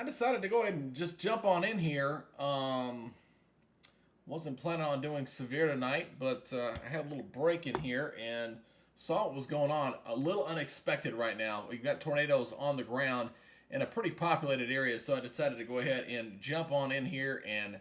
I decided to go ahead and just jump on in here. Wasn't planning on doing severe tonight, but I had a little break in here and saw what was going on. A little unexpected right now. We've got tornadoes on the ground in a pretty populated area, so I decided to go ahead and jump on in here and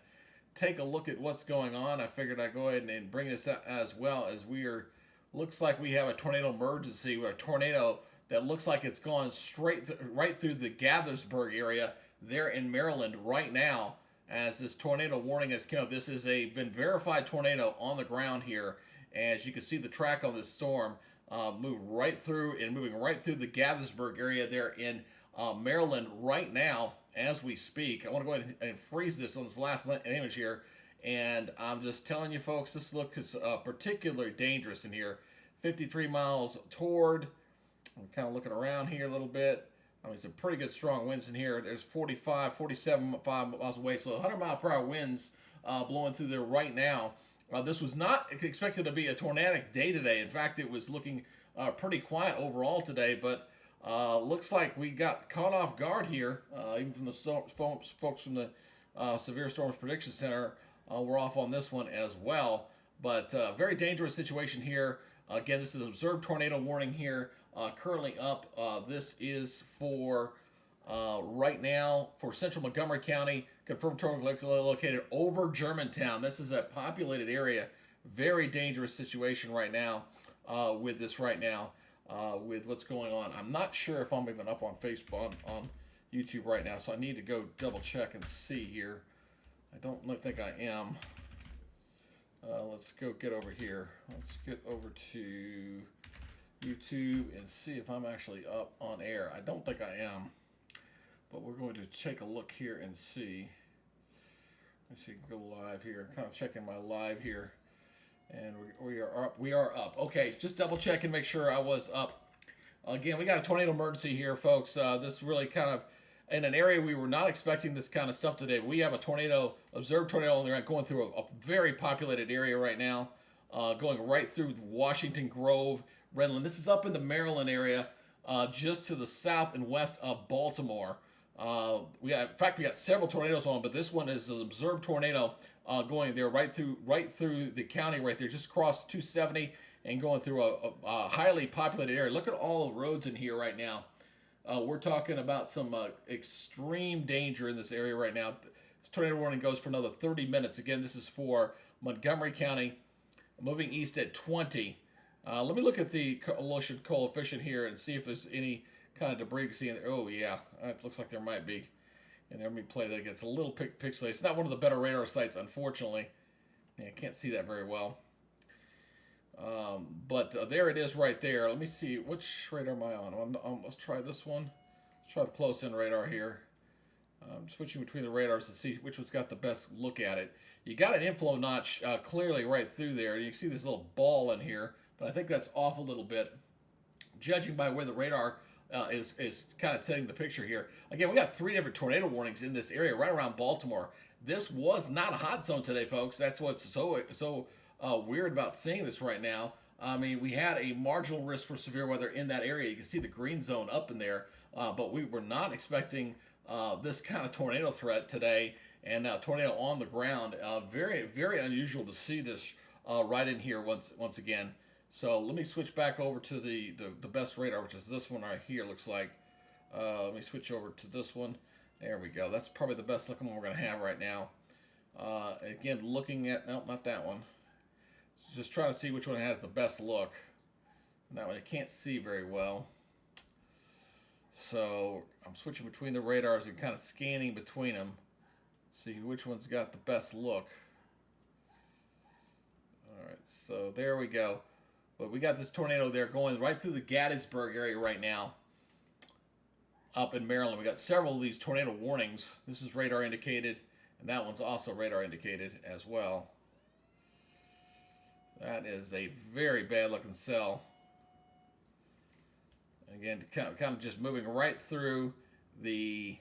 take a look at what's going on. I figured I'd go ahead and bring this up as well as we are. Looks like we have a tornado emergency with a tornado that looks like it's gone right through the Gaithersburg area there in Maryland right now. As this tornado warning has come, this is a been verified tornado on the ground here. As you can see, the track of this storm move right through and moving right through the Gaithersburg area there in Maryland right now as we speak. I want to go ahead and freeze this on this last image here. And I'm just telling you, folks, this looks particularly dangerous in here. 53 miles toward. I'm kind of looking around here a little bit. I mean, some pretty good strong winds in here. There's 45, 47 miles away. So 100 mile per hour winds blowing through there right now. This was not expected to be a tornadic day today. In fact, it was looking pretty quiet overall today. But looks like we got caught off guard here. Even from the folks from the Severe Storms Prediction Center, we're off on this one as well. But very dangerous situation here. Again, this is an observed tornado warning here. Currently up. This is for right now for central Montgomery County. Confirmed tornado located over Germantown. This is a populated area. Very dangerous situation right now with this right now with what's going on. I'm not sure if I'm even up on Facebook on YouTube right now, so I need to go double check and see here. I don't think I am. Let's go get over here. Let's get over to YouTube and see if I'm actually up on air. I don't think I am, but we're going to take a look here and see. Let's see, go live here. I'm kind of checking my live here, and we are up. We are up. Okay, just double check and make sure I was up. Again, we got a tornado emergency here, folks. This really kind of in an area we were not expecting this kind of stuff today. We have a tornado, observed tornado on the ground going through a very populated area right now, going right through Washington Grove, Redland. This is up in the Maryland area, just to the south and west of Baltimore. In fact, we got several tornadoes on, but this one is an observed tornado going there right through the county right there, just across 270 and going through a highly populated area. Look at all the roads in here right now. We're talking about some extreme danger in this area right now. This tornado warning goes for another 30 minutes. Again, this is for Montgomery County, moving east at 20. Let me look at the collision coefficient here and see if there's any kind of debris you can see in there. Oh, yeah, it looks like there might be. And let me play that. It's a little pixelated. It's not one of the better radar sites, unfortunately. Yeah, I can't see that very well. But there it is right there. Let me see. Which radar am I on? Let's try this one. Let's try the close-in radar here. I'm switching between the radars to see which one's got the best look at it. You got an inflow notch clearly right through there. You can see this little ball in here, but I think that's off a little bit. Judging by where the radar is kind of setting the picture here. Again, we got 3 different tornado warnings in this area right around Baltimore. This was not a hot zone today, folks. That's what's so weird about seeing this right now. I mean, we had a marginal risk for severe weather in that area. You can see the green zone up in there, but we were not expecting this kind of tornado threat today, and tornado on the ground. Very, very unusual to see this right in here once again. So let me switch back over to the best radar, which is this one right here, looks like. Let me switch over to this one. There we go. That's probably the best looking one we're going to have right now. Again, looking at, nope, not that one. Just trying to see which one has the best look. That one you can't see very well. So I'm switching between the radars and kind of scanning between them. See which one's got the best look. Alright, so there we go. But we got this tornado there going right through the Gettysburg area right now. Up in Maryland. We got several of these tornado warnings. This is radar indicated, and that one's also radar indicated as well. That is a very bad looking cell. Again, kind of just moving right through the,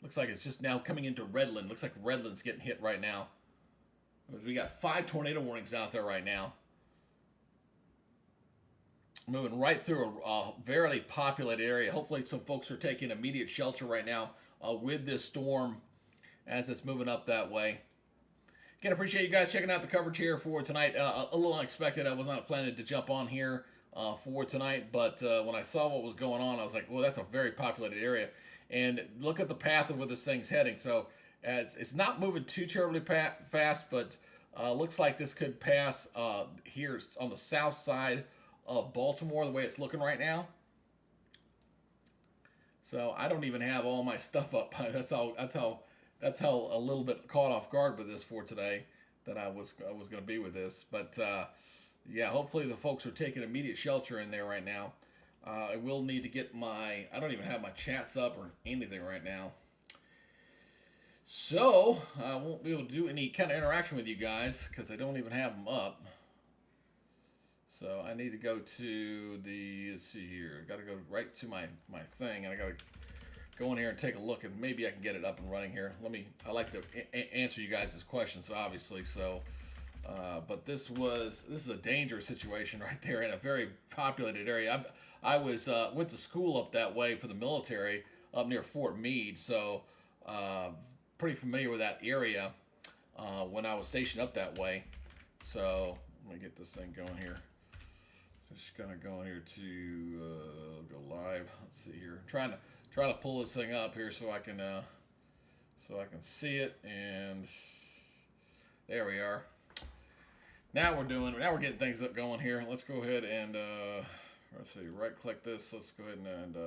looks like it's just now coming into Redland. Looks like Redland's getting hit right now. We got 5 tornado warnings out there right now. Moving right through a very populated area. Hopefully some folks are taking immediate shelter right now with this storm as it's moving up that way. Again, appreciate you guys checking out the coverage here for tonight. A little unexpected. I was not planning to jump on here for tonight, but when I saw what was going on, I was like, well, that's a very populated area. And look at the path of where this thing's heading. So it's not moving too terribly fast, but looks like this could pass here on the south side of Baltimore, the way it's looking right now. So I don't even have all my stuff up. That's how a little bit caught off guard with this for today that I was going to be with this. But yeah, hopefully the folks are taking immediate shelter in there right now. I will need to get I don't even have my chats up or anything right now. So I won't be able to do any kind of interaction with you guys because I don't even have them up. So I need to go to let's see here. I got to go right to my thing, and I got to go in here and take a look, and maybe I can get it up and running here. I like to answer you guys' questions, obviously. So, but this is a dangerous situation right there in a very populated area. I went to school up that way for the military up near Fort Meade, so pretty familiar with that area when I was stationed up that way. So let me get this thing going here. Just gonna go in here to go live. Let's see here. Trying to pull this thing up here so I can see it, and there we are. Now we're getting things up going here. Let's go ahead and let's see. Right click this. Let's go ahead and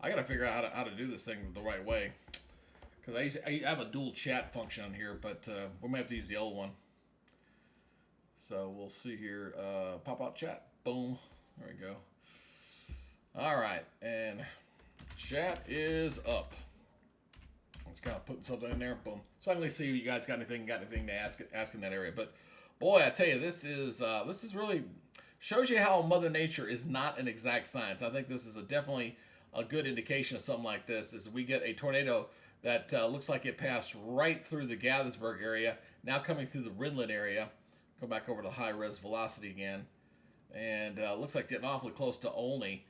I gotta figure out how to do this thing the right way because I have a dual chat function on here, but we might have to use the old one. So we'll see here. Pop out chat. Boom. There we go. All right, and chat is up. I was kind of putting something in there. Boom. So I can see if you guys got anything to ask in that area. But boy, I tell you, this is really shows you how Mother Nature is not an exact science. I think this is definitely a good indication of something like this. Is we get a tornado that looks like it passed right through the Gaithersburg area, now coming through the Ridland area. Go back over to high res velocity again, and looks like getting awfully close to Olney.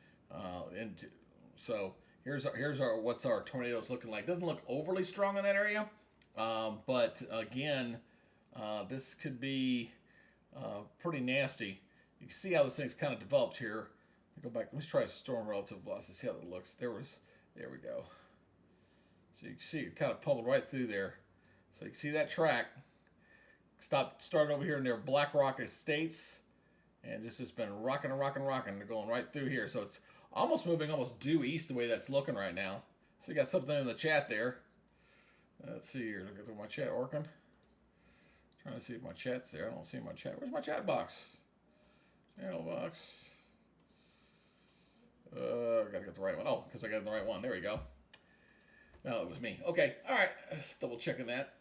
So here's what's our tornadoes looking like. Doesn't look overly strong in that area, but again, this could be pretty nasty. You can see how this thing's kind of developed here. Go back. Let me try storm relative velocity. See how that looks. There we go. So you can see it kind of pummeled right through there. So you can see that track. Started over here near Black Rock Estates, and this has been rocking and rocking and rocking. They're going right through here, so it's almost moving due east the way that's looking right now. So you got something in the chat there. Let's see here. Look at my chat working. Trying to see if my chat's there. I don't see my chat. Where's my chat box? Channel box. Gotta get the right one. Oh, because I got the right one. There we go. No, it was me. Okay. All right. Just double checking that.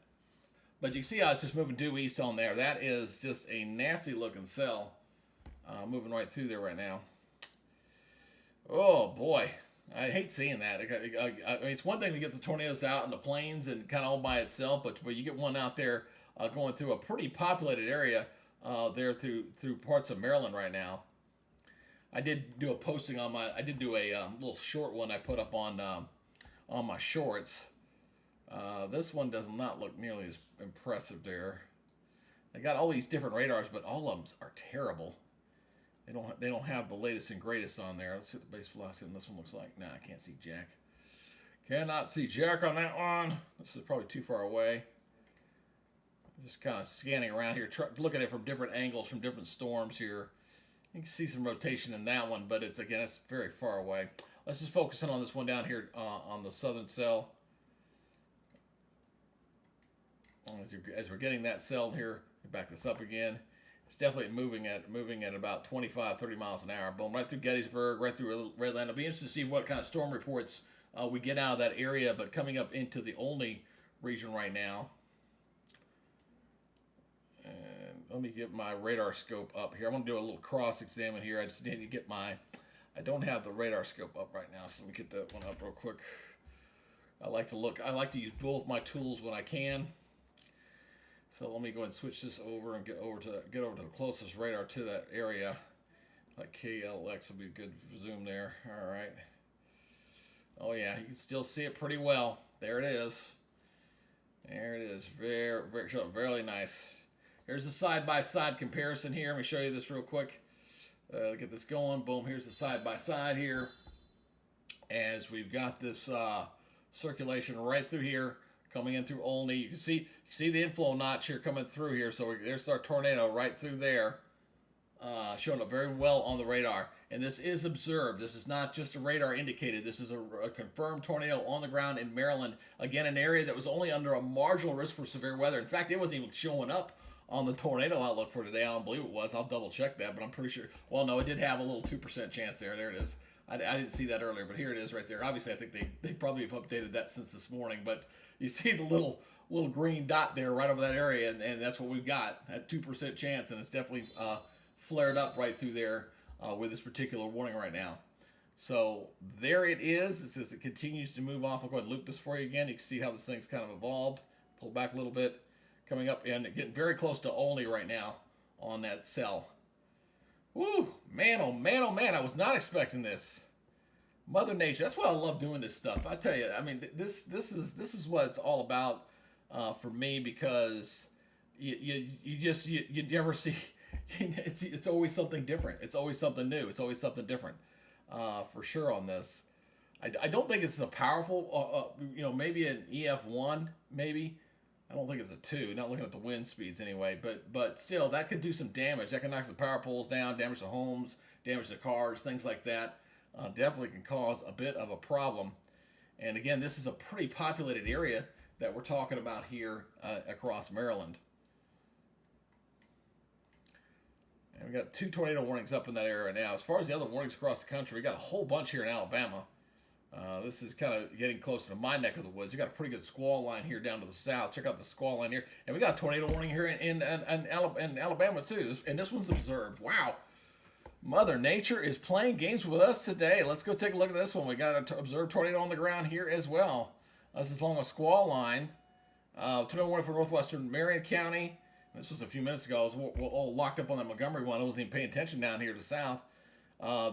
But you can see how it's just moving due east on there. That is just a nasty looking cell moving right through there right now. Oh boy, I hate seeing that. I mean, it's one thing to get the tornadoes out in the plains and kind of all by itself, but you get one out there going through a pretty populated area there through parts of Maryland right now. I did do a posting on I did do a little short one I put up on my shorts. This one does not look nearly as impressive there. They got all these different radars, but all of them are terrible. They don't have the latest and greatest on there. Let's see what the base velocity on this one looks like. Nah, I can't see jack. Cannot see jack on that one. This is probably too far away. Just kind of scanning around here, looking at it from different angles, from different storms here. You can see some rotation in that one, but it's very far away. Let's just focus in on this one down here on the southern cell. As we're getting that cell here, back this up again. It's definitely moving at about 25, 30 miles an hour. Boom, right through Gettysburg, right through Redland. It'll be interesting to see what kind of storm reports we get out of that area, but coming up into the Olney region right now. And let me get my radar scope up here. I'm going to do a little cross-examine here. I just need to get I don't have the radar scope up right now, so let me get that one up real quick. I like to use both my tools when I can. So let me go ahead and switch this over and get over to the closest radar to that area. Like KLX will be a good zoom there. All right. Oh yeah, you can still see it pretty well. There it is. There it is. Very, very, very nice. Here's a side-by-side comparison here. Let me show you this real quick. Get this going. Boom. Here's the side-by-side here. As we've got this circulation right through here, coming in through Olney. You can see the inflow notch here coming through here. So there's our tornado right through there, showing up very well on the radar. And this is observed. This is not just a radar indicated. This is a confirmed tornado on the ground in Maryland. Again, an area that was only under a marginal risk for severe weather. In fact, it wasn't even showing up on the tornado outlook for today. I don't believe it was. I'll double check that, but I'm pretty sure. Well, no, it did have a little 2% chance there. There it is. I didn't see that earlier, but here it is right there. Obviously, I think they probably have updated that since this morning, but you see the little green dot there right over that area, and that's what we've got, that 2% chance, and it's definitely flared up right through there with this particular warning right now. So there it is. It says it continues to move off. I'll go ahead and loop this for you again. You can see how this thing's kind of evolved. Pull back a little bit. Coming up and getting very close to Olney right now on that cell. Woo, man, oh man, oh man, I was not expecting this. Mother Nature, that's why I love doing this stuff. I tell you, I mean, this is what it's all about for me, because you never see, it's always something different. It's always something new. It's always something different for sure on this. I don't think it's a powerful, maybe an EF1, maybe. I don't think it's a 2, not looking at the wind speeds anyway, but still, that could do some damage. That can knock some power poles down, damage the homes, damage the cars, things like that. Definitely can cause a bit of a problem. And again, this is a pretty populated area that we're talking about here across Maryland. And we got 2 tornado warnings up in that area now. As far as the other warnings across the country, we got a whole bunch here in Alabama. This is kind of getting closer to my neck of the woods. You got a pretty good squall line here down to the south. Check out the squall line here. And we got a tornado warning here in Alabama too. And this one's observed. Wow. Mother Nature is playing games with us today. Let's go take a look at this one. We got an observed tornado on the ground here as well. This is along a squall line. Tornado warning for northwestern Marion County. This was a few minutes ago. I was all locked up on that Montgomery one. I wasn't even paying attention down here to the south.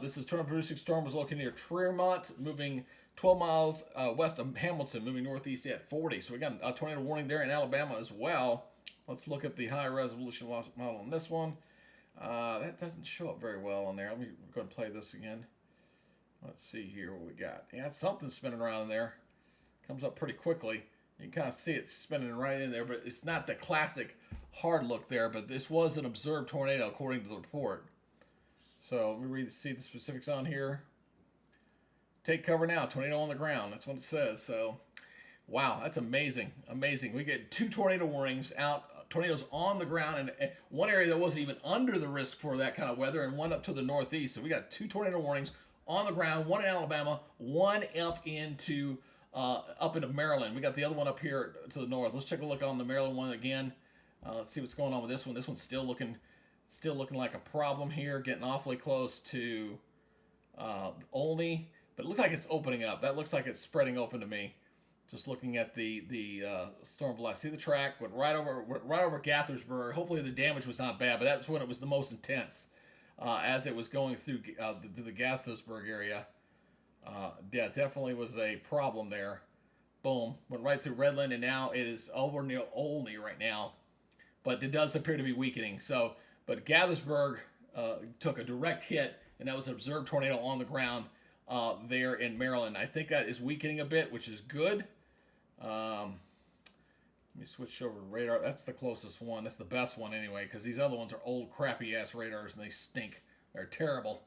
This is tornado-producing storm was located near Tremont, moving 12 miles west of Hamilton, moving northeast at 40. So we got a tornado warning there in Alabama as well. Let's look at the high-resolution model on this one. That doesn't show up very well on there. Let me go ahead and play this again. Let's see here what we got. Yeah, something's spinning around in there. Comes up pretty quickly. You can kind of see it spinning right in there, but it's not the classic hard look there. But this was an observed tornado according to the report. So let me see the specifics on here. Take cover now. Tornado on the ground. That's what it says. So, wow, that's amazing. Amazing. We get 2 tornado warnings out. Tornadoes on the ground, and one area that wasn't even under the risk for that kind of weather, and one up to the northeast. So we got 2 tornado warnings on the ground. One in Alabama, one up into Maryland. We got the other one up here to the north. Let's take a look on the Maryland one again. Let's see what's going on with this one. This one's still looking like a problem here, getting awfully close to Olney, but it looks like it's opening up. That looks like it's spreading open to me. Just looking at the storm velocity. See the track went right over Gaithersburg. Hopefully the damage was not bad, but that's when it was the most intense as it was going through the Gaithersburg area. Yeah, definitely was a problem there. Boom, went right through Redland, and now it is over near Olney right now, but it does appear to be weakening. So. But Gaithersburg took a direct hit, and that was an observed tornado on the ground there in Maryland. I think that is weakening a bit, which is good. Let me switch over to radar. That's the closest one. That's the best one anyway, because these other ones are old, crappy-ass radars, and they stink. They're terrible.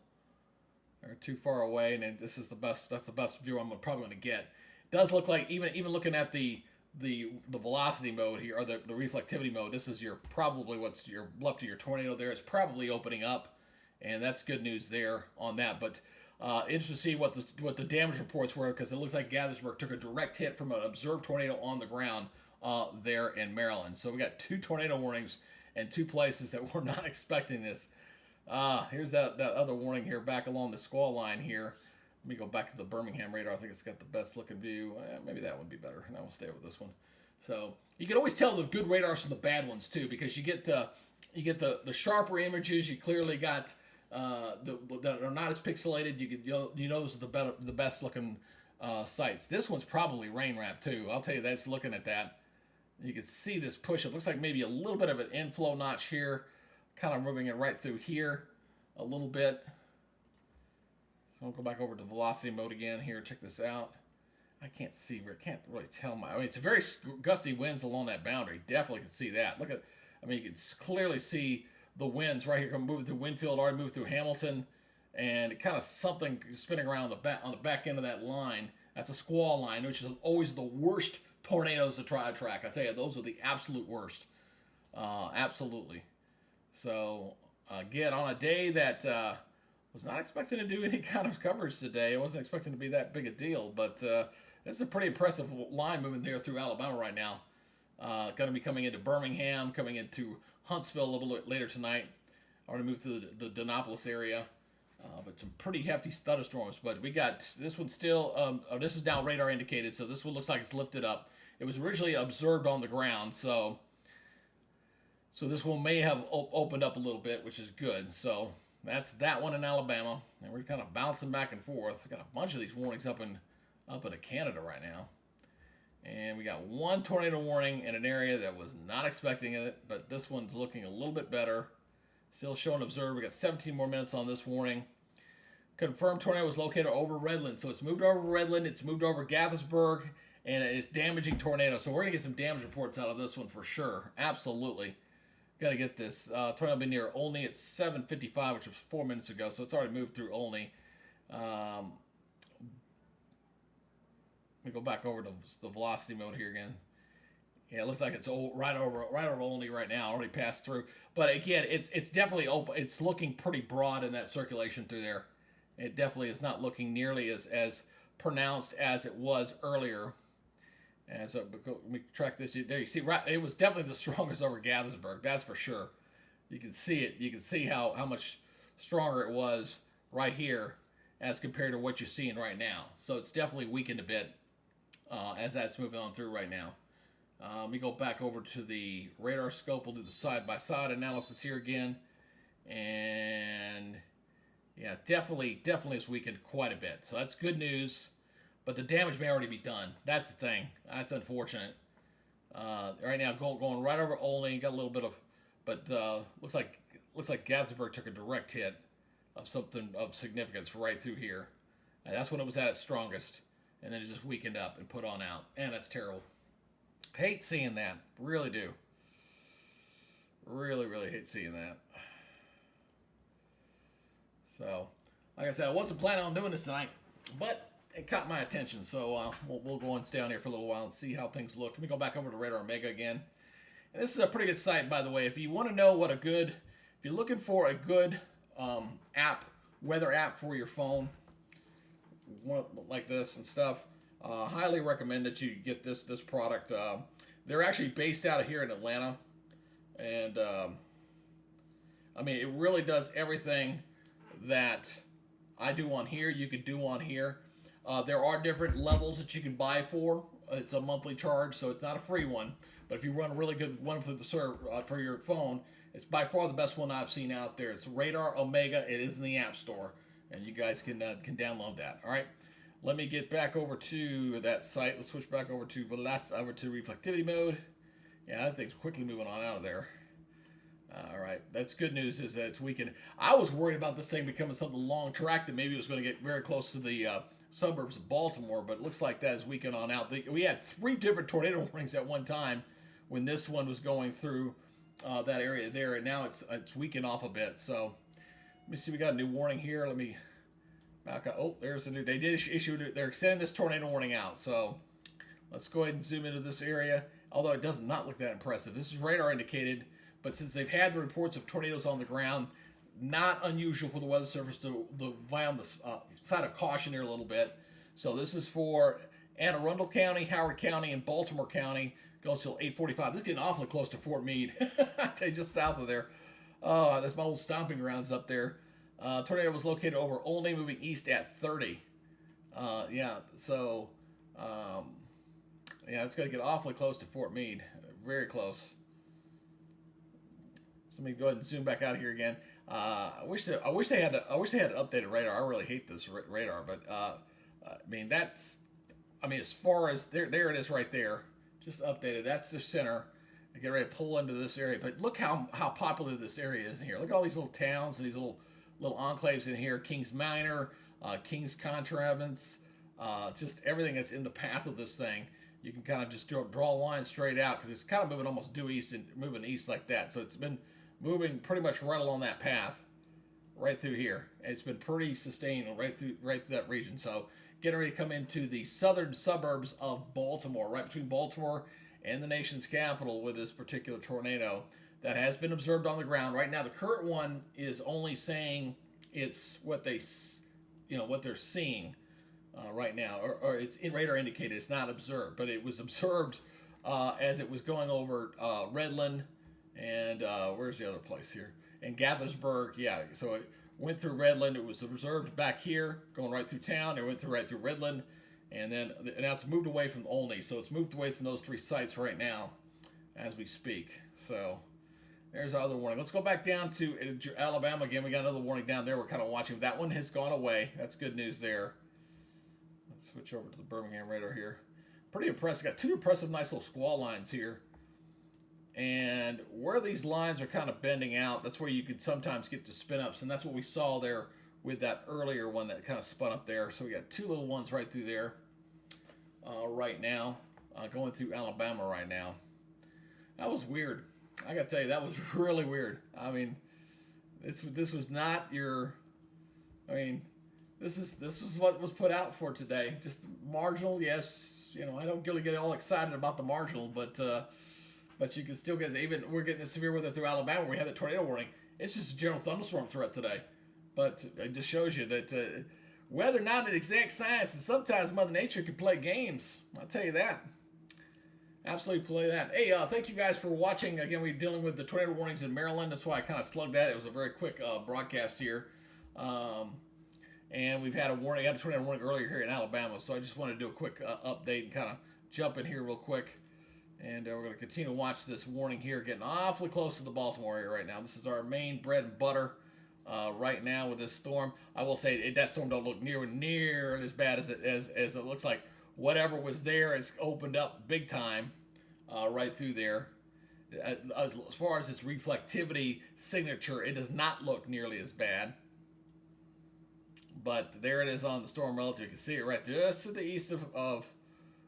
They're too far away, and this is the best. That's the best view I'm probably going to get. It does look like, even looking at the velocity mode here, or the reflectivity mode, this is probably what's your left of your tornado there. It's probably opening up, and that's good news there on that. But interesting to see what the damage reports were, because it looks like Gaithersburg took a direct hit from an observed tornado on the ground there in Maryland. So we got 2 tornado warnings in 2 places that we're not expecting this. Here's that other warning here back along the squall line here. Let me go back to the Birmingham radar. I think it's got the best looking view. Maybe that would be better, and I will stay with this one. So you can always tell the good radars from the bad ones too, because you get the sharper images. You clearly got that are not as pixelated. You know those are the best looking sites. This one's probably rain wrap too. I'll tell you that's looking at that. You can see this push. It looks like maybe a little bit of an inflow notch here, kind of moving it right through here a little bit. So I'll go back over to velocity mode again here. Check this out. I can't see, can't really tell I mean, it's very gusty winds along that boundary. Definitely can see that. Look at, I mean, you can clearly see the winds right here come moving through Winfield, already moved through Hamilton, and it kind of something spinning around on the back end of that line. That's a squall line, which is always the worst tornadoes to try to track. I tell you, those are the absolute worst. Absolutely. So again, on a day that was not expecting to do any kind of coverage today, I wasn't expecting to be that big a deal, but it's a pretty impressive line moving there through Alabama right now. Going to be coming into Birmingham, coming into Huntsville a little bit later tonight. Already moved through the Denapolis area, but some pretty hefty thunderstorms. But we got this one still. This is now radar indicated, so this one looks like it's lifted up. It was originally observed on the ground, so this one may have opened up a little bit, which is good. So that's that one in Alabama, and we're kind of bouncing back and forth. We got a bunch of these warnings up into Canada right now. And we got one tornado warning in an area that was not expecting it, but this one's looking a little bit better. Still showing observed. We got 17 more minutes on this warning. Confirmed tornado was located over Redland. So it's moved over Redland, it's moved over Gaithersburg, and it's damaging tornado. So we're going to get some damage reports out of this one for sure. Absolutely. Got to get this. Tornado been near Olney at 7:55, which was 4 minutes ago, so it's already moved through Olney. Let me go back over to the velocity mode here again. Yeah, it looks like it's right over Olney right now, already passed through. But again, it's definitely open. It's looking pretty broad in that circulation through there. It definitely is not looking nearly as pronounced as it was earlier. And so let me track this. There you see, right? It was definitely the strongest over Gaithersburg. That's for sure. You can see it. You can see how much stronger it was right here as compared to what you're seeing right now. So it's definitely weakened a bit as that's moving on through right now. Let me go back over to the radar scope. We'll do the side-by-side analysis here again. And yeah, definitely is weakened quite a bit. So that's good news. But the damage may already be done. That's the thing. That's unfortunate. Right now, going right over Olney. Got a little bit of, but looks like Gaithersburg took a direct hit of something of significance right through here. And that's when it was at its strongest, and then it just weakened up and put on out. And that's terrible. Hate seeing that. Really do. Really hate seeing that. So, like I said, I wasn't planning on doing this tonight, but it caught my attention, so we'll go and stay on here for a little while and see how things look. Let me go back over to Radar Omega again. And this is a pretty good site, by the way. If you want to know if you're looking for a good weather app for your phone, like this and stuff, highly recommend that you get this product. They're actually based out of here in Atlanta, and I mean, it really does everything that I do on here. You could do on here. There are different levels that you can buy for. It's a monthly charge, so it's not a free one. But if you run a really good one for your phone, it's by far the best one I've seen out there. It's Radar Omega. It is in the App Store, and you guys can download that. All right. Let me get back over to that site. Let's switch back over to reflectivity mode. Yeah, that thing's quickly moving on out of there. All right, that's good news. Is that it's weakened. I was worried about this thing becoming something long track that maybe it was going to get very close to the suburbs of Baltimore, but it looks like that is weakened on out. We had 3 different tornado warnings at one time when this one was going through that area there, and now it's weakened off a bit. So let me see. We got a new warning here. Let me back up. Oh, there's the new. They did issue. They're extending this tornado warning out. So let's go ahead and zoom into this area. Although it does not look that impressive. This is radar indicated. But since they've had the reports of tornadoes on the ground, not unusual for the Weather Service to vie on the side of caution here a little bit. So this is for Anne Arundel County, Howard County, and Baltimore County. Goes till 8:45. This is getting awfully close to Fort Meade. I tell you, just south of there. Oh, that's my old stomping grounds up there. Tornado was located over Olney, moving east at 30. Yeah, so it's going to get awfully close to Fort Meade. Very close. Let me go ahead and zoom back out here again. I wish they had an updated radar. I really hate this radar, but I mean that's I mean, as far as there it is right there. Just updated. That's the center. I get ready to pull into this area, but look how popular this area is in here. Look at all these little towns and these little enclaves in here. Kings Minor, Kings Contravents, just everything that's in the path of this thing. You can kind of just draw a line straight out because it's kind of moving almost due east and moving east like that. So it's been moving pretty much right along that path, right through here. And it's been pretty sustained right through that region. So getting ready to come into the southern suburbs of Baltimore, right between Baltimore and the nation's capital with this particular tornado that has been observed on the ground. Right now, the current one is only saying it's what what they're seeing right now, or it's in radar indicated. It's not observed, but it was observed as it was going over Redland and where's the other place here? And Gaithersburg, yeah. So it went through Redland. It was observed back here, going right through town. It went right through Redland. And then now it's moved away from Olney. So it's moved away from those three sites right now as we speak. So there's our other warning. Let's go back down to Alabama again. We got another warning down there. We're kind of watching. That one has gone away. That's good news there. Let's switch over to the Birmingham radar here. Pretty impressive. Got two impressive, nice little squall lines here. And where these lines are kind of bending out, that's where you could sometimes get to spin ups. And that's what we saw there with that earlier one that kind of spun up there. So we got two little ones right through there right now, going through Alabama right now. That was weird. I got to tell you, that was really weird. I mean, this was not your. I mean, this was what was put out for today. Just marginal, yes. I don't really get all excited about the marginal, but you can still get, even we're getting the severe weather through Alabama. We had the tornado warning. It's just a general thunderstorm threat today. But it just shows you that weather not an exact science, and sometimes Mother Nature can play games. I'll tell you that. Absolutely play that. Hey, thank you guys for watching. Again, we're dealing with the tornado warnings in Maryland. That's why I kind of slugged that. It was a very quick broadcast here. And we've had a tornado warning earlier here in Alabama. So I just wanted to do a quick update and kind of jump in here real quick. And we're going to continue to watch this warning here, getting awfully close to the Baltimore area right now. This is our main bread and butter right now with this storm. I will say that storm don't look near as bad as it looks like. Whatever was there has opened up big time right through there. As far as its reflectivity signature, it does not look nearly as bad. But there it is on the storm relative. You can see it right there, just to the east of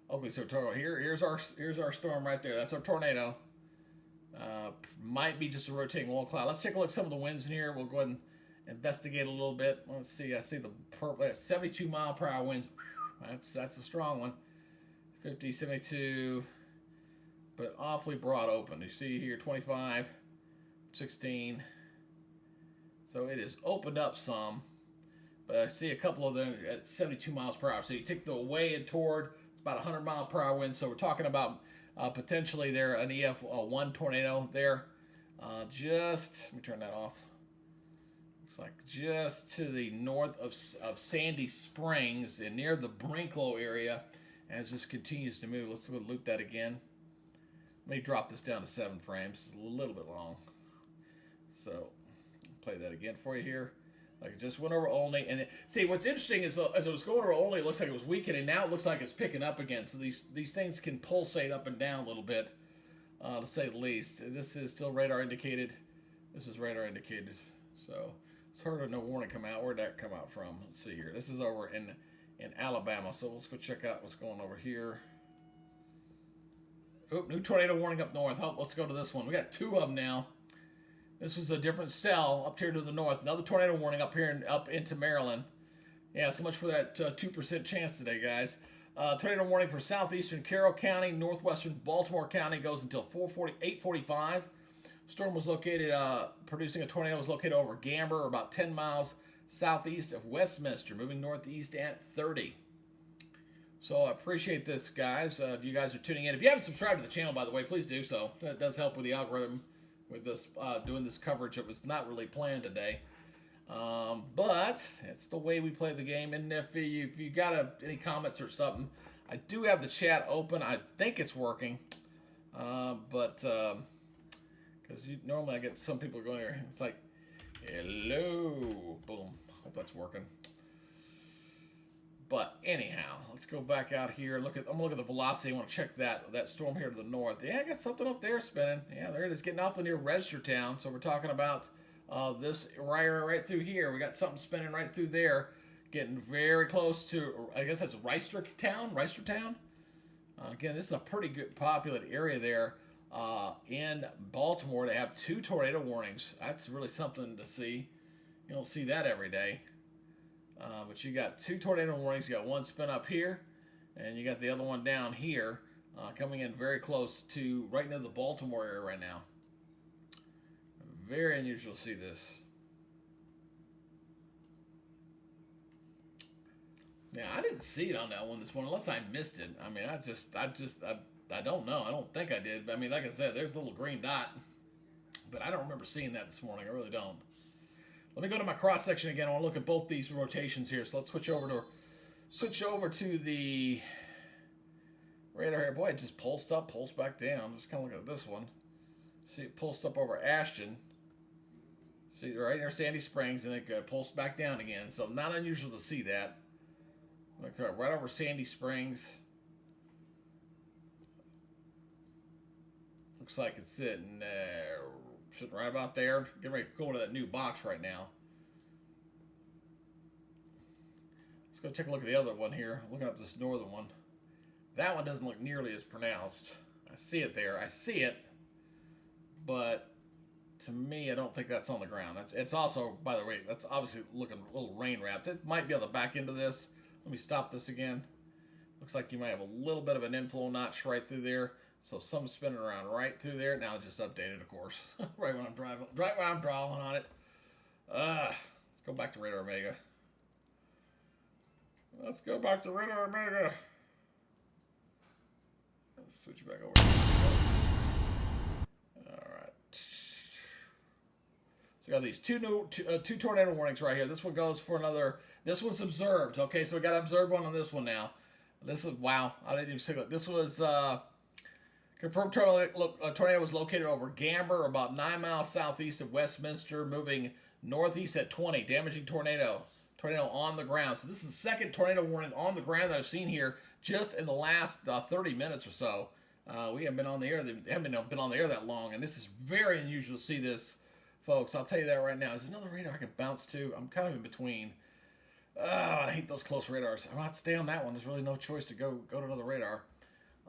Oakley. So here's our storm right there. That's our tornado. Might be just a rotating low cloud. Let's take a look at some of the winds in here. We'll go ahead and investigate a little bit. Let's see. I see the purple 72 mile per hour winds. That's a strong one. 50, 72, but awfully broad open. You see here 25, 16. So it is opened up some, but I see a couple of them at 72 miles per hour. So you take the way and toward, it's about 100 miles per hour wind. So we're talking about potentially there an EF1 tornado there. Let me turn that off. Looks like just to the north of Sandy Springs and near the Brinklow area as this continues to move. Let's go loop that again. Let me drop this down to 7 frames. It's a little bit long. So play that again for you here. Like it just went over Olney. And see, what's interesting is as it was going over Olney, it looks like it was weakening. Now it looks like it's picking up again. So these things can pulsate up and down a little bit, to say the least. This is still radar indicated. This is radar indicated. So it's heard of no warning come out. Where'd that come out from? Let's see here. This is over in Alabama. So let's go check out what's going over here. Oh, new tornado warning up north. Oh, let's go to this one. We got 2 of them now. This was a different cell up here to the north. Another tornado warning up here and up into Maryland. Yeah, so much for that 2% chance today, guys. Tornado warning for southeastern Carroll County, northwestern Baltimore County goes until 8:45. Storm was located, producing a tornado was located over Gamber, about 10 miles southeast of Westminster, moving northeast at 30. So I appreciate this, guys. If you guys are tuning in. If you haven't subscribed to the channel, by the way, please do so. That does help with the algorithm with this doing this coverage. It was not really planned today. But it's the way we play the game. And if you got any comments or something, I do have the chat open. I think it's working. Because normally I get some people going here. It's like, hello. Boom. Hope that's working. But anyhow, let's go back out here. I'm gonna look at the velocity. I want to check that storm here to the north. Yeah, I got something up there spinning. Yeah, there it is, getting off near Registertown. So we're talking about this right through here. We got something spinning right through there, getting very close to. I guess that's Reisterstown. Again, this is a pretty good populated area there in Baltimore. They have 2 tornado warnings. That's really something to see. You don't see that every day. But you got 2 tornado warnings. You got one spin up here, and you got the other one down here, coming in very close to right near the Baltimore area right now. Very unusual to see this. Yeah, I didn't see it on that one this morning, unless I missed it. I mean, I don't know. I don't think I did. But I mean, like I said, there's a little green dot, but I don't remember seeing that this morning. I really don't. Let me go to my cross section again. I want to look at both these rotations here. So let's switch over to the radar here. Boy, it just pulsed up, pulsed back down. Just kind of look at this one. See, it pulsed up over Ashton. See, right near Sandy Springs, and it pulsed back down again. So not unusual to see that. Okay, right over Sandy Springs. Looks like it's sitting right about there. Getting ready to go to that new box right now. Let's go take a look at the other one here. Looking up this northern one. That one doesn't look nearly as pronounced. I see it there. I see it. But to me, I don't think that's on the ground. It's also, by the way, that's obviously looking a little rain wrapped. It might be on the back end of this. Let me stop this again. Looks like you might have a little bit of an inflow notch right through there. So something's spinning around right through there. Now just updated, of course. right when I'm drawing on it. Let's go back to Radar Omega. Let's switch back over. Alright. So we got these two tornado warnings right here. This one goes for another. This one's observed. Okay, so we got an observed one on this one now. This is, wow, I didn't even see it. This was confirmed tornado was located over Gamber, about 9 miles southeast of Westminster, moving northeast at 20, damaging tornado on the ground. So this is the second tornado warning on the ground that I've seen here just in the last 30 minutes or so. We haven't been on the air. They haven't been on the air that long, and this is very unusual to see this, folks. I'll tell you that right now. There's another radar I can bounce to. I'm kind of in between. I hate those close radars. I'm not stay on that one. There's really no choice to go to another radar.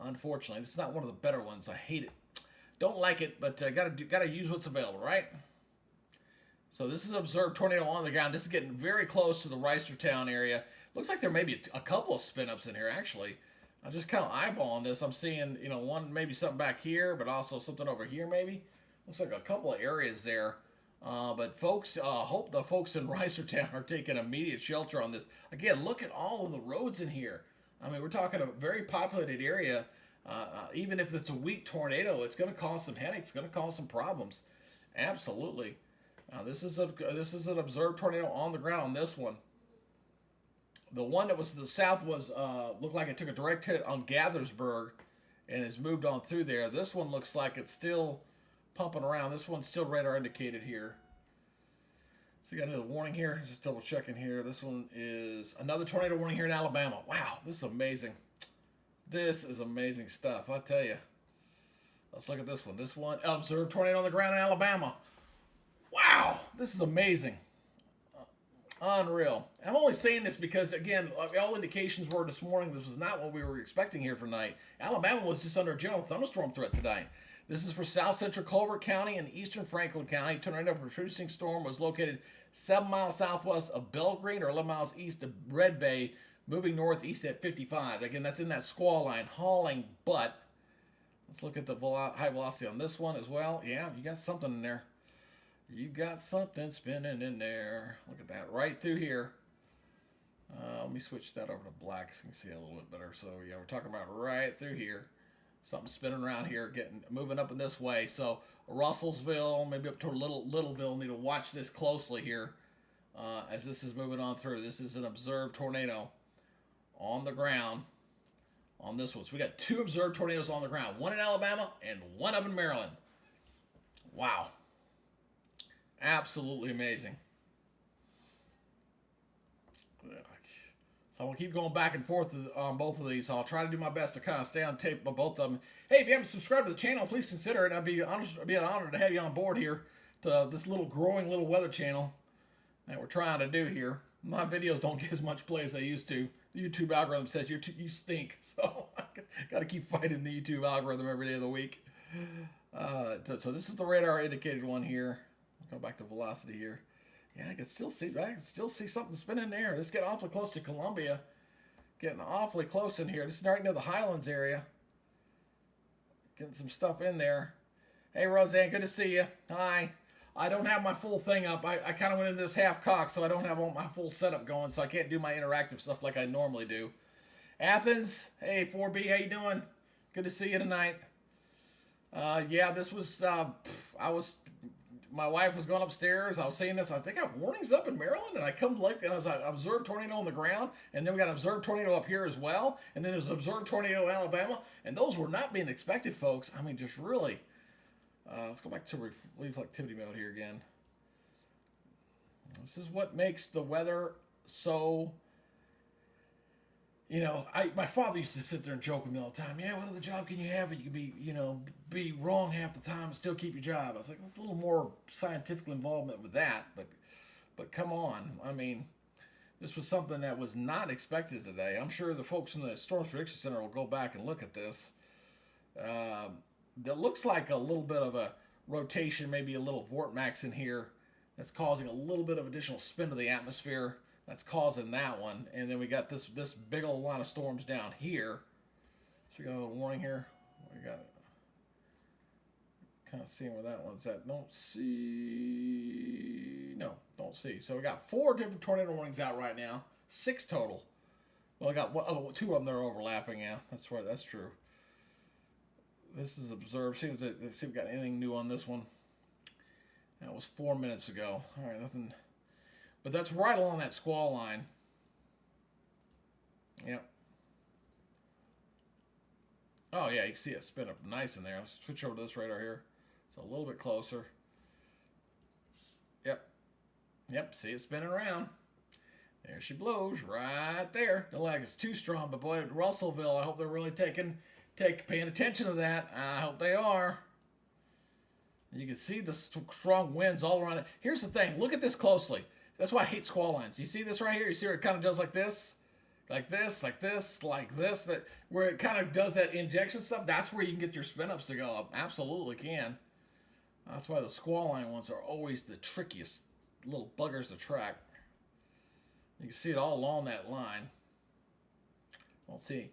Unfortunately, it's not one of the better ones. I hate it. Don't like it, but gotta use what's available, right? So this is an observed tornado on the ground. This is getting very close to the Reisterstown area. Looks like there may be a couple of spin-ups in here, actually. I'm just kind of eyeballing this. I'm seeing, one, maybe something back here, but also something over here, maybe. Looks like a couple of areas there. But folks, hope the folks in Reisterstown are taking immediate shelter on this. Again, look at all of the roads in here. I mean, we're talking a very populated area. Even if it's a weak tornado, it's going to cause some headaches. It's going to cause some problems. Absolutely. This is an observed tornado on the ground on this one. The one that was to the south was looked like it took a direct hit on Gaithersburg and has moved on through there. This one looks like it's still pumping around. This one's still radar indicated here. So you got another warning here. Just double checking here. This one is another tornado warning here in Alabama. Wow, this is amazing. This is amazing stuff, I tell you. Let's look at this one. This one, observed tornado on the ground in Alabama. Wow, this is amazing. Unreal. I'm only saying this because, again, all indications were this morning this was not what we were expecting here for tonight. Alabama was just under a general thunderstorm threat tonight. This is for south central Colbert County and eastern Franklin County. Tornado producing storm was located 7 miles southwest of Belgreen or 11 miles east of Red Bay, moving northeast at 55. Again, that's in that squall line, hauling butt. Let's look at the high velocity on this one as well. Yeah, you got something in there. You got something spinning in there. Look at that, right through here. Let me switch that over to black so you can see it a little bit better. So yeah, we're talking about right through here. Something spinning around here, moving up in this way. So Russellsville, maybe up to Littleville, need to watch this closely here as this is moving on through. This is an observed tornado on the ground on this one. So we got 2 observed tornadoes on the ground. One in Alabama and one up in Maryland. Wow. Absolutely amazing. So we'll keep going back and forth on both of these. So I'll try to do my best to kind of stay on tape of both of them. Hey, if you haven't subscribed to the channel, please consider it. It'd be an honor to have you on board here to this little growing little weather channel that we're trying to do here. My videos don't get as much play as they used to. The YouTube algorithm says you stink, so I got to keep fighting the YouTube algorithm every day of the week. So this is the radar indicated one here. Go back to velocity here. Yeah, I can still see something spinning there. This is getting awfully close to Columbia. Getting awfully close in here. This is right near the Highlands area. Getting some stuff in there. Hey, Roseanne, good to see you. Hi. I don't have my full thing up. I kind of went into this half cock, so I don't have all my full setup going, so I can't do my interactive stuff like I normally do. Athens, hey, 4B, how you doing? Good to see you tonight. Yeah, this was, my wife was going upstairs. I was seeing this. I think I have warnings up in Maryland, and I come look, and I observed tornado on the ground, and then we got an observed tornado up here as well, and then there's an observed tornado in Alabama, and those were not being expected, folks. I mean, just really. Let's go back to reflectivity mode here again. This is what makes the weather so. You know, my father used to sit there and joke with me all the time. Yeah, what other job can you have? You can be, be wrong half the time and still keep your job. I was like, that's a little more scientific involvement with that. But come on. I mean, this was something that was not expected today. I'm sure the folks in the Storms Prediction Center will go back and look at this. That looks like a little bit of a rotation, maybe a little vortex in here that's causing a little bit of additional spin to the atmosphere. That's causing that one. And then we got this big old line of storms down here. So we got a little warning here. We got kind of seeing where that one's at. Don't see. So we got 4 different tornado warnings out right now. 6 total. Well, I got 2 of them that are overlapping. Yeah, that's right. That's true. This is observed. See if we got anything new on this one. That was 4 minutes ago. All right, nothing. But that's right along that squall line. Yep. Oh, yeah, you can see it spin up nice in there. Let's switch over to this radar here. It's a little bit closer. Yep, see it spinning around. There she blows, right there. The lag is too strong, but boy, Russellville, I hope they're really paying attention to that. I hope they are. You can see the strong winds all around it. Here's the thing. Look at this closely. That's why I hate squall lines. You see this right here? You see where it kind of does like this? Like this, like this, like this. Where it kind of does that injection stuff. That's where you can get your spin-ups to go up. Absolutely can. That's why the squall line ones are always the trickiest little buggers to track. You can see it all along that line. Let's see.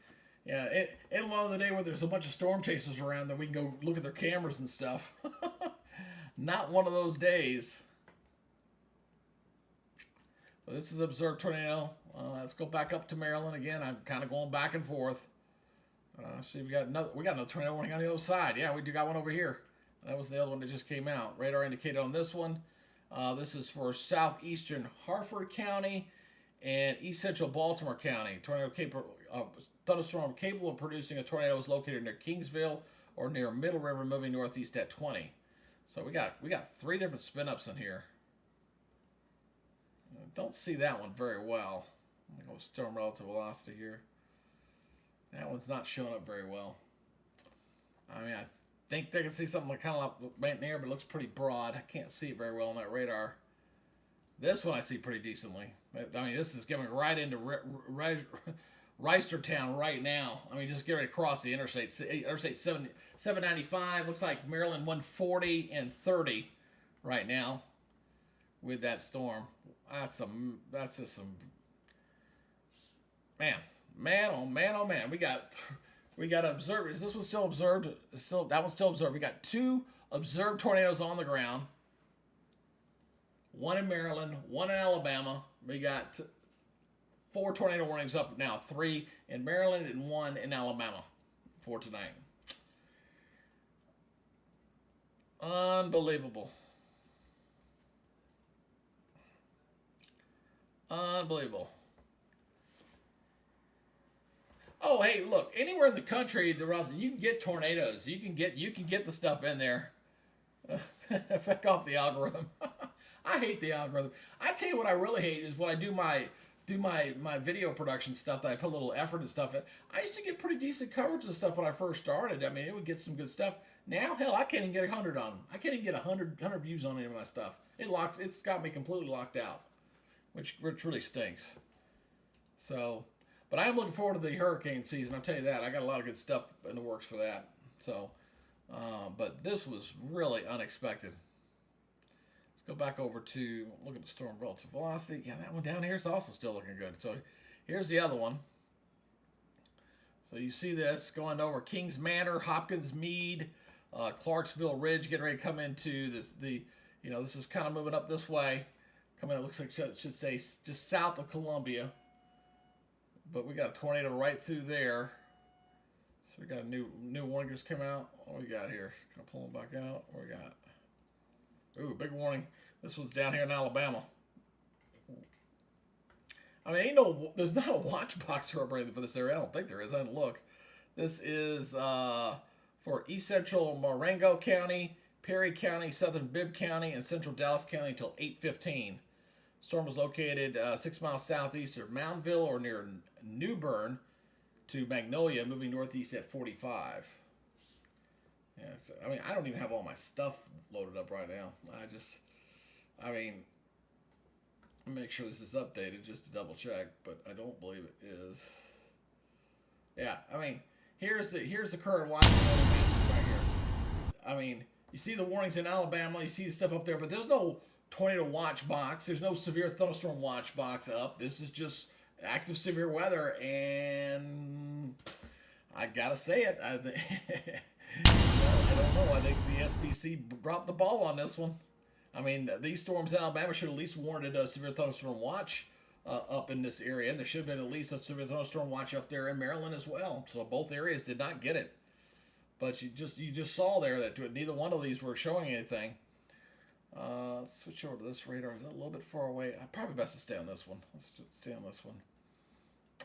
Yeah, in a lot of the day where there's a bunch of storm chasers around that we can go look at their cameras and stuff. Not one of those days. Well, this is observed tornado. Let's go back up to Maryland again. I'm kind of going back and forth. See, we got another tornado warning on the other side. Yeah, we do got one over here. That was the other one that just came out. Radar indicated on this one. This is for southeastern Harford County and east central Baltimore County. Thunderstorm capable of producing a tornado is located near Kingsville or near Middle River, moving northeast at 20. So we got 3 different spin-ups in here. Don't see that one very well. I'm going to go storm relative velocity here. That one's not showing up very well. I mean, I think they can see something like kind of like in the air, but it looks pretty broad. I can't see it very well on that radar. This one I see pretty decently. I mean, this is coming right into Reisterstown right now. I mean, just get ready to cross the interstate 795. Looks like Maryland 140 and 30 right now with that storm. That's just some man, oh man. We got observed. Is this one still observed? That one's still observed. We got 2 observed tornadoes on the ground. 1 in Maryland, 1 in Alabama. We got 4 tornado warnings up now. 3 in Maryland and 1 in Alabama for tonight. Unbelievable. Unbelievable. Oh, hey, look, anywhere in the country, you can get tornadoes. You can get the stuff in there. Fuck off the algorithm. I hate the algorithm. I tell you what I really hate is when I do my do my video production stuff that I put a little effort and stuff in, I used to get pretty decent coverage and stuff when I first started. I mean, it would get some good stuff. Now, hell, I can't even get 100 on them. I can't even get 100 views on any of my stuff. It's got me completely locked out, which really stinks. So, but I am looking forward to the hurricane season. I'll tell you that. I got a lot of good stuff in the works for that. So, but this was really unexpected. Go back over to look at the storm relative velocity. Yeah, that one down here is also still looking good. So here's the other one. So you see this going over Kings Manor, Hopkins Mead, Clarksville Ridge, getting ready to come into this. This is kind of moving up this way. Coming, it looks like it should say just south of Columbia. But we got a tornado right through there. So we got a new warning just came out. What we got here? Can I pull them back out? What we got? Ooh, big warning. This one's down here in Alabama. I mean, there's not a watch box or anything for this area. I don't think there is. I didn't look. This is for East Central Marengo County, Perry County, Southern Bibb County, and Central Dallas County until 8:15. Storm was located 6 miles southeast of Moundville or near New Bern to Magnolia, moving northeast at 45. Yeah, I mean, I don't even have all my stuff loaded up right now. Let me make sure this is updated just to double check, but I don't believe it is. Yeah, I mean, here's the current watch right here. I mean, you see the warnings in Alabama, you see the stuff up there, but there's no tornado watch box. There's no severe thunderstorm watch box up. This is just active severe weather, and I gotta say it. I don't know. I think the SPC dropped the ball on this one. I mean, these storms in Alabama should at least warranted a severe thunderstorm watch up in this area, and there should have been at least a severe thunderstorm watch up there in Maryland as well. So both areas did not get it. But you just saw there that neither one of these were showing anything. Let's switch over to this radar. Is that a little bit far away? I probably best to stay on this one. Let's stay on this one.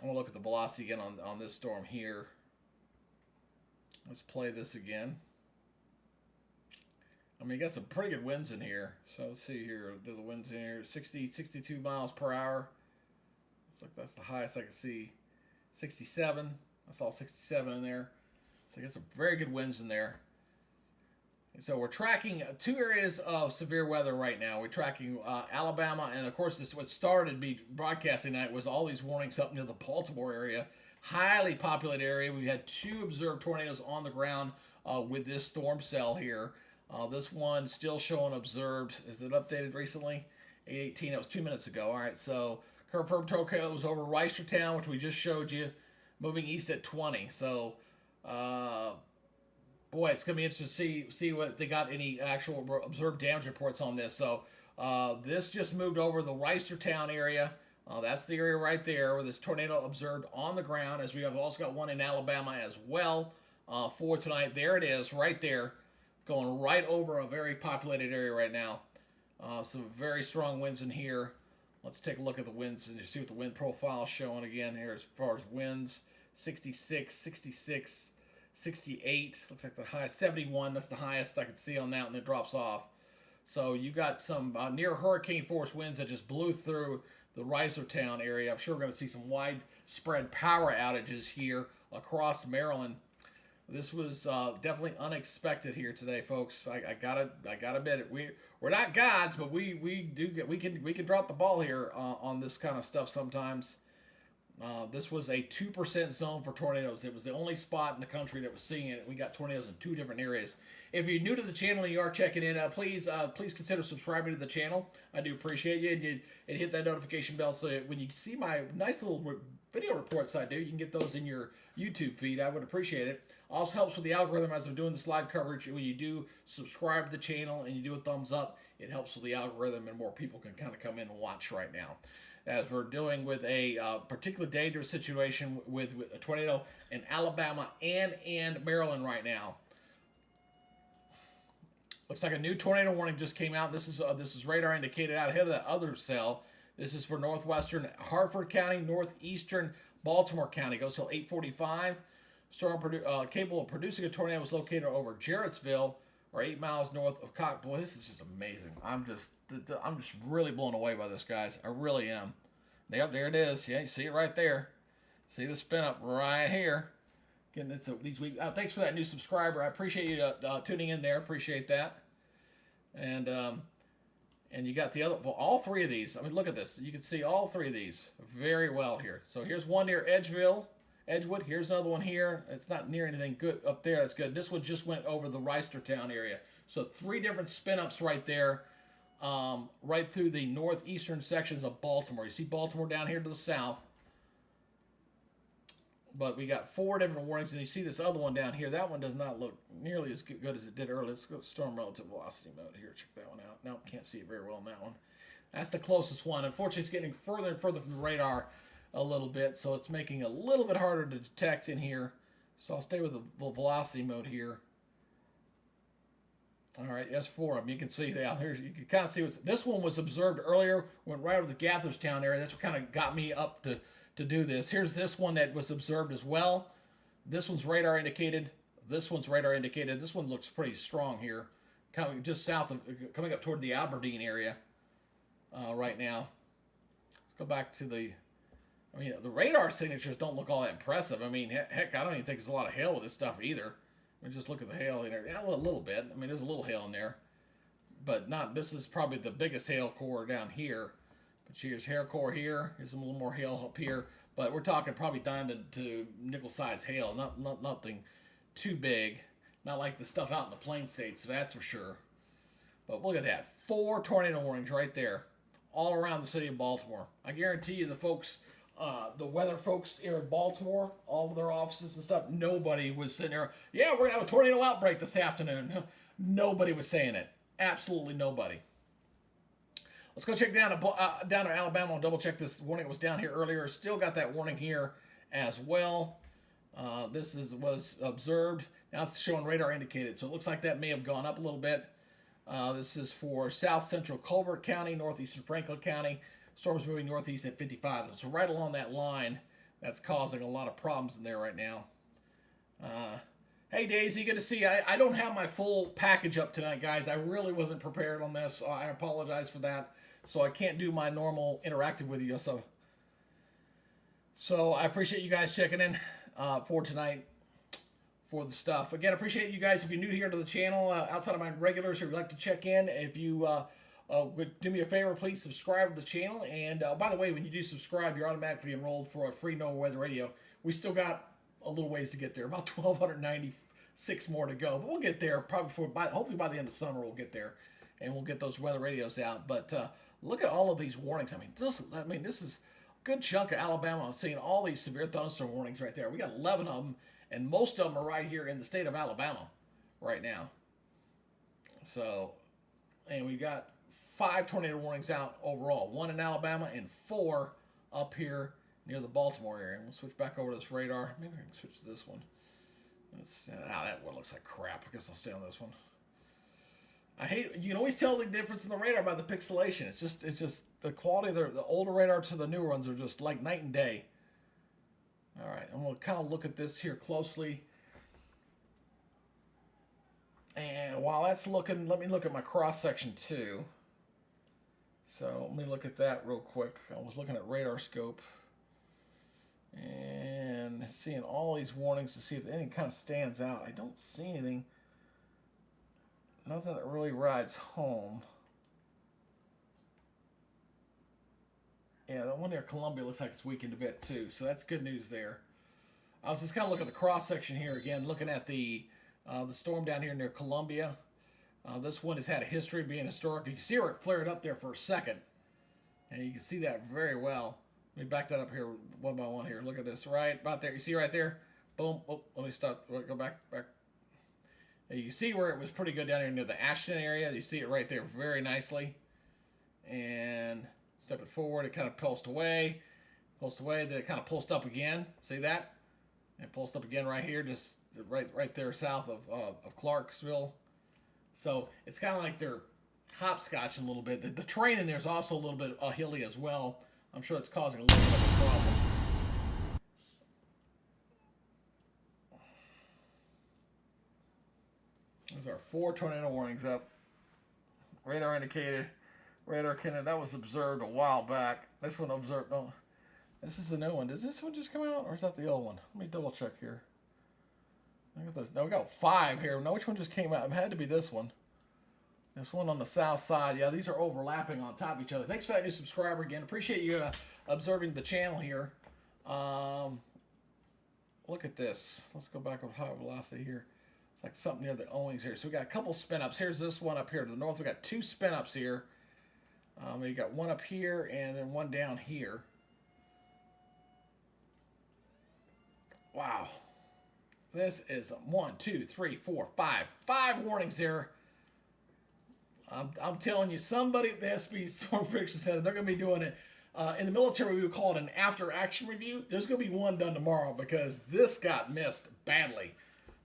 I'm gonna look at the velocity again on this storm here. Let's play this again. I mean, you got some pretty good winds in here. So let's see here. Do the winds in here? 62 miles per hour. Looks like that's the highest I can see. 67. I saw 67 in there. So I got some very good winds in there. And so we're tracking two areas of severe weather right now. We're tracking Alabama, and of course, what started me broadcasting night was all these warnings up near the Baltimore area. Highly populated area. We had 2 observed tornadoes on the ground with this storm cell here. This one still showing observed. Is it updated recently? 8:18. That was 2 minutes ago. All right. So confirmed tornado was over Reisterstown, which we just showed you, moving east at 20. So, boy, it's gonna be interesting to see what they got any actual observed damage reports on this. So this just moved over the Reisterstown area. That's the area right there where this tornado observed on the ground, as we have also got one in Alabama as well for tonight. There it is, right there, going right over a very populated area right now. Some very strong winds in here. Let's take a look at the winds and see what the wind profile is showing again here as far as winds. 66, 66, 68. Looks like the high 71. That's the highest I could see on that, and it drops off. So you got some near hurricane force winds that just blew through the Reisterstown area. I'm sure we're going to see some widespread power outages here across Maryland. This was definitely unexpected here today, folks. I gotta admit it. We're not gods, but we can drop the ball here on this kind of stuff sometimes. This was a 2% zone for tornadoes. It was the only spot in the country that was seeing it. We got tornadoes in 2 different areas. If you're new to the channel and you are checking in, please consider subscribing to the channel. I do appreciate you. And hit that notification bell so when you see my nice little video reports I do, you can get those in your YouTube feed. I would appreciate it. Also helps with the algorithm as I'm doing this live coverage. When you do subscribe to the channel and you do a thumbs up, it helps with the algorithm and more people can kind of come in and watch right now. As we're dealing with a particularly dangerous situation with a tornado in Alabama and Maryland right now. Looks like a new tornado warning just came out. This is radar indicated out ahead of that other cell. This is for northwestern Harford County, northeastern Baltimore County. Goes till 8:45. Storm capable of producing a tornado was located over Jarrettsville, or 8 miles north of Cock. Boy, this is just amazing. I'm just really blown away by this, guys. I really am. Yep, there it is. Yeah, you see it right there. See the spin up right here. Again, it's these weeks. Thanks for that new subscriber. I appreciate you tuning in there. Appreciate that. And you got the other, well, all three of these. I mean, look at this. You can see all three of these very well here. So here's one near Edgewood. Here's another one here. It's not near anything good up there. That's good. This one just went over the Reisterstown area. So 3 different spin-ups right there, right through the northeastern sections of Baltimore. You see Baltimore down here to the south. But we got 4 different warnings, and you see this other one down here. That one does not look nearly as good as it did earlier. Let's go to storm relative velocity mode here. Check that one out. No, can't see it very well in that one. That's the closest one. Unfortunately, it's getting further and further from the radar a little bit, so it's making it a little bit harder to detect in here. So I'll stay with the velocity mode here. All right, that's 4 of them. You can see down here. You can kind of see what's. This one was observed earlier, went right over the Gatherstown area. That's what kind of got me up to do this. Here's this one that was observed as well. This one's radar indicated. This one's radar indicated. This one looks pretty strong here, kind of just south of, coming up toward the Aberdeen area right now. Let's go back to the. I mean, the radar signatures don't look all that impressive. I mean, heck, I don't even think there's a lot of hail with this stuff either. I mean, just look at the hail in there. Yeah, a little bit. I mean, there's a little hail in there, but not. This is probably the biggest hail core down here. But here's hail core here. Here's a little more hail up here. But we're talking probably diamond to nickel size hail. Nothing too big. Not like the stuff out in the plain states, that's for sure. But look at that. 4 tornado warnings right there, all around the city of Baltimore. I guarantee you the folks, the weather folks here in Baltimore, all of their offices and stuff, nobody was sitting there, yeah, we're going to have a tornado outbreak this afternoon. Nobody was saying it. Absolutely nobody. Let's go check down to Alabama and double check this warning that was down here earlier. Still got that warning here as well. This was observed. Now it's showing radar indicated, so it looks like that may have gone up a little bit. This is for south central Colbert County, northeastern Franklin County. Storm's moving northeast at 55. So right along that line, that's causing a lot of problems in there right now. Hey Daisy, good to see you. I don't have my full package up tonight, guys. I really wasn't prepared on this. I apologize for that. So I can't do my normal interactive with you. So I appreciate you guys checking in for tonight for the stuff. Again, I appreciate you guys. If you're new here to the channel, outside of my regulars who would like to check in, if you would do me a favor, please subscribe to the channel. And by the way, when you do subscribe, you're automatically enrolled for a free NOAA Weather Radio. We still got a little ways to get there, about 1,296 more to go. But we'll get there probably hopefully by the end of summer we'll get there, and we'll get those weather radios out. But look at all of these warnings. I mean, this is a good chunk of Alabama. I'm seeing all these severe thunderstorm warnings right there. We got 11 of them, and most of them are right here in the state of Alabama right now. So, and we've got 5 tornado warnings out overall. 1 in Alabama and 4 up here near the Baltimore area. And we'll switch back over to this radar. Maybe I can switch to this one. That one looks like crap. I guess I'll stay on this one. I hate, you can always tell the difference in the radar by the pixelation. It's just the quality of the older radar to the newer ones are just like night and day. All right, I'm going to kind of look at this here closely. And while that's looking, let me look at my cross section too. So let me look at that real quick. I was looking at radar scope and seeing all these warnings to see if anything kind of stands out. I don't see anything. Nothing that really rides home. Yeah, that one near Columbia looks like it's weakened a bit too, so that's good news there. I was just kind of looking at the cross section here again, looking at the storm down here near Columbia. This one has had a history of being historic. You can see where it flared up there for a second, and you can see that very well. Let me back that up here one by one here. Look at this right about there. You see right there? Boom. Oh, let me stop. Go back. You can see where it was pretty good down here near the Ashton area. You see it right there very nicely. And step it forward, it kind of pulsed away, then it kind of pulsed up again. See that? And pulsed up again right here, just right there south of Clarksville. So it's kind of like they're hopscotching a little bit. The terrain in there is also a little bit hilly as well. I'm sure it's causing a little bit of a problem. Those are 4 tornado warnings up. Radar indicated. Radar cannon, that was observed a while back. This one observed, no, This is the new one. Does this one just come out, or is that the old one? Let me double check here. I got this. No, we got 5 here. No, which one just came out? It had to be this one. This one on the south side. Yeah, these are overlapping on top of each other. Thanks for that new subscriber again. Appreciate you observing the channel here. Look at this. Let's go back with high velocity here. It's like something near the O-wings here. So we got a couple spin-ups. Here's this one up here to the north. We got 2 spin-ups here. We got one up here and then one down here. Wow. This is 1, 2, 3, 4, 5. 5 warnings there. I'm telling you, somebody at the SB Storm Prediction Center, they're going to be doing it. In the military, we would call it an after-action review. There's going to be one done tomorrow because this got missed badly.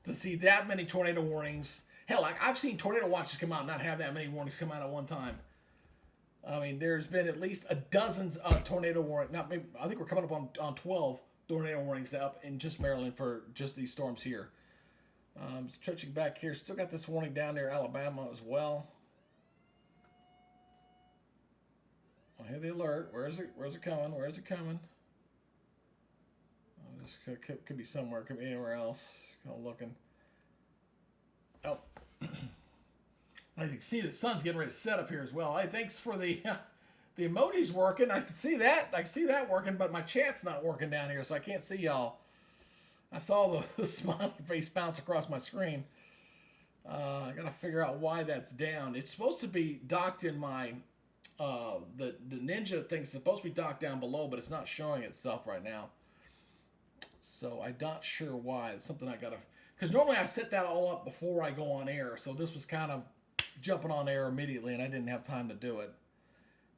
To see that many tornado warnings. Hell, like I've seen tornado watches come out and not have that many warnings come out at one time. I mean, there's been at least dozens of tornado warnings. Not maybe, I think we're coming up on 12 tornado warnings up in just Maryland for just these storms here. Stretching back here, still got this warning down there, Alabama as well. I hear the alert. Where is it? Where's it coming? Where is it coming? This could be somewhere. Could be anywhere else. Kind of looking. Oh, as you can see, the sun's getting ready to set up here as well. Hey, thanks for the the emojis working. I can see that. I can see that working, but my chat's not working down here, so I can't see y'all. I saw the smiley face bounce across my screen. I gotta figure out why that's down. It's supposed to be docked in my the Ninja thing's supposed to be docked down below, but it's not showing itself right now. So I'm not sure why. It's something I gotta, because normally I set that all up before I go on air. So this was kind of jumping on air immediately, and I didn't have time to do it.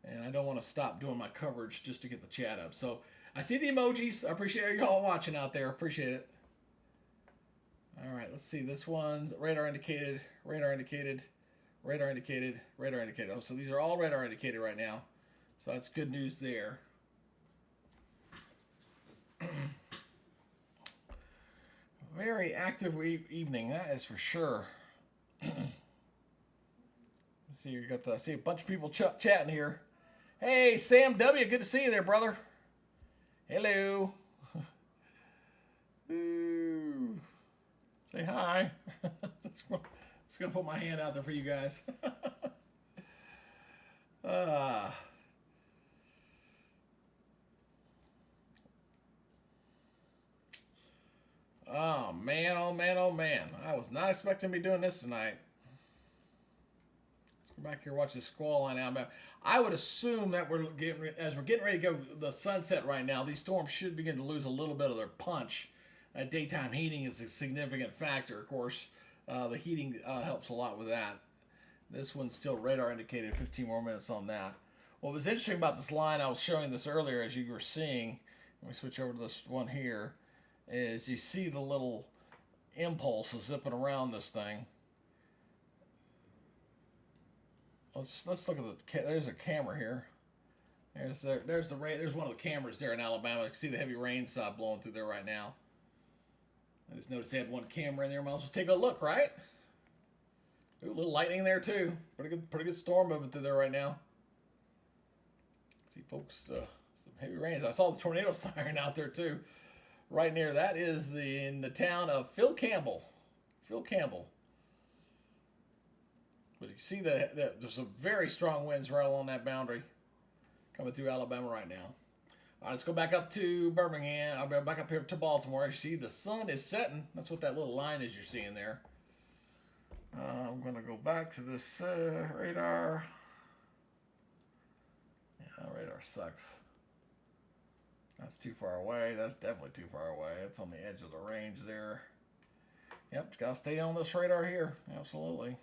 And I don't want to stop doing my coverage just to get the chat up. So I see the emojis. I appreciate y'all watching out there. Appreciate it. All right, let's see. This one's radar indicated, radar indicated, radar indicated, radar indicated. Oh, so these are all radar indicated right now. So that's good news there. Very active evening, that is for sure. See, you got the, see a bunch of people chatting here. Hey, Sam W, good to see you there, brother. Hello. Ooh. Say hi. Just gonna put my hand out there for you guys. Oh man, oh man, oh man. I was not expecting to be doing this tonight. Let's go back here and watch the squall line out. I would assume that as we're getting ready to go the sunset right now, these storms should begin to lose a little bit of their punch. Daytime heating is a significant factor, of course. The heating helps a lot with that. This one's still radar indicated, 15 more minutes on that. What was interesting about this line, I was showing this earlier as you were seeing, let me switch over to this one here, is you see the little impulses zipping around this thing. Let's look at the, there's a camera here. There's one of the cameras there in Alabama. You can see the heavy rain blowing through there right now. I just noticed they had one camera in there. Might as well take a look, right? Ooh, a little lightning there too. Pretty good storm moving through there right now. See, folks, some heavy rains. I saw the tornado siren out there too. Right near that is in the town of Phil Campbell. Phil Campbell. But you see there's some very strong winds right along that boundary coming through Alabama right now. All right, let's go back up to Birmingham. I'll be back up here to Baltimore. You see the sun is setting. That's what that little line is you're seeing there. I'm going to go back to this radar. Yeah, radar sucks. That's too far away. That's definitely too far away. It's on the edge of the range there. Yep, got to stay on this radar here. Absolutely.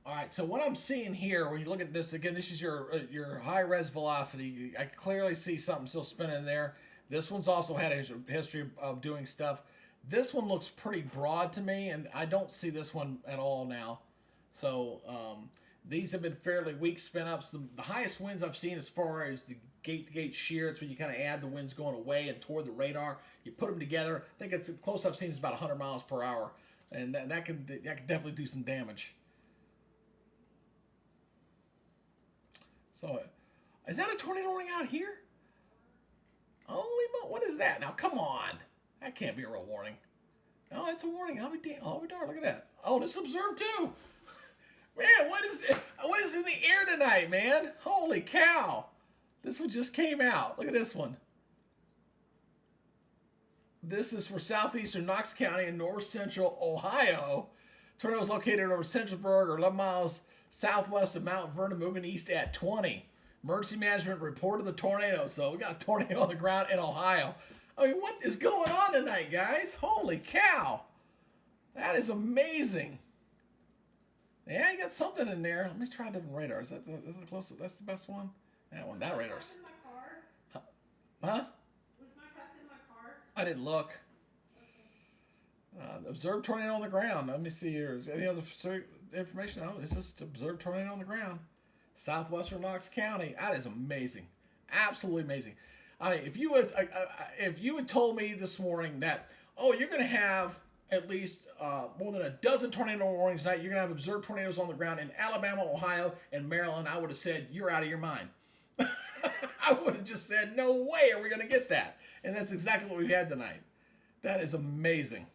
All right, so what I'm seeing here, when you look at this, again, this is your high-res velocity. I clearly see something still spinning there. This one's also had a history of doing stuff. This one looks pretty broad to me, and I don't see this one at all now. So these have been fairly weak spin-ups. The highest winds I've seen as far as the gate-to-gate shear, it's when you kind of add the winds going away and toward the radar. You put them together. I think it's the close I've seen is about 100 miles per hour, and that can definitely do some damage. So Is that a tornado warning out here? Holy mo! What is that? Now, come on. That can't be a real warning. Oh, it's a warning. I'll be damn. Oh, darn! Look at that. Oh, and it's observed too. Man, what is it? What is in the air tonight, man? Holy cow! This one just came out. Look at this one. This is for southeastern Knox County in north central Ohio. Tornado is located over Centralburg or 11 miles southwest of Mount Vernon, moving east at 20. Emergency management reported the tornado. So we got a tornado on the ground in Ohio. I mean, what is going on tonight, guys? Holy cow. That is amazing. Yeah, you got something in there. Let me try a different radar. Is that the closest? That's the best one? That one. That radar's. Huh? Was my cup in my car? I didn't look. Observed tornado on the ground. Let me see here. Is any other information? No, it's just observed tornado on the ground. Southwestern Knox County. That is amazing. Absolutely amazing. I mean, if you had told me this morning that, oh, you're going to have at least more than a dozen tornado warnings tonight, you're going to have observed tornadoes on the ground in Alabama, Ohio, and Maryland, I would have said, you're out of your mind. I would have just said, no way are we going to get that. And that's exactly what we've had tonight. That is amazing.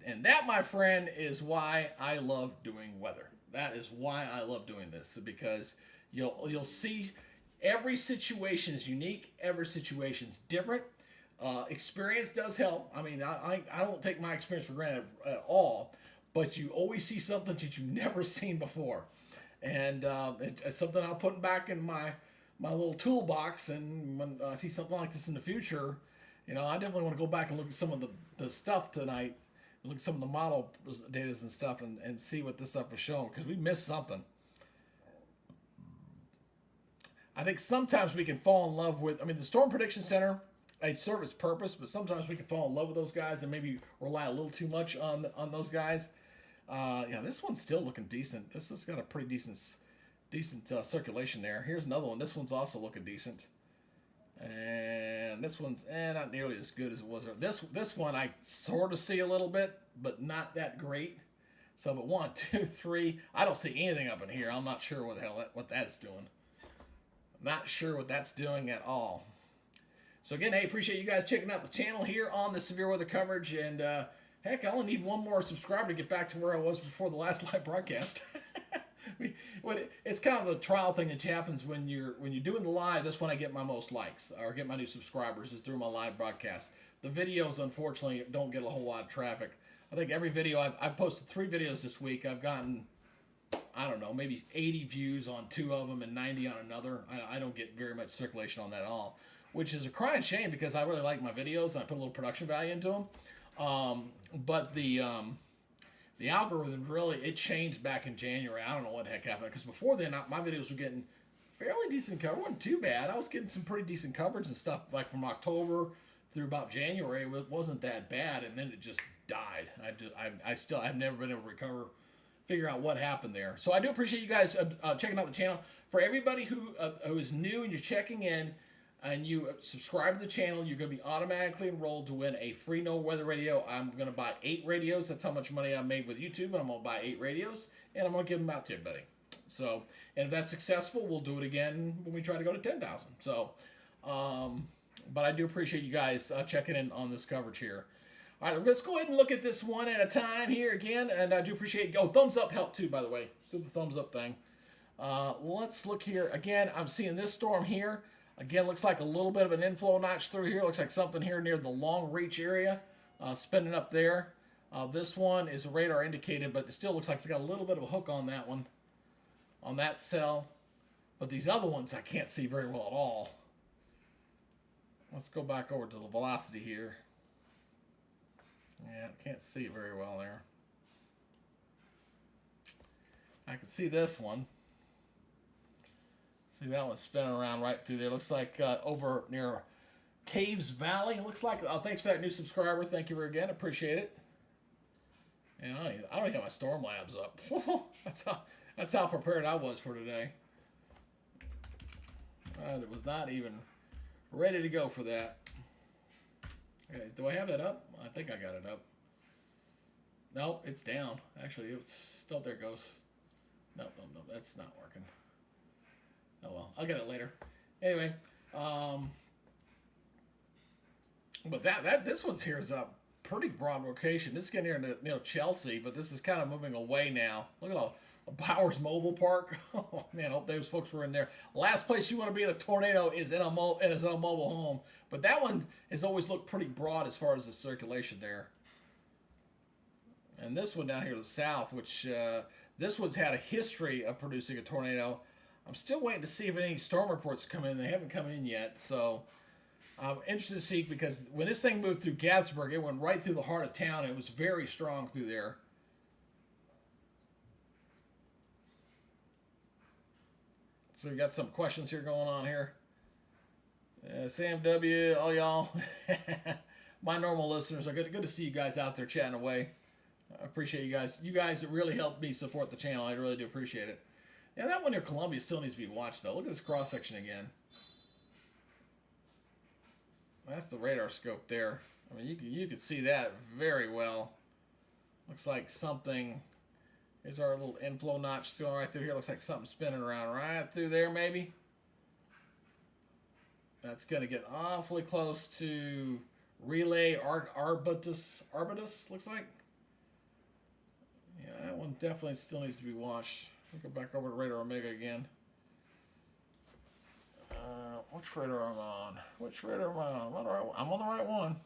And that, my friend, is why I love doing weather. That is why I love doing this, because you'll see every situation is unique. Every situation is different. Experience does help. I mean, I don't take my experience for granted at all, but you always see something that you've never seen before. And it's something I'll put back in my little toolbox. And when I see something like this in the future, you know, I definitely want to go back and look at some of the stuff tonight. Look at some of the model data and stuff and see what this stuff is showing, because we missed something. I think sometimes we can fall in love with, I mean, the Storm Prediction Center, they serve its purpose, but sometimes we can fall in love with those guys and maybe rely a little too much on those guys. Yeah, this one's still looking decent. This has got a pretty decent circulation there. Here's another one. This one's also looking decent. And this one's not nearly as good as it was. This one I sort of see a little bit, but not that great. So, but 1, 2, 3. I don't see anything up in here. I'm not sure what the hell what that's doing. Not sure what that's doing at all. So again, hey, appreciate you guys checking out the channel here on the severe weather coverage. And heck, I only need one more subscriber to get back to where I was before the last live broadcast. It's kind of a trial thing that happens when you're doing the live. That's when I get my most likes or get my new subscribers, is through my live broadcast. The videos, unfortunately, don't get a whole lot of traffic. I think every video I've posted 3 videos this week. I've gotten, I don't know, maybe 80 views on 2 of them and 90 on another. I don't get very much circulation on that at all, which is a crying shame, because I really like my videos and I put a little production value into them. But the algorithm really, it changed back in January. I don't know what the heck happened, because before then my videos were getting fairly decent coverage. It wasn't too bad. I was getting some pretty decent coverage and stuff, like from October through about January. It wasn't that bad, and then it just died. I've never been able to figure out what happened there. So I do appreciate you guys checking out the channel. For everybody who is new and you're checking in, and you subscribe to the channel, you're going to be automatically enrolled to win a free No Weather radio. I'm going to buy 8 radios. That's how much money I made with YouTube. I'm going to buy 8 radios, and I'm going to give them out to everybody. So, and if that's successful, we'll do it again when we try to go to 10,000. So, but I do appreciate you guys checking in on this coverage here. All right, let's go ahead and look at this one at a time here again, and I do appreciate, thumbs up help too, by the way. Do the thumbs up thing. Let's look here. Again, I'm seeing this storm here. Again, looks like a little bit of an inflow notch through here. Looks like something here near the Long Reach area, spinning up there. This one is radar indicated, but it still looks like it's got a little bit of a hook on that one, on that cell. But these other ones I can't see very well at all. Let's go back over to the velocity here. Yeah, can't see it very well there. I can see this one. See, that one's spinning around right through there. Looks like over near Caves Valley. Looks like. Thanks for that new subscriber. Thank you again. Appreciate it. And I don't even have my storm labs up. that's how prepared I was for today. It was not even ready to go for that. Okay, do I have that up? I think I got it up. No, it's down. Actually, it's still, there it goes. No, that's not working. I'll get it later. Anyway, but this one's here is a pretty broad location. This is getting here into Chelsea, but this is kind of moving away now. Look at all Bowers Mobile Park. Oh man, I hope those folks were in there. Last place you want to be in a tornado is in a mobile home, but that one has always looked pretty broad as far as the circulation there. And this one down here to the south, which this one's had a history of producing a tornado. I'm still waiting to see if any storm reports come in. They haven't come in yet, so I'm interested to see, because when this thing moved through Gatlinburg, it went right through the heart of town. And it was very strong through there. So we got some questions here going on here. Sam W, all y'all, my normal listeners, are good to see you guys out there chatting away. I appreciate you guys. You guys really helped me support the channel. I really do appreciate it. Yeah, that one near Columbia still needs to be watched, though. Look at this cross section again. That's the radar scope there. I mean, you can see that very well. Looks like something. Here's our little inflow notch going right through here. Looks like something spinning around right through there, maybe. That's going to get awfully close to Relay Arbutus, looks like. Yeah, that one definitely still needs to be watched. We'll go back over to Radar Omega again. Which radar am I on? Which radar am I on? I'm on the right one.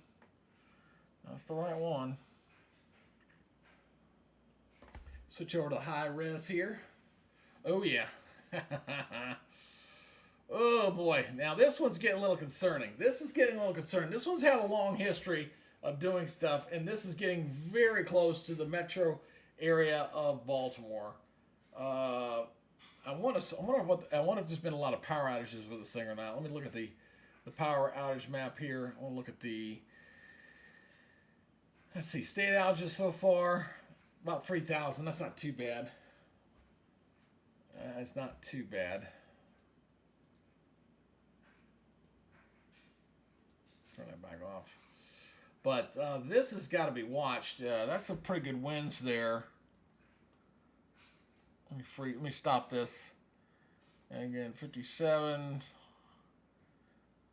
That's the right one. Switch over to high res here. Oh, yeah. Oh, boy. Now, this one's getting a little concerning. This This one's had a long history of doing stuff, and this is getting very close to the metro area of Baltimore. I wonder if there's been a lot of power outages with this thing or not. Let me look at the power outage map here. I want to look at let's see, state outages so far. About 3,000. That's not too bad. It's not too bad. Turn that back off. But this has got to be watched. That's some pretty good winds there. Let me stop this. And again, 57.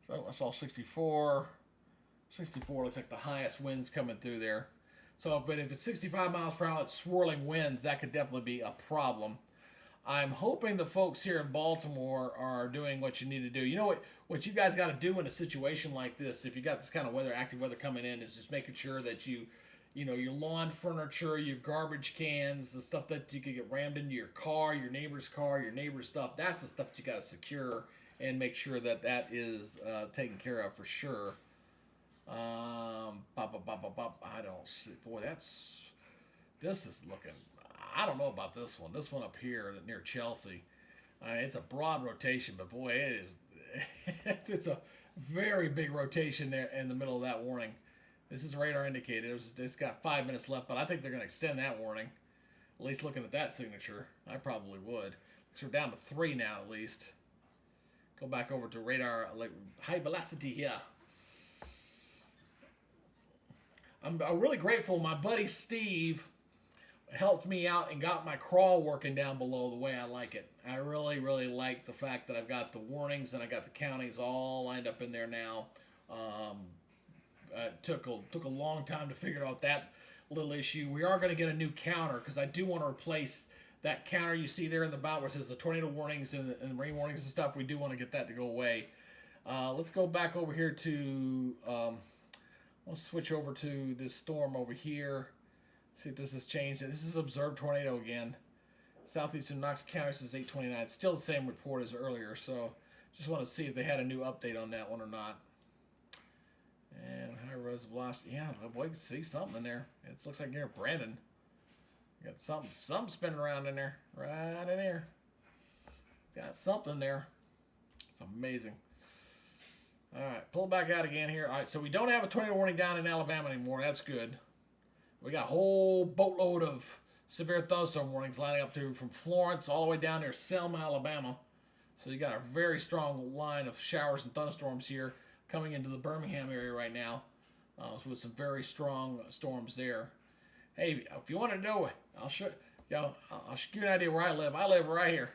So I saw 64. 64 looks like the highest winds coming through there. So, but if it's 65 miles per hour, it's swirling winds, that could definitely be a problem. I'm hoping the folks here in Baltimore are doing what you need to do. You know what you guys got to do in a situation like this, if you got this kind of weather, active weather coming in, is just making sure that your lawn furniture, your garbage cans, the stuff that you could get rammed into your car, your neighbor's stuff, that's the stuff that you got to secure and make sure that is taken care of for sure. I don't see. Boy, this is looking. I don't know about this one. This one up here near Chelsea. It's a broad rotation, but boy, it is. It's a very big rotation there in the middle of that warning. This is radar indicated. It's got 5 minutes left, but I think they're going to extend that warning. At least looking at that signature, I probably would. So we're down to 3 now, at least. Go back over to radar high velocity here. I'm really grateful. My buddy Steve helped me out and got my crawl working down below the way I like it. I really, really like the fact that I've got the warnings and I got the counties all lined up in there now. It took a long time to figure out that little issue. We are going to get a new counter because I do want to replace that counter you see there in the bottom where it says the tornado warnings and rain warnings and stuff. We do want to get that to go away. Let's go back over here to... Let's switch over to this storm over here. See if this has changed. This is observed tornado again. Southeastern Knox County since 8/29. It's still the same report as earlier, so just want to see if they had a new update on that one or not. And high res velocity. Yeah, boy, you can see something in there. It looks like near Brandon. You got something spinning around in there. Right in there. Got something there. It's amazing. All right, pull it back out again here. All right, so we don't have a tornado warning down in Alabama anymore. That's good. We got a whole boatload of severe thunderstorm warnings lining up from Florence all the way down there, Selma, Alabama. So you got a very strong line of showers and thunderstorms here coming into the Birmingham area right now. So with some very strong storms there. Hey, if you want to know, I'll give you an idea where I live. I live right here.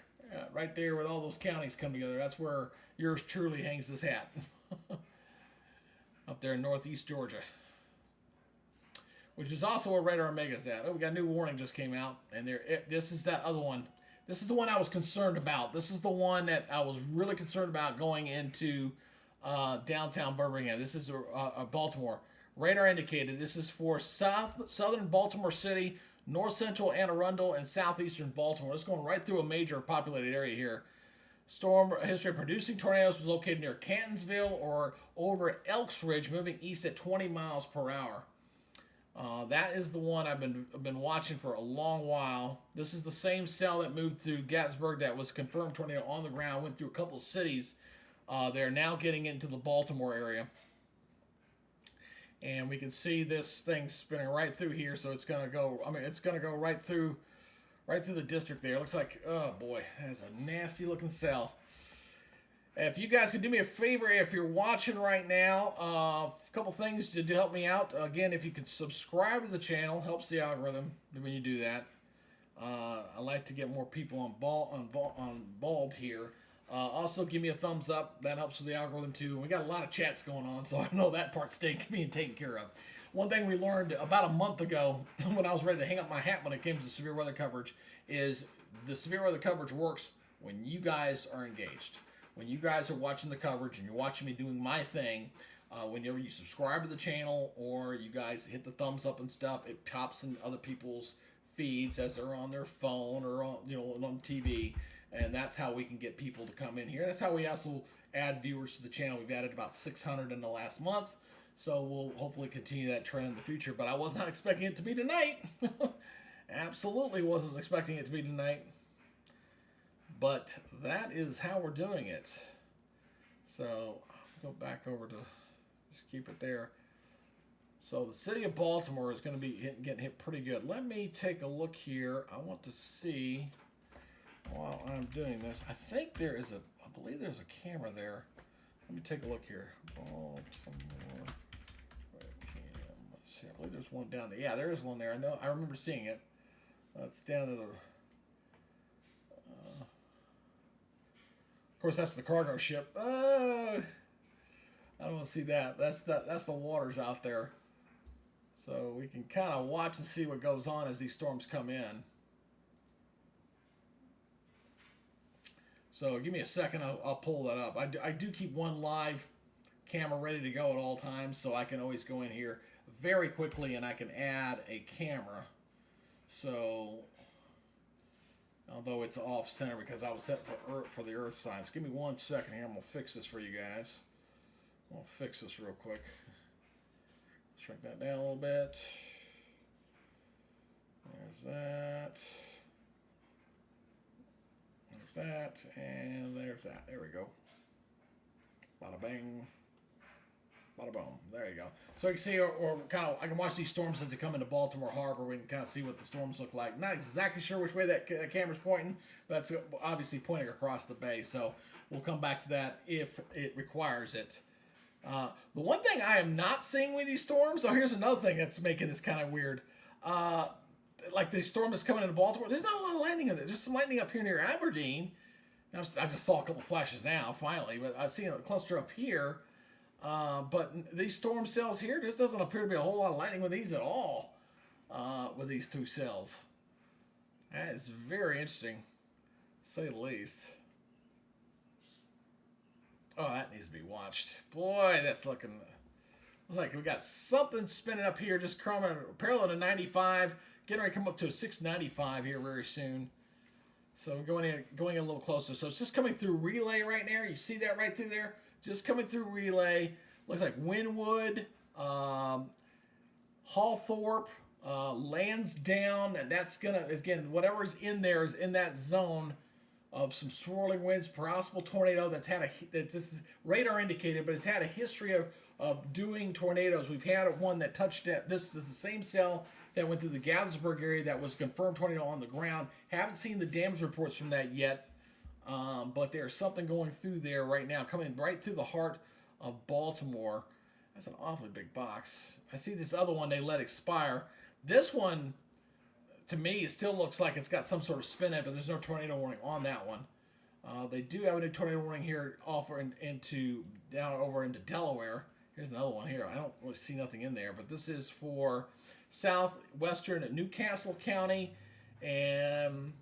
right there with all those counties come together. That's where yours truly hangs his hat. Up there in northeast Georgia. Which is also where Radar Omega's at. Oh, we got a new warning just came out. And this is that other one. This is the one I was concerned about. This is the one that I was really concerned about going into downtown Birmingham. This is Baltimore. Radar indicated this is for southern Baltimore City, north central Anne Arundel, and southeastern Baltimore. It's going right through a major populated area here. Storm history of producing tornadoes was located near Cantonsville or over at Elks Ridge, moving east at 20 miles per hour. That is the one I've been watching for a long while. This is the same cell that moved through Gatlinburg that was confirmed tornado on the ground, went through a couple of cities. They're now getting into the Baltimore area. And we can see this thing spinning right through here, so it's gonna go. I mean, it's gonna go right through the district there. It looks like, oh boy, that's a nasty looking cell. If you guys could do me a favor, if you're watching right now, a couple things to help me out. Again, if you could subscribe to the channel, helps the algorithm when you do that. I like to get more people on Bald here. Also, give me a thumbs up. That helps with the algorithm too. We got a lot of chats going on, so I know that part's being taken care of. One thing we learned about a month ago when I was ready to hang up my hat when it came to severe weather coverage is the severe weather coverage works when you guys are engaged. When you guys are watching the coverage and you're watching me doing my thing, whenever you subscribe to the channel or you guys hit the thumbs up and stuff, it pops in other people's feeds as they're on their phone or on TV. And that's how we can get people to come in here. That's how we also add viewers to the channel. We've added about 600 in the last month. So we'll hopefully continue that trend in the future. But I was not expecting it to be tonight. Absolutely wasn't expecting it to be tonight. But that is how we're doing it. So I'll go back over to just keep it there. So the city of Baltimore is going to be getting hit pretty good. Let me take a look here. I want to see... While I'm doing this, I think I believe there's a camera there. Let me take a look here. Baltimore webcam. Let's see. I believe there's one down there. Yeah, there is one there. I remember seeing it. It's down to the. Of course, that's the cargo ship. I don't want to see that. That's the waters out there. So we can kind of watch and see what goes on as these storms come in. So give me a second, I'll pull that up. I do keep one live camera ready to go at all times, so I can always go in here very quickly and I can add a camera. So, although it's off center because I was set for the earth signs. Give me 1 second here, I'm going to fix this for you guys. I'm going to fix this real quick. Shrink that down a little bit. There's that. That, and there's that. There we go. Bada bang. Bada boom. There you go. So you can see, or kind of, I can watch these storms as they come into Baltimore Harbor. We can kind of see what the storms look like. Not exactly sure which way that camera's pointing, but it's obviously pointing across the bay. So we'll come back to that if it requires it. The one thing I am not seeing with these storms, so here's another thing that's making this kind of weird. Like the storm that's coming into Baltimore, there's not a lot of lightning in there. There's some lightning up here near Aberdeen. I just saw a couple flashes now, finally, but I've seen a cluster up here. But these storm cells here, there doesn't appear to be a whole lot of lightning with these at all, with these two cells. That is very interesting, to say the least. Oh, that needs to be watched. Boy, that's looking... Looks like we got something spinning up here, just parallel to 95. Getting ready to come up to a 695 here very soon. So going in a little closer. So it's just coming through Relay right now. You see that right through there? Just coming through Relay. Looks like Wynwood, Hawthorpe, Lansdowne. And that's going to, again, whatever's in there is in that zone of some swirling winds, possible tornado that's had this is radar indicated, but it's had a history of doing tornadoes. We've had one that touched it. This is the same cell that went through the Gatlinburg area that was confirmed tornado on the ground. Haven't seen the damage reports from that yet, but there's something going through there right now, coming right through the heart of Baltimore. That's an awfully big box. I see this other one they let expire. This one, to me, it still looks like it's got some sort of spin in it, but there's no tornado warning on that one. They do have a new tornado warning here down over into Delaware. Here's another one here. I don't really see nothing in there, but this is for southwestern Newcastle County, and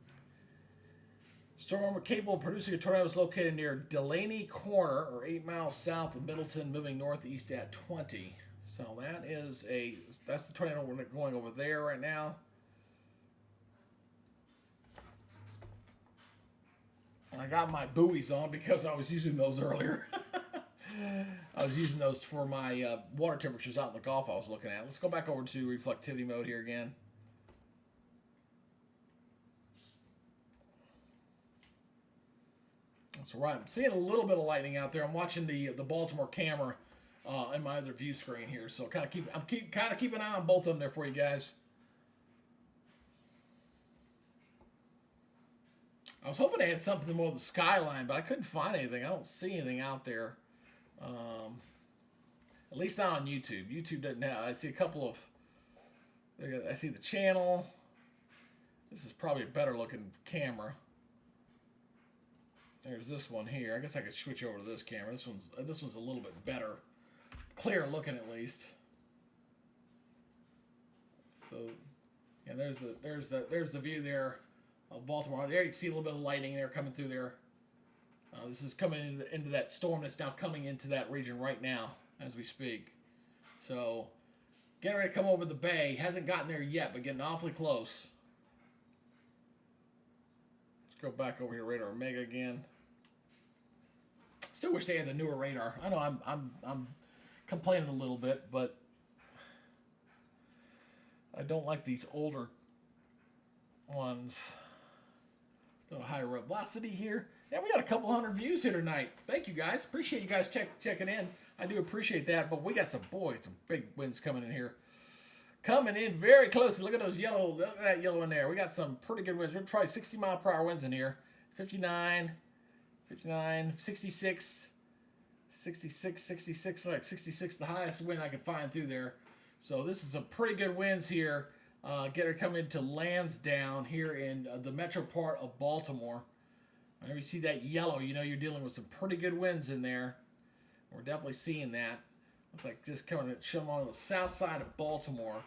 storm capable of producing a tornado is located near Delaney Corner, or 8 miles south of Middleton, moving northeast at 20. So that's the tornado we're going over there right now. I got my buoys on because I was using those earlier. I was using those for my water temperatures out in the Gulf I was looking at. Let's go back over to reflectivity mode here again. That's right. I'm seeing a little bit of lightning out there. I'm watching the Baltimore camera in my other view screen here, so I'm keeping an eye on both of them there for you guys. I was hoping they had something more of the skyline, but I couldn't find anything. I don't see anything out there. At least not on YouTube. YouTube doesn't have. I see a couple of. I see the channel. This is probably a better looking camera. There's this one here. I guess I could switch over to this camera. This one's a little bit better, clear looking at least. So, yeah, there's the view there of Baltimore. There you can see a little bit of lightning there coming through there. This is coming into that storm that's now coming into that region right now as we speak. So, getting ready to come over the bay. Hasn't gotten there yet, but getting awfully close. Let's go back over here, Radar Omega again. Still wish they had the newer radar. I know I'm complaining a little bit, but I don't like these older ones. Got a higher velocity here. Yeah, we got a couple hundred views here tonight. Thank you guys. Appreciate you guys checking in. I do appreciate that. But we got some big winds coming in here. Coming in very closely. Look at those yellow. Look at that yellow in there. We got some pretty good winds. We're probably 60 mile per hour winds in here. 59, 66, 66, like 66, the highest wind I could find through there. So this is some pretty good winds here. Get her coming to Lansdowne here in the metro part of Baltimore. Whenever you see that yellow, you know you're dealing with some pretty good winds in there. We're definitely seeing that. Looks like just coming to show on the south side of Baltimore.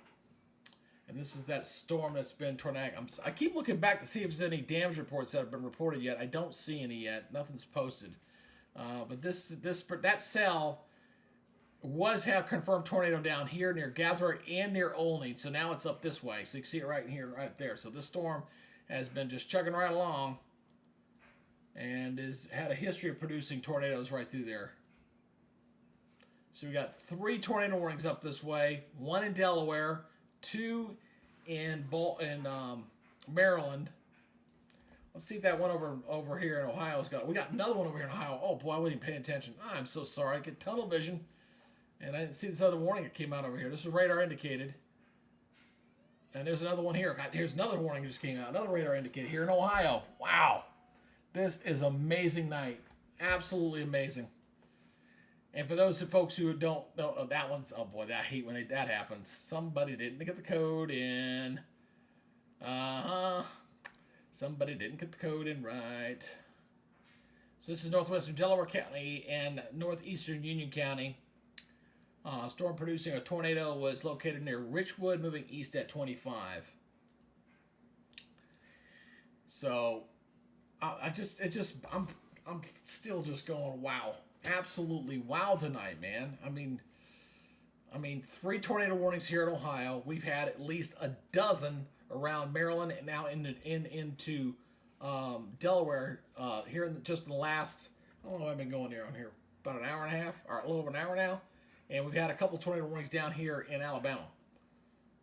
And this is that storm that's been tornadic. I keep looking back to see if there's any damage reports that have been reported yet. I don't see any yet. Nothing's posted. But that cell was have confirmed tornado down here near Gatherer and near Olney. So now it's up this way. So you can see it right here, right there. So this storm has been just chugging right along and had a history of producing tornadoes right through there. So we got 3 tornado warnings up this way. 1 in Delaware, 2 in Maryland. Let's see if that one over here in Ohio's got. We got another one over here in Ohio. Oh boy, I wasn't even paying attention. I'm so sorry. I get tunnel vision, and I didn't see this other warning that came out over here. This is radar indicated. And there's another one here. Here's another warning that just came out. Another radar indicated here in Ohio. Wow. This is amazing night. Absolutely amazing. And for those folks who don't know, that one's, oh boy, I hate when that happens. Somebody didn't get the code in. Somebody didn't get the code in right. So this is northwestern Delaware County and northeastern Union County. Storm producing a tornado was located near Richwood, moving east at 25. So, I'm still just going wow, absolutely wow tonight, man. I mean, 3 tornado warnings here in Ohio. We've had at least a dozen around Maryland and now into Delaware here in just in the last. I don't know. I've been going here. I'm here about an hour and a half, or a little over an hour now, and we've had a couple tornado warnings down here in Alabama,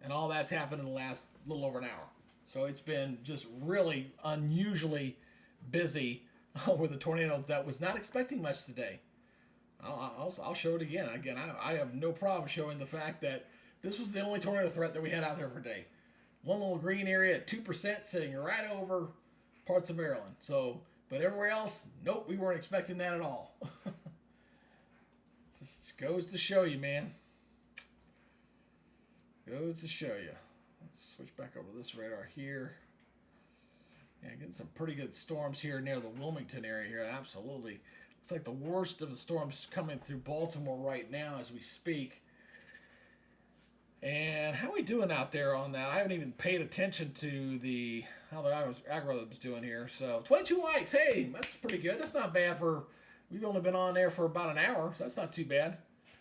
and all that's happened in the last little over an hour. So it's been just really unusually busy with a tornado that was not expecting much today. I'll show it again. I have no problem showing the fact that this was the only tornado threat that we had out there for a day. One little green area at 2% sitting right over parts of Maryland. So, but everywhere else, nope, we weren't expecting that at all. Just goes to show you, man. Goes to show you. Let's switch back over to this radar here. Yeah, getting some pretty good storms here near the Wilmington area here. Absolutely. Looks like the worst of the storms coming through Baltimore right now as we speak. And how are we doing out there on that? I haven't even paid attention to how the algorithm's doing here. So 22 likes. Hey, that's pretty good. That's not bad for, we've only been on there for about an hour. So that's not too bad.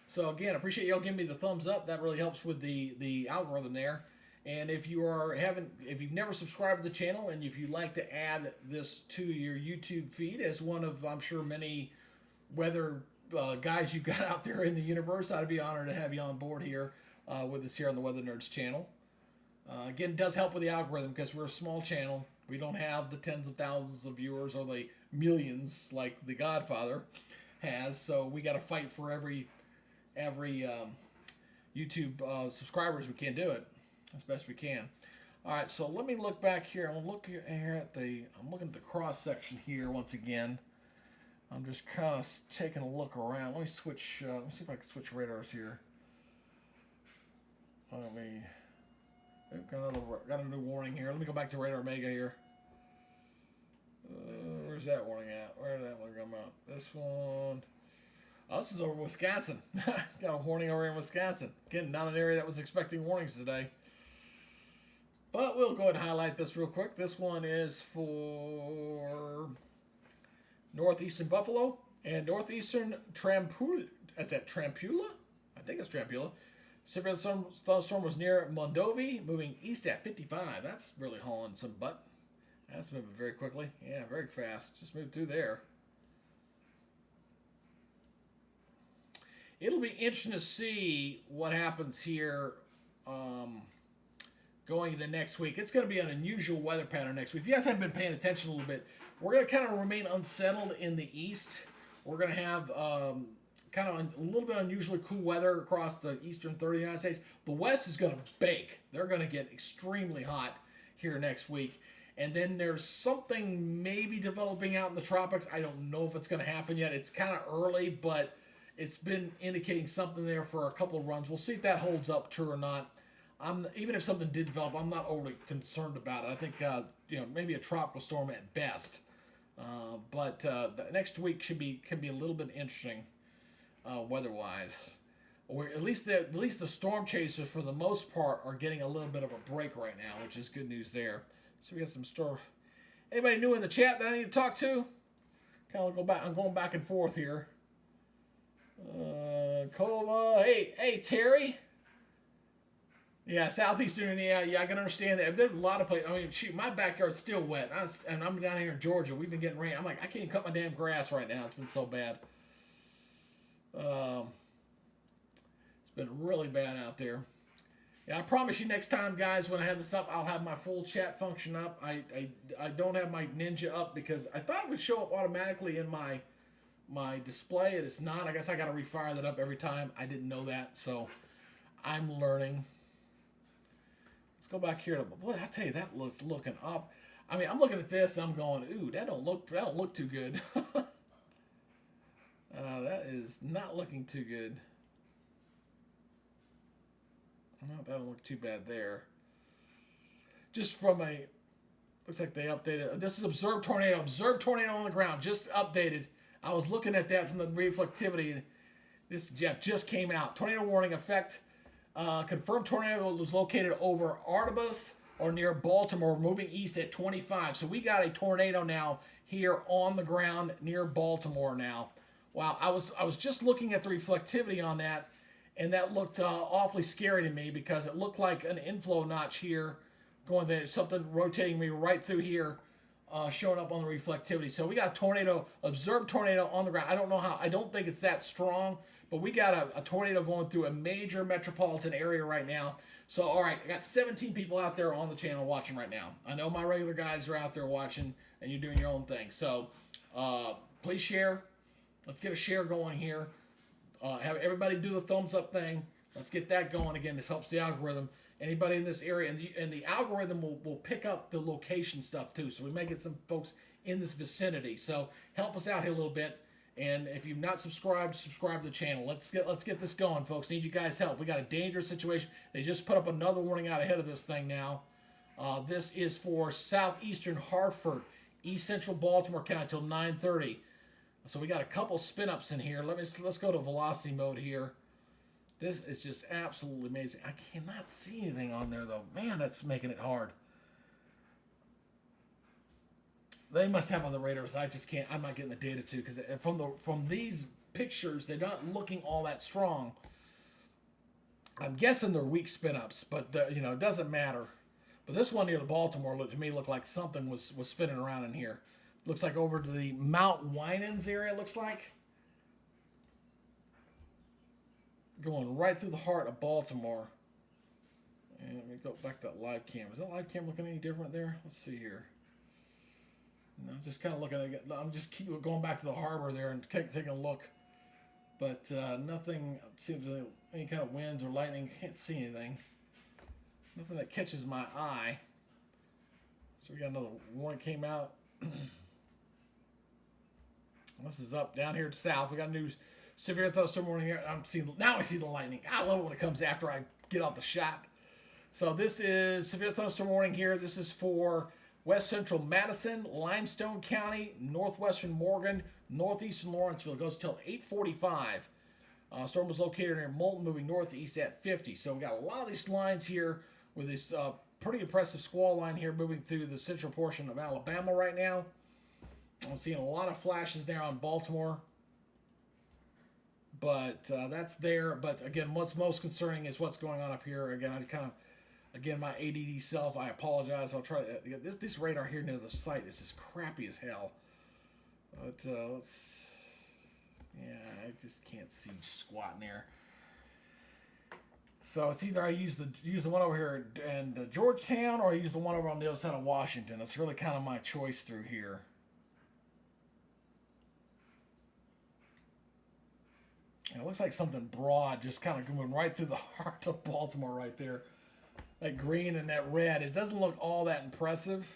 So again, I appreciate y'all giving me the thumbs up. That really helps with the algorithm there. And if you've never subscribed to the channel, and if you'd like to add this to your YouTube feed as one of, I'm sure, many weather guys you've got out there in the universe, I'd be honored to have you on board here with us here on the Weather Nerds channel. Again, it does help with the algorithm because we're a small channel. We don't have the tens of thousands of viewers or the millions like The Godfather has. So we got to fight for every YouTube subscribers we can do it as best we can. All right, so let me look back here. I'm looking at the cross section here once again. I'm just kind of taking a look around. Let me switch. Let me see if I can switch radars here. Got a new warning here. Let me go back to Radar Mega here. Where's that warning at? Where did that one come out? This one. Oh, this is over Wisconsin. Got a warning over in Wisconsin. Again, not an area that was expecting warnings today. But we'll go ahead and highlight this real quick. This one is for northeastern Buffalo and northeastern Trampula. That's at Trampula? I think it's Trampula. Severe thunderstorm was near Mondovi, moving east at 55. That's really hauling some butt. That's moving very quickly. Yeah, very fast. Just moved through there. It'll be interesting to see what happens here going into next week. It's going to be an unusual weather pattern next week. If you guys haven't been paying attention a little bit, we're going to kind of remain unsettled in the east. We're going to have kind of a little bit unusually cool weather across the eastern third of the United States. The west is going to bake. They're going to get extremely hot here next week. And then there's something maybe developing out in the tropics. I don't know if it's going to happen yet. It's kind of early, but it's been indicating something there for a couple of runs. We'll see if that holds up true or not. Even if something did develop, I'm not overly concerned about it. I think maybe a tropical storm at best. But the next week can be a little bit interesting weather-wise. Or at least the storm chasers for the most part are getting a little bit of a break right now, which is good news there. So we got some storm. Anybody new in the chat that I need to talk to? Kind of go back. I'm going back and forth here. Kova, hey Terry. Yeah, southeastern Indiana. Yeah, I can understand that. There's a lot of places. I mean, shoot, my backyard's still wet. And I'm down here in Georgia. We've been getting rain. I'm like, I can't even cut my damn grass right now. It's been so bad. It's been really bad out there. Yeah, I promise you next time, guys, when I have this up, I'll have my full chat function up. I don't have my Ninja up because I thought it would show up automatically in my display. It's not. I guess I got to refire that up every time. I didn't know that, so I'm learning. Let's go back here to. Boy, I tell you, that looks looking up. I mean, I'm looking at this and I'm going, ooh, that don't look too good. That is not looking too good. No, that don't look too bad there. Just from looks like they updated. This is observed tornado on the ground, just updated. I was looking at that from the reflectivity. This just came out. Tornado warning effect. Confirmed tornado was located over Artibus or near Baltimore, moving east at 25. So we got a tornado now here on the ground near Baltimore now. Wow, I was just looking at the reflectivity on that, and that looked awfully scary to me because it looked like an inflow notch here, going there, something rotating me right through here, showing up on the reflectivity. So we got observed tornado on the ground. I don't know how. I don't think it's that strong. But we got a tornado going through a major metropolitan area right now. So, all right, I got 17 people out there on the channel watching right now. I know my regular guys are out there watching, and you're doing your own thing. So, please share. Let's get a share going here. Have everybody do the thumbs up thing. Let's get that going again. This helps the algorithm. Anybody in this area, and the algorithm will pick up the location stuff too. So we may get some folks in this vicinity. So help us out here a little bit. And if you've not subscribed, subscribe to the channel. Let's get this going, folks. Need you guys' help. We got a dangerous situation. They just put up another warning out ahead of this thing now. This is for southeastern Hartford, east central Baltimore County till 9:30. So we got a couple spin ups in here. Let's go to velocity mode here. This is just absolutely amazing. I cannot see anything on there though. Man, that's making it hard. They must have other radars. I just can't. I'm not getting the data to because from these pictures, they're not looking all that strong. I'm guessing they're weak spin ups, but it doesn't matter. But this one near the Baltimore to me looked like something was spinning around in here. Looks like over to the Mount Winans area. Looks like going right through the heart of Baltimore. And let me go back to that live cam. Is that live cam looking any different there? Let's see here. No, I'm just kind of looking at it. I'm just keep going back to the harbor there and taking a look. But nothing seems to any kind of winds or lightning. Can't see anything. Nothing that catches my eye. So we got another warning came out. This is up down here to south. We got a new severe thunderstorm warning here. Now I see the lightning. I love it when it comes after I get out the shot. So this is severe thunderstorm warning here. This is for west central Madison, Limestone County, northwestern Morgan, northeastern Lawrenceville. It goes till 8:45. Storm was located near Moulton, moving northeast at 50. So we got a lot of these lines here with this pretty impressive squall line here moving through the central portion of Alabama right now. I'm seeing a lot of flashes there on Baltimore. But that's there. But again, what's most concerning is what's going on up here. Again, my ADD self, I apologize. I'll try to, this radar here near the site is just crappy as hell. But I just can't see squat in there. So it's either I use the one over here in Georgetown or I use the one over on the other side of Washington. That's really kind of my choice through here. It looks like something broad just kind of going right through the heart of Baltimore right there. That green and that red. It doesn't look all that impressive.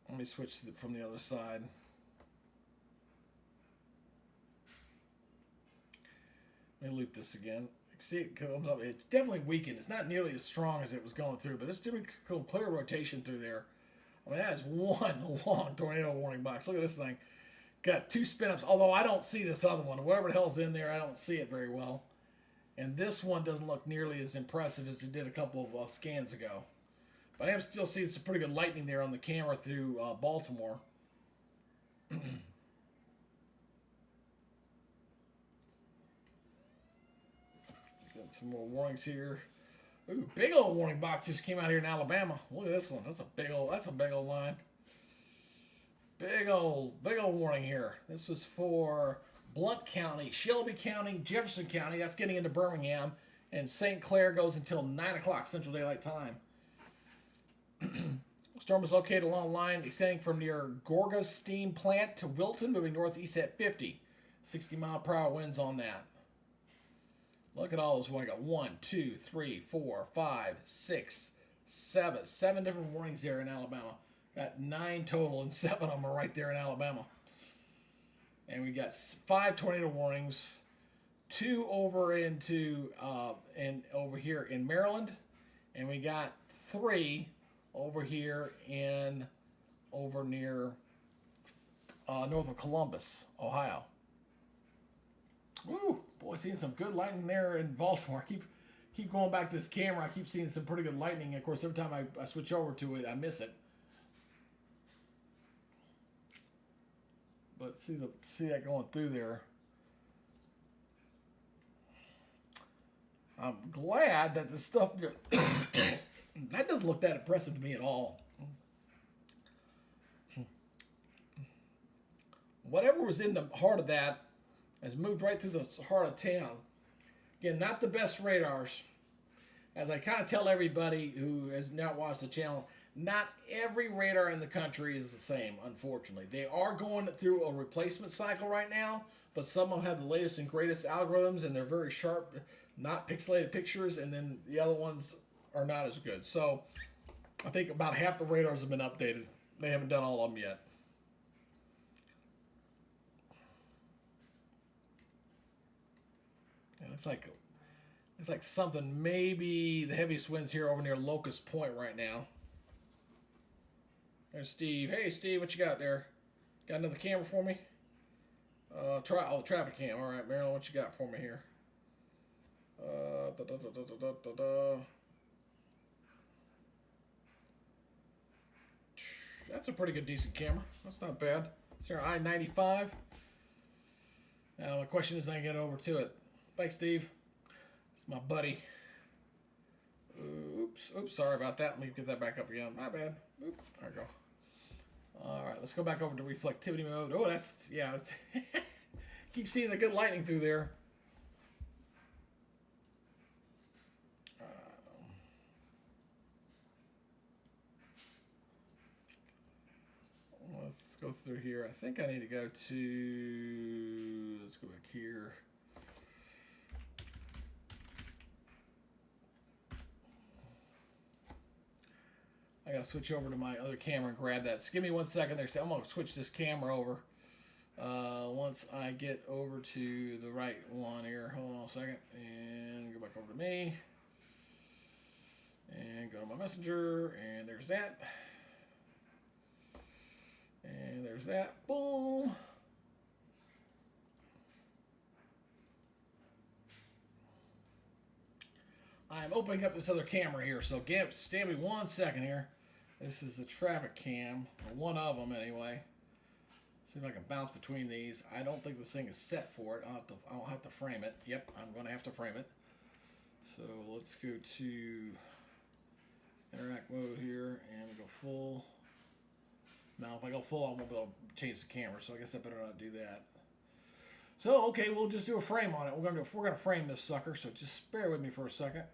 Let me switch from the other side. Let me loop this again. See, it comes up. It's definitely weakened. It's not nearly as strong as it was going through, but it's doing clear rotation through there. I mean, that is one long tornado warning box. Look at this thing. Got two spin-ups, although I don't see this other one. Whatever the hell's in there, I don't see it very well. And this one doesn't look nearly as impressive as it did a couple of scans ago. But I am still seeing some pretty good lightning there on the camera through Baltimore. Got some more warnings here. Ooh, big old warning box just came out here in Alabama. Look at this one. That's a big old line. Big old warning here. This was for Blount County, Shelby County, Jefferson County. That's getting into Birmingham. And St. Clair goes until 9 o'clock Central Daylight Time. Storm is located along a line extending from near Gorgas Steam Plant to Wilton, moving northeast at 50. 60-mile-per-hour winds on that. Look at all those warnings. I got 1, 2, 3, 4, 5, 6, 7. 7 different warnings there in Alabama. Got 9 total, and 7 of them are right there in Alabama. And we got 5 tornado warnings, 2 over over here in Maryland, and we got 3 over here over near north of Columbus, Ohio. Woo! Boy, seeing some good lightning there in Baltimore. Keep going back to this camera. I keep seeing some pretty good lightning. Of course, every time I switch over to it, I miss it. But see that going through there. I'm glad that the stuff that doesn't look that impressive to me at all. Whatever was in the heart of that has moved right through the heart of town. Again, not the best radars. As I kind of tell everybody who has now watched the channel, not every radar in the country is the same, unfortunately. They are going through a replacement cycle right now, but some of them have the latest and greatest algorithms, and they're very sharp, not pixelated pictures, and then the other ones are not as good. So I think about half the radars have been updated. They haven't done all of them yet. It looks like Looks like something, maybe the heaviest winds here over near Locust Point right now. There's Steve. Hey, Steve, what you got there? Got another camera for me? Traffic cam. All right, Marilyn, what you got for me here? That's a pretty good, decent camera. That's not bad. It's our I-95. Now, my question is, I get over to it. Thanks, Steve. It's my buddy. Oops, sorry about that. Let me get that back up again. My bad. Oop, there we go. All right, let's go back over to reflectivity mode. Oh, that's, yeah. Keep seeing the good lightning through there. Let's go through here. I think I need to go to, let's go back here. I gotta switch over to my other camera and grab that. So give me 1 second there. So I'm gonna switch this camera over. Once I get over to the right one here, hold on a second, and go back over to me, and go to my messenger, and there's that, and there's that. Boom. I'm opening up this other camera here, so stand me 1 second here. This is the traffic cam, or one of them anyway. See if I can bounce between these. I don't think this thing is set for it. I'll have to frame it. Yep, I'm going to have to frame it. So let's go to interact mode here and go full. Now, if I go full, I won't be able to change the camera, so I guess I better not do that. So, okay, we'll just do a frame on it. We're gonna frame this sucker, so just bear with me for a second.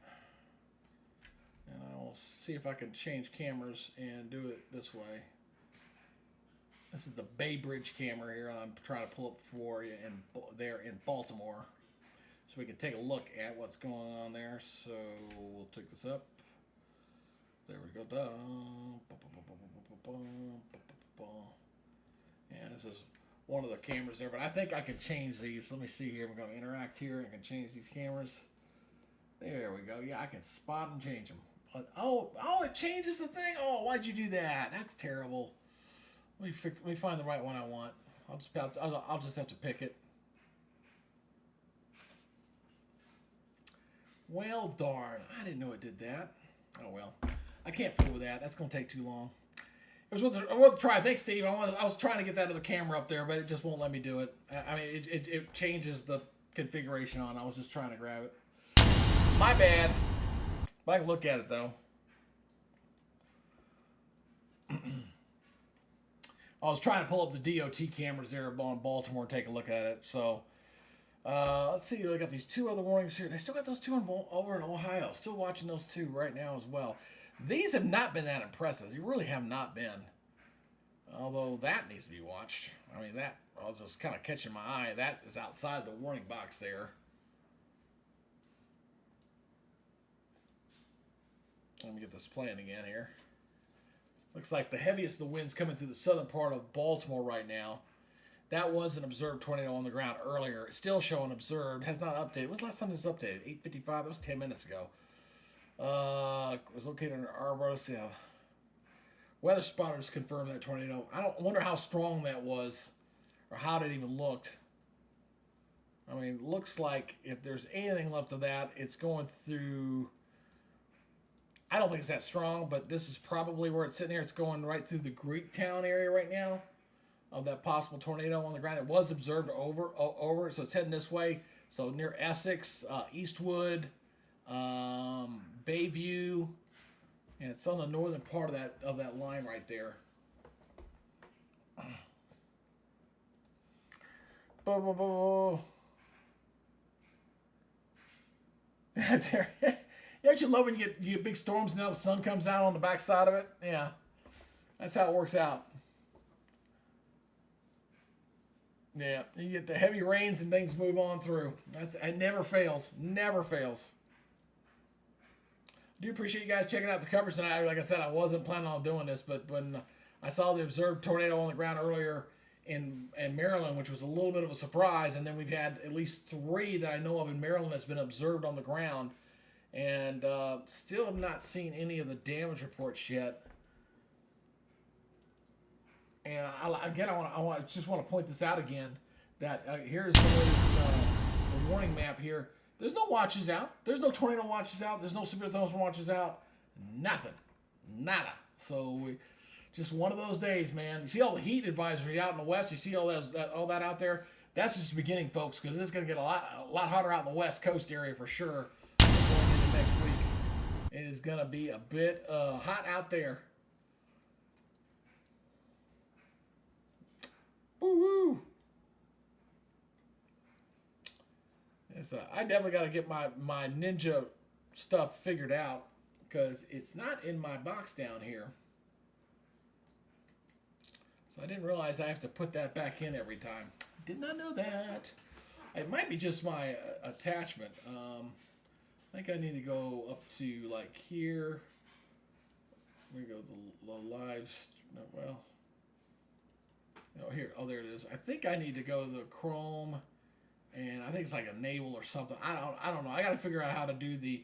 And I'll see if I can change cameras and do it this way. This is the Bay Bridge camera here I'm trying to pull up for you there in Baltimore. So we can take a look at what's going on there. So we'll take this up. There we go. Yeah, this is one of the cameras there, but I think I can change these. Let me see here. I'm going to interact here. I can change these cameras. There we go. Yeah, I can spot and change them. But, oh, it changes the thing. Oh, why'd you do that? That's terrible. Let me find the right one I want. I'll just have to pick it. Well, darn. I didn't know it did that. Oh, well. I can't fool with that. That's going to take too long. It was worth a try. Thanks, Steve. I was trying to get that other camera up there, but it just won't let me do it. I mean, it changes the configuration on. I was just trying to grab it. My bad. But I can look at it, though. I was trying to pull up the DOT cameras there on Baltimore and take a look at it. So, let's see. I got these two other warnings here. I still got those two over in Ohio. Still watching those two right now as well. These have not been that impressive. They really have not been. Although that needs to be watched. I mean, that I was just kind of catching my eye. That is outside the warning box there. Let me get this playing again here. Looks like the heaviest of the winds coming through the southern part of Baltimore right now. That was an observed tornado on the ground earlier. It's still showing observed. Has not updated. When's the last time this was updated? 8:55. That was 10 minutes ago. It was located in Arborus. Yeah. Weather spotters confirmed that tornado. I wonder how strong that was, or how it even looked. I mean, it looks like if there's anything left of that, it's going through. I don't think it's that strong, but this is probably where it's sitting here. It's going right through the Greektown area right now of that possible tornado on the ground. It was observed over, so it's heading this way. So near Essex, Eastwood, Bayview, and it's on the northern part of that line right there. Don't you love when you get big storms and now the sun comes out on the backside of it? Yeah, that's how it works out. Yeah, you get the heavy rains and things move on through. It never fails. Never fails. I do appreciate you guys checking out the coverage tonight. Like I said, I wasn't planning on doing this, but when I saw the observed tornado on the ground earlier in Maryland, which was a little bit of a surprise. And then we've had at least 3 that I know of in Maryland that's been observed on the ground, and still have not seen any of the damage reports yet. And I just want to point this out again, that here's the warning map here. There's no watches out. There's no tornado watches out. There's no severe thunderstorm watches out. Nothing. Nada. So just one of those days, man. You see all the heat advisory out in the west. You see all that out there. That's just the beginning, folks, because it's going to get a lot hotter out in the west coast area for sure. Going into next week, it is going to be a bit hot out there. Woo-woo. I definitely got to get my Ninja stuff figured out, because it's not in my box down here. So I didn't realize I have to put that back in every time. Did not know that. It might be just my attachment. I think I need to go up to like here. Where go the live? Well, no, here. Oh, there it is. I think I need to go to the Chrome. And I think it's like enable or something. I don't know. I got to figure out how to do the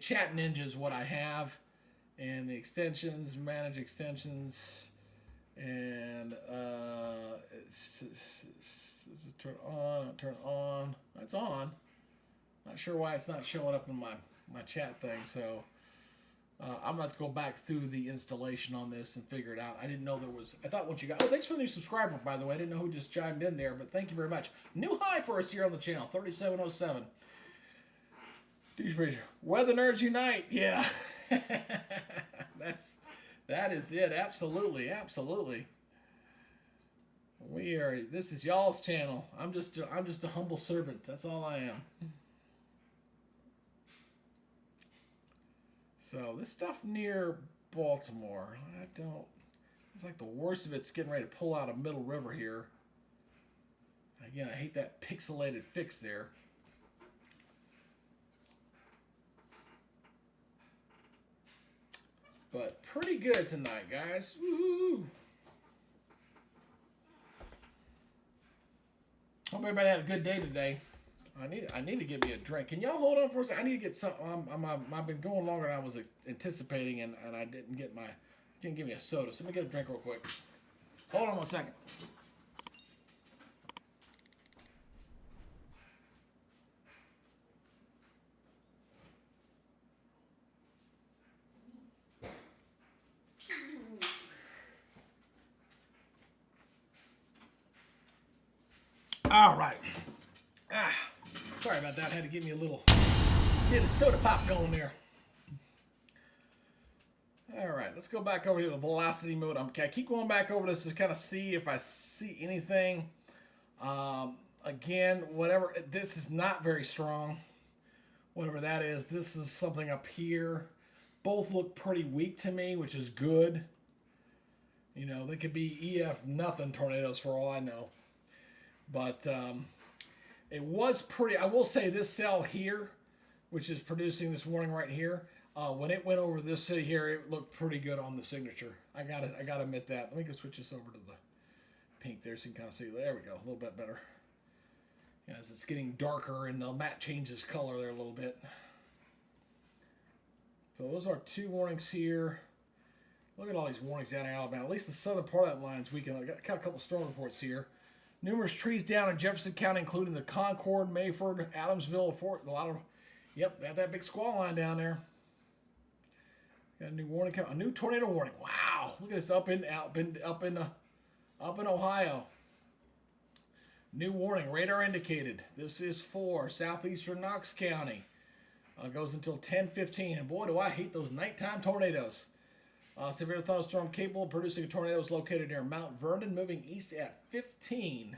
Chat Ninja is what I have, and the extensions, manage extensions, and turn on. It's on. Not sure why it's not showing up in my chat thing. So I'm gonna have to go back through the installation on this and figure it out. I didn't know there was. I thought once you got. Oh, thanks for the new subscriber, by the way. I didn't know who just chimed in there, but thank you very much. New high for us here on the channel, 3707. Douche Frazier. Weather nerds unite. Yeah, that is it. Absolutely, absolutely. We are. This is y'all's channel. I'm just a humble servant. That's all I am. So this stuff near Baltimore, it's like the worst of it's getting ready to pull out of Middle River here. Again, I hate that pixelated fix there. But pretty good tonight, guys. Woo-hoo. Hope everybody had a good day today. I need to get me a drink. Can y'all hold on for a second? I need to get some. I've been going longer than I was anticipating, and I didn't give me a soda. So let me get a drink real quick. Hold on 1 second. All right. Sorry about that. I had to get me get a soda pop going there. All right, let's go back over here to velocity mode. I keep going back over this to kind of see if I see anything. Again, whatever, this is not very strong. Whatever that is, this is something up here. Both look pretty weak to me, which is good. You know, they could be EF nothing tornadoes for all I know. But it was pretty. I will say this cell here, which is producing this warning right here, when it went over this city here, it looked pretty good on the signature. I gotta admit that. Let me go switch this over to the pink there so you can kind of see. There we go, a little bit better. Yeah, as it's getting darker and the matte changes color there a little bit. So those are 2 warnings here. Look at all these warnings down in Alabama. At least the southern part of that line is weak. I got a couple storm reports here. Numerous trees down in Jefferson County, including the Concord, Mayford, Adamsville, Fort. A lot of, yep, got that big squall line down there. Got a new warning, a new tornado warning. Wow, look at this up in Ohio. New warning, radar indicated. This is for southeastern Knox County. Goes until 10:15, and boy, do I hate those nighttime tornadoes. Severe thunderstorm capable of producing a tornado is located near Mount Vernon, moving east at 15.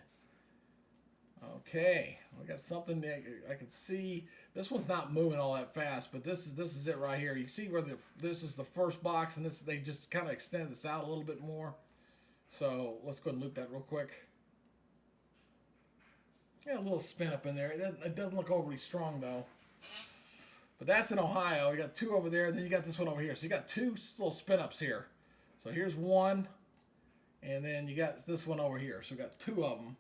Okay, we got something that I can see. This one's not moving all that fast, but this is it right here. You see where this is the first box, and they just kind of extended this out a little bit more. So let's go ahead and loop that real quick. Yeah, a little spin up in there. It doesn't look overly strong though. But that's in Ohio. You got 2 over there, and then you got this one over here. So you got 2 little spin ups here. So here's one. And then you got this one over here. So we got two of them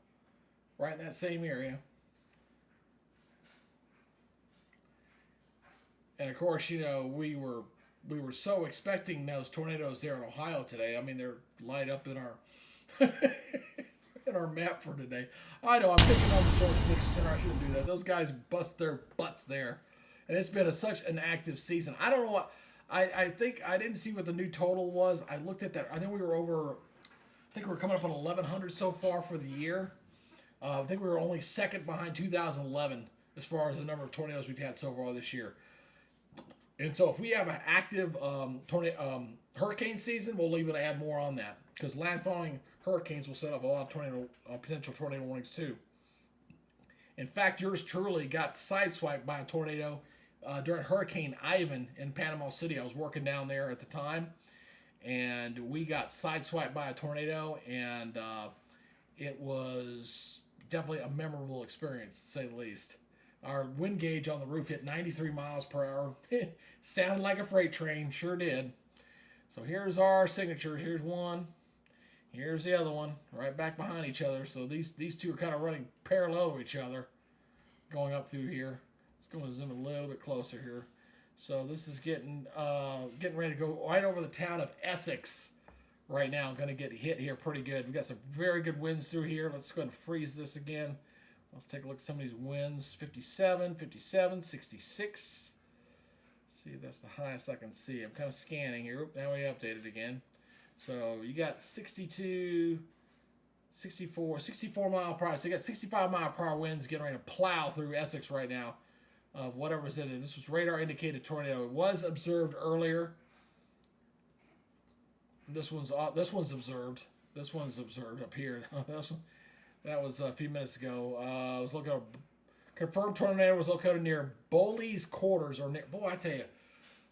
right in that same area. And of course, you know, we were so expecting those tornadoes there in Ohio today. I mean, they're light up in our in our map for today. I know I'm picking on the Storm Prediction Center. I shouldn't do that. Those guys bust their butts there, and it's been such an active season. I don't know what I think. I didn't see what the new total was. I looked at that. I think we were over. I think we're coming up on 1,100 so far for the year. I think we were only second behind 2011 as far as the number of tornadoes we've had so far this year. And so if we have an active hurricane season, we'll even add more on that because landfalling hurricanes will set up a lot of potential tornado warnings too. In fact, yours truly got sideswiped by a tornado during Hurricane Ivan in Panama City. I was working down there at the time, and we got sideswiped by a tornado, and it was definitely a memorable experience, to say the least. Our wind gauge on the roof hit 93 miles per hour. It sounded like a freight train, sure did. So here's our signatures. Here's one. Here's the other one, right back behind each other. So these two are kind of running parallel to each other, going up through here. Let's go and zoom a little bit closer here. So this is getting ready to go right over the town of Essex right now. Going to get hit here pretty good. We got some very good winds through here. Let's go ahead and freeze this again. Let's take a look at some of these winds. 57, 57, 66. See if that's the highest I can see. I'm kind of scanning here. Oop, now we updated again. So you got 62, 64, 64 mile per hour. So you got 65 mile per hour winds getting ready to plow through Essex right now. Whatever's in it. This was radar indicated tornado. It was observed earlier. This one's observed. This one's observed up here. That was a few minutes ago. I was looking at confirmed tornado was located near Bowley's Quarters. Boy, I tell you,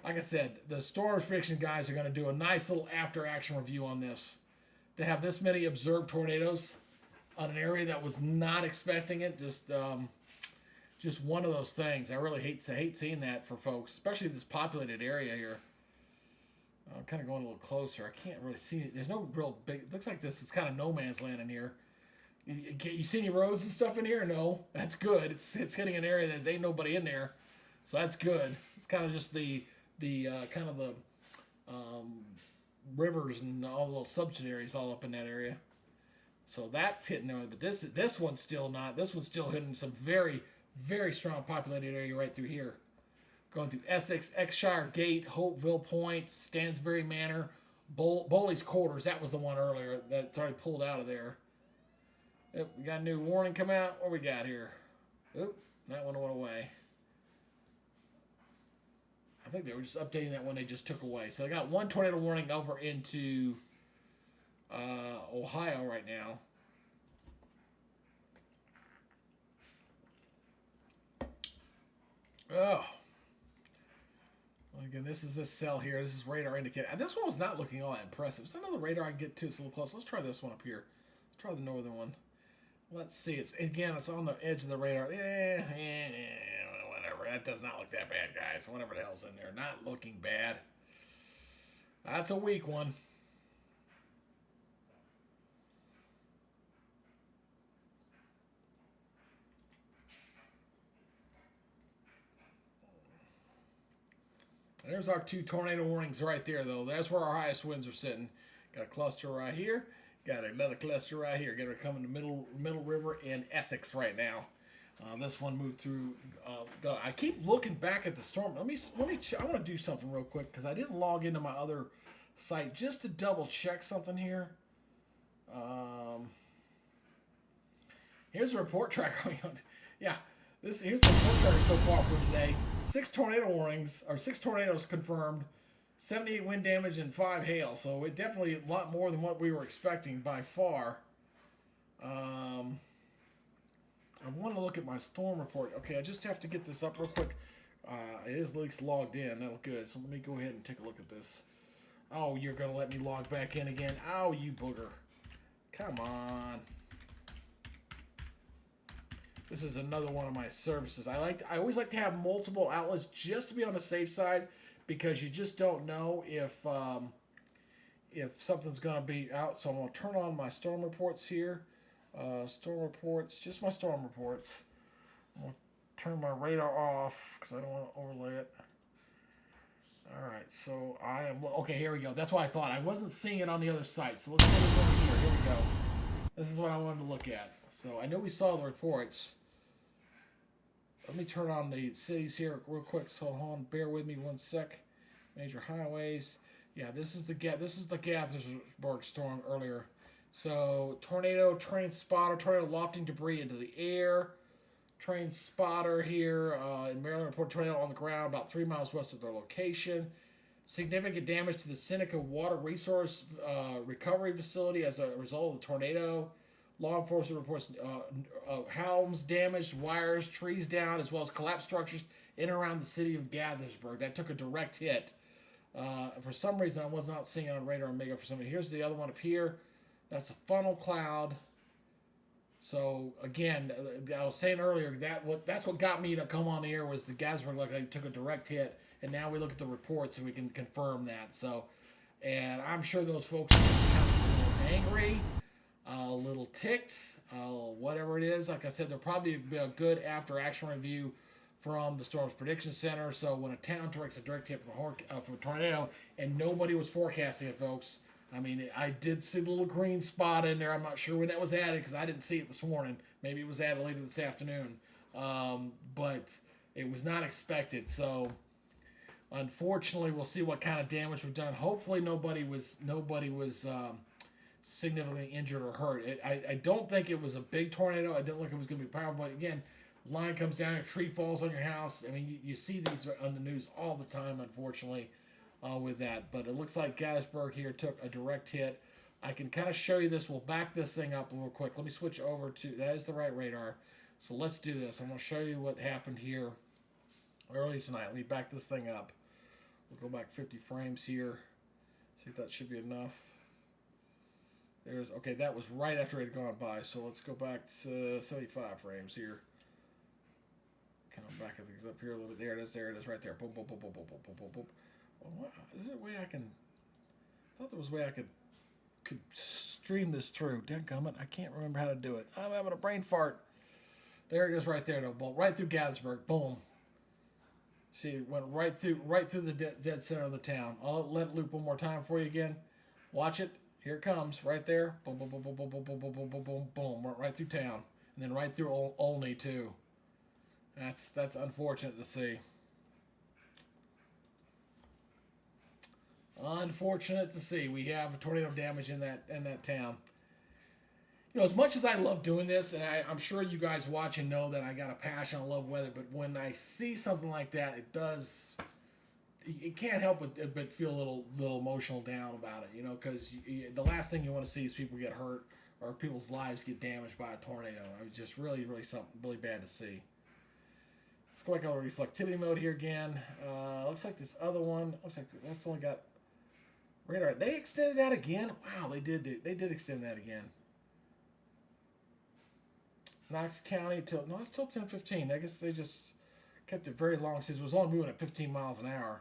like I said, the storm prediction guys are going to do a nice little after-action review on this. To have this many observed tornadoes on an area that was not expecting it, just one of those things. I really hate seeing that for folks, especially this populated area here. I'm kind of going a little closer. I can't really see it. There's no real big. It looks like this is kind of no man's land in here. You see any roads and stuff in here? No, that's good. It's hitting an area that ain't nobody in there, so that's good. It's kind of just the rivers and all the little subsidiaries all up in that area. So that's hitting there, but this one's still not. This one's still hitting some very, very strong populated area right through here, going through Essex, Exshire Gate, Hopeville Point, Stansbury Manor, Bowley's Quarters. That was the one earlier that's already pulled out of there. Yep, we got a new warning come out. What we got here? Oop, that one went away. I think they were just updating that one they just took away. So I got one tornado warning over into Ohio right now. Oh. Well, again, this is this cell here. This is radar indicator. This one was not looking all that impressive. There's another radar I can get to. It's a little close. Let's try this one up here. Let's try the northern one. Let's see. It's on the edge of the radar. Whatever. That does not look that bad, guys. Whatever the hell's in there. Not looking bad. That's a weak one. There's our two tornado warnings right there, though. That's where our highest winds are sitting. Got a cluster right here. Got another cluster right here. Got it coming to Middle River in Essex right now. This one moved through. I keep looking back at the storm. Let me. I want to do something real quick because I didn't log into my other site just to double check something here. Here's a report tracker. Yeah, here's the report tracker so far for today. 6 tornado warnings, or 6 tornadoes confirmed. 78 wind damage and 5 hail, so it definitely a lot more than what we were expecting by far. I want to look at my storm report. Okay, I just have to get this up real quick. It is at least logged in. That'll good. So let me go ahead and take a look at this. Oh, you're gonna let me log back in again? Oh, you booger! Come on. This is another one of my services. I always like to have multiple outlets just to be on the safe side, because you just don't know if if something's going to be out. So I'm going to turn on my storm reports here. Storm reports, just my storm reports. I'm going to turn my radar off because I don't want to overlay it. All right, so I am, okay, here we go. That's what I thought. I wasn't seeing it on the other site. So let's put it over here. Here we go. This is what I wanted to look at. So I know we saw the reports. Let me turn on the cities here real quick. So hold on, bear with me one sec. Major highways. Yeah, this is the Gaithersburg storm earlier. So tornado, train spotter, tornado lofting debris into the air. Train spotter here in Maryland report tornado on the ground about 3 miles west of their location. Significant damage to the Seneca Water Resource Recovery Facility as a result of the tornado. Law enforcement reports homes damaged, wires, trees down, as well as collapsed structures in and around the city of Gaithersburg. That took a direct hit. For some reason, I was not seeing it on radar and Mega for some reason. Here's the other one up here. That's a funnel cloud. So again, I was saying earlier that's what got me to come on the air was the Gaithersburg, like I took a direct hit, and now we look at the reports and we can confirm that. So, and I'm sure those folks are a little angry, a little ticked, whatever it is. Like I said, there'll probably be a good after action review from the Storms Prediction Center. So when a town directs a direct hit from a tornado, and nobody was forecasting it, folks. I mean, I did see the little green spot in there. I'm not sure when that was added because I didn't see it this morning. Maybe it was added later this afternoon. But it was not expected. So unfortunately, we'll see what kind of damage we've done. Hopefully nobody was significantly injured or hurt. I don't think it was a big tornado. I didn't look it was going to be powerful. But again, line comes down, a tree falls on your house. I mean, you see these on the news all the time, unfortunately, with that. But it looks like Gaithersburg here took a direct hit. I can kind of show you this. We'll back this thing up real quick. Let me switch over to, that is the right radar. So let's do this. I'm going to show you what happened here early tonight. Let me back this thing up. We'll go back 50 frames here. See if that should be enough. Okay, that was right after it had gone by. So let's go back to 75 frames here. Kind of back things up here a little bit. There it is, right there. Boom, boom, boom, boom, boom, boom, boom, boom, boom. Well, is there a way I thought there was a way I could stream this through. Dadgummit, I can't remember how to do it. I'm having a brain fart. There it is right there, though. Boom, right through Gaithersburg. Boom. See, it went right through the dead center of the town. I'll let it loop one more time for you again. Watch it. Here it comes, right there. Boom, boom, boom, boom, boom, boom, boom, boom, boom, boom, boom, boom. Went right through town, and then right through Olney too. That's unfortunate to see. Unfortunate to see. We have tornado damage in that town. You know, as much as I love doing this, and I'm sure you guys watching know that I got a passion, I love weather, but when I see something like that, it can't help but feel a little emotional down about it, you know, because the last thing you want to see is people get hurt or people's lives get damaged by a tornado. It's just really, really something really bad to see. Let's go back over to reflectivity mode here again. Looks like this other one, looks like that's only got radar. They extended that again? Wow, they did extend that again. Knox County no, it's till 10:15. I guess they just kept it very long since it was only moving at 15 miles an hour.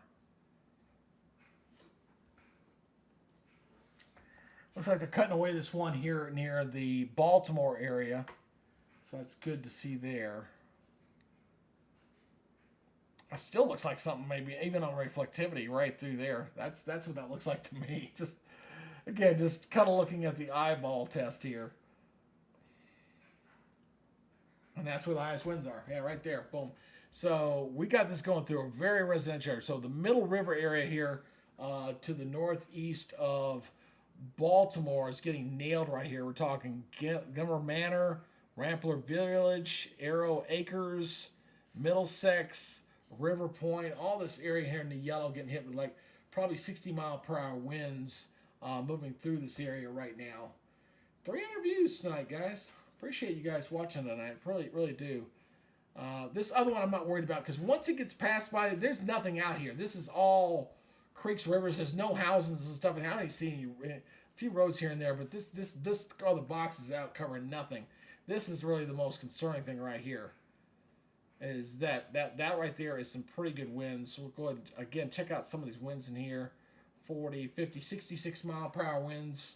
Looks like they're cutting away this one here near the Baltimore area. So that's good to see there. It still looks like something maybe even on reflectivity right through there. That's what that looks like to me. Just kind of looking at the eyeball test here. And that's where the highest winds are. Yeah, right there. Boom. So we got this going through a very residential area. So the Middle River area here to the northeast of Baltimore is getting nailed right here. We're talking Gimmer Manor, Rampler Village, Arrow Acres, Middlesex, River Point. All this area here in the yellow getting hit with like probably 60-mile-per-hour winds moving through this area right now. 300 views tonight, guys. Appreciate you guys watching tonight. Really, really do. This other one I'm not worried about because once it gets passed by, there's nothing out here. This is all creeks, rivers. There's no houses and stuff. And I don't even see a few roads here and there, but this all the boxes out covering nothing. This is really the most concerning thing right here. Is that right there is some pretty good winds. So we'll go ahead and, again, check out some of these winds in here. 40, 50, 66 mile per hour winds.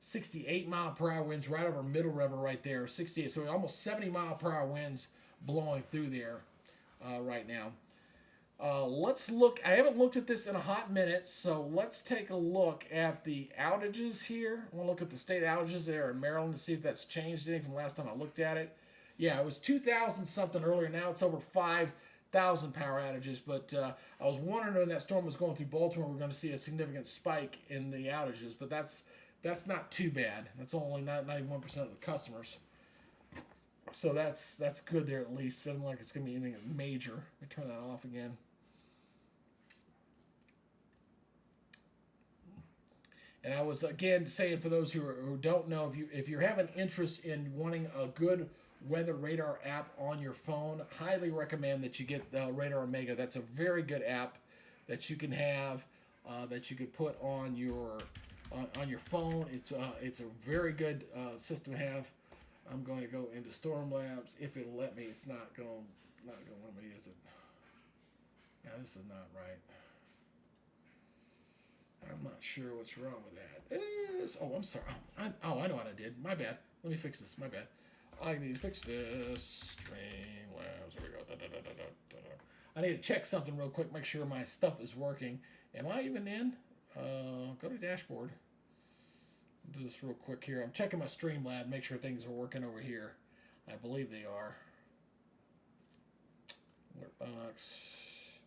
68 mile per hour winds right over Middle River right there. 68, so almost 70 mile per hour winds blowing through there right now. Let's look. I haven't looked at this in a hot minute, so let's take a look at the outages here. I want to look at the state outages there in Maryland to see if that's changed any from the last time I looked at it. Yeah, it was 2,000 something earlier. Now it's over 5,000 power outages. But I was wondering when that storm was going through Baltimore, we're going to see a significant spike in the outages. But that's not too bad. That's only 91% of the customers. So that's good there at least. It doesn't look like it's going to be anything major. Let me turn that off again. And I was again saying for those who don't know, if you're having interest in wanting a good weather radar app on your phone, highly recommend that you get the Radar Omega. That's a very good app that you can have that you could put on your phone. It's a very good system to have. I'm going to go into Stormlabs if it'll let me. It's not going to let me, is it? Yeah, this is not right. I'm not sure what's wrong with that. Oh, I'm sorry. I know what I did. My bad. Let me fix this. My bad. I need to fix this. Streamlabs. There we go. I need to check something real quick. Make sure my stuff is working. Am I even in? Go to dashboard. Do this real quick here. I'm checking my Streamlab. Make sure things are working over here. I believe they are. Alert box.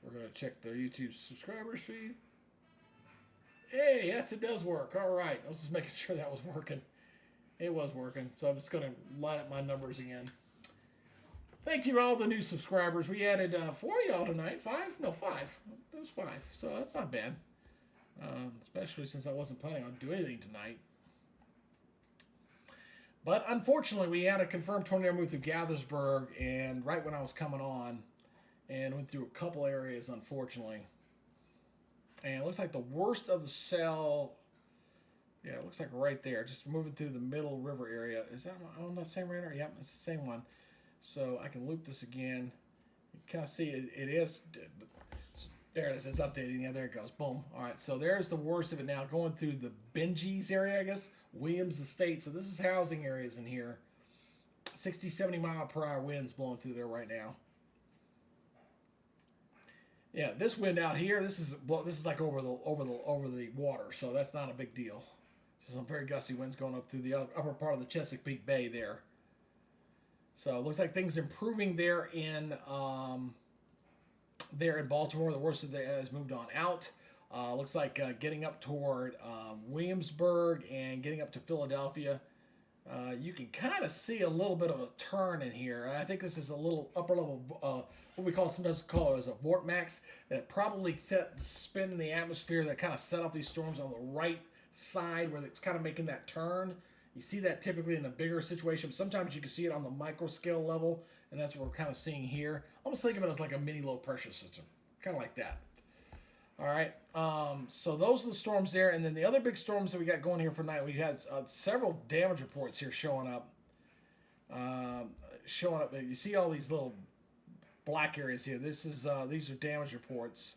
We're going to check the YouTube subscribers feed. Hey, yes, it does work. All right. I was just making sure that was working. It was working. So I'm just going to line up my numbers again. Thank you to all the new subscribers. We added 4 y'all tonight. 5? No, 5. It was 5. So that's not bad. Especially since I wasn't planning on doing anything tonight. But unfortunately, we had a confirmed tornado move through Gaithersburg, and right when I was coming on, and went through a couple areas, unfortunately. And it looks like the worst of the cell, yeah, it looks like right there, just moving through the Middle River area. Is that on the same radar? Yep, it's the same one. So I can loop this again. You kind of see it is, there it is, it's updating. Yeah, there it goes. Boom. All right, so there's the worst of it now, going through the Benjies area, I guess, Williams Estate. So this is housing areas in here. 60, 70 mile per hour winds blowing through there right now. Yeah, this wind out here, this is like over the water, so that's not a big deal. Just some very gusty winds going up through the upper part of the Chesapeake Bay there. So it looks like things improving there in Baltimore. The worst of it has moved on out. Looks like getting up toward Williamsburg and getting up to Philadelphia. You can kind of see a little bit of a turn in here. And I think this is a little upper level, what we sometimes call it as a vortex that probably set the spin in the atmosphere that kind of set off these storms on the right side where it's kind of making that turn. You see that typically in a bigger situation. But sometimes you can see it on the micro scale level, and that's what we're kind of seeing here. Almost think of it as like a mini low pressure system, kind of like that. All right, so those are the storms there. And then the other big storms that we got going here for tonight, we had several damage reports here showing up. You see all these little black areas here. These are damage reports,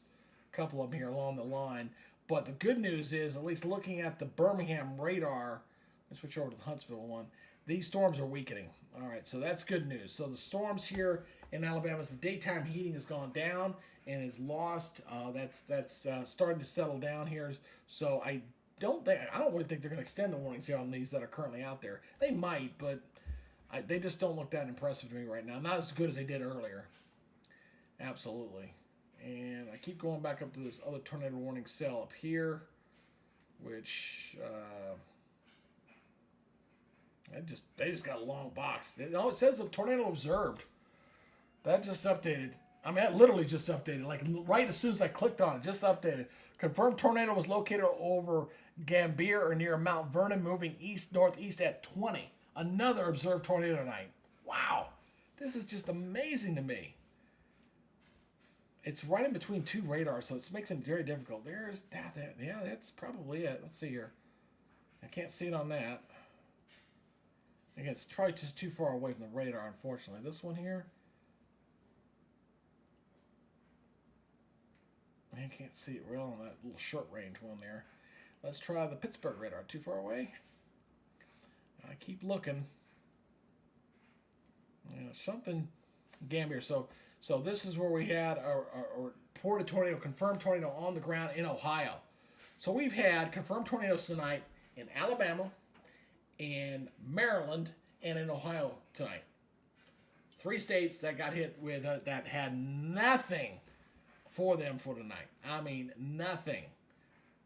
a couple of them here along the line. But the good news is, at least looking at the Birmingham radar, let's switch over to the Huntsville one, these storms are weakening. All right, so that's good news. So the storms here in Alabama, as the daytime heating has gone down and is lost, that's starting to settle down here. So I don't really think they're going to extend the warnings here on these that are currently out there. They might, but they just don't look that impressive to me right now. Not as good as they did earlier. Absolutely. And I keep going back up to this other tornado warning cell up here, which they just got a long box. It says a tornado observed. That just updated. I mean, that literally just updated. Like right as soon as I clicked on it, just updated. Confirmed tornado was located over Gambier or near Mount Vernon, moving east-northeast at 20. Another observed tornado tonight. Wow. This is just amazing to me. It's right in between two radars, so it makes it very difficult. There's that. Yeah, that's probably it. Let's see here. I can't see it on that. Again, it's probably just too far away from the radar, unfortunately. This one here. I can't see it real on that little short range one there. Let's try the Pittsburgh radar. Too far away? I keep looking. Something Gambier. So this is where we had our reported tornado, confirmed tornado on the ground in Ohio. So we've had confirmed tornadoes tonight in Alabama, in Maryland, and in Ohio tonight. 3 states that got hit with that had nothing for them for tonight. I mean, nothing.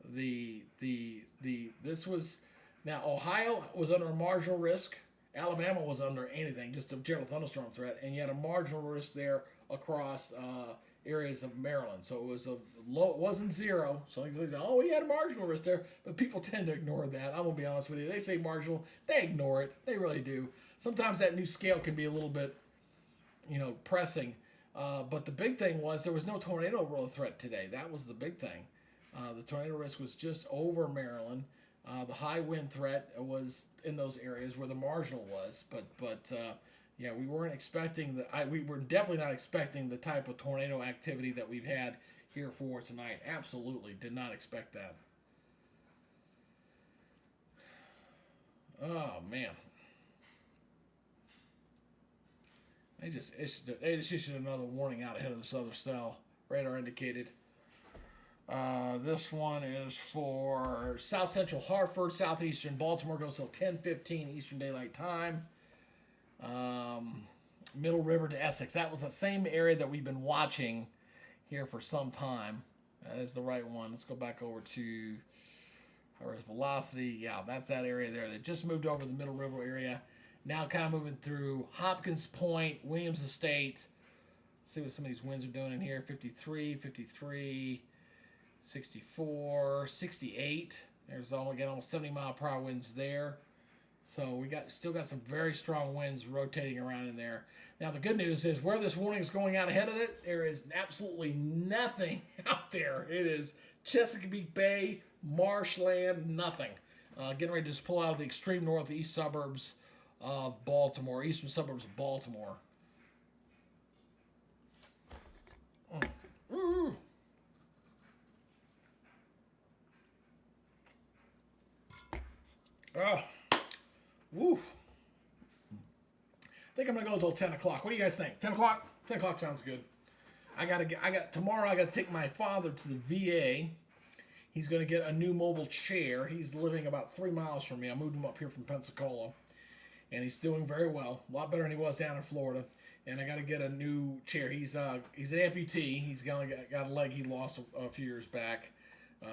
This was, now Ohio was under a marginal risk. Alabama was under anything, just a general thunderstorm threat, and you had a marginal risk there across areas of Maryland. So it was a low, it wasn't zero. So they say, oh, we had a marginal risk there, but people tend to ignore that. I'm gonna be honest with you. They say marginal, they ignore it. They really do. Sometimes that new scale can be a little bit, pressing. But the big thing was there was no tornado roll threat today. That was the big thing. The tornado risk was just over Maryland. The high wind threat was in those areas where the marginal was, but we weren't expecting we were definitely not expecting the type of tornado activity that we've had here for tonight. Absolutely did not expect that. Oh man, they just issued another warning out ahead of this other cell. Radar indicated. This one is for South Central Hartford, Southeastern Baltimore, goes till 10:15 Eastern Daylight Time. Middle River to Essex. That was the same area that we've been watching here for some time. That is the right one. Let's go back over to velocity. Yeah, that's that area there. They just moved over the Middle River area. Now kind of moving through Hopkins Point, Williams Estate. Let's see what some of these winds are doing in here. 53, 53. 64, 68. There's almost 70 mile per hour winds there. So we still got some very strong winds rotating around in there. Now the good news is where this warning is going out ahead of it, there is absolutely nothing out there. It is Chesapeake Bay, marshland, nothing. Getting ready to just pull out of the extreme northeast suburbs of Baltimore, eastern suburbs of Baltimore. Oh, woof. I think I'm gonna go until 10 o'clock. What do you guys think? 10 o'clock? 10 o'clock sounds good. Tomorrow I gotta take my father to the VA. He's gonna get a new mobile chair. He's living about 3 miles from me. I moved him up here from Pensacola, and he's doing very well. A lot better than he was down in Florida. And I gotta get a new chair. He's an amputee. He's got a leg he lost a few years back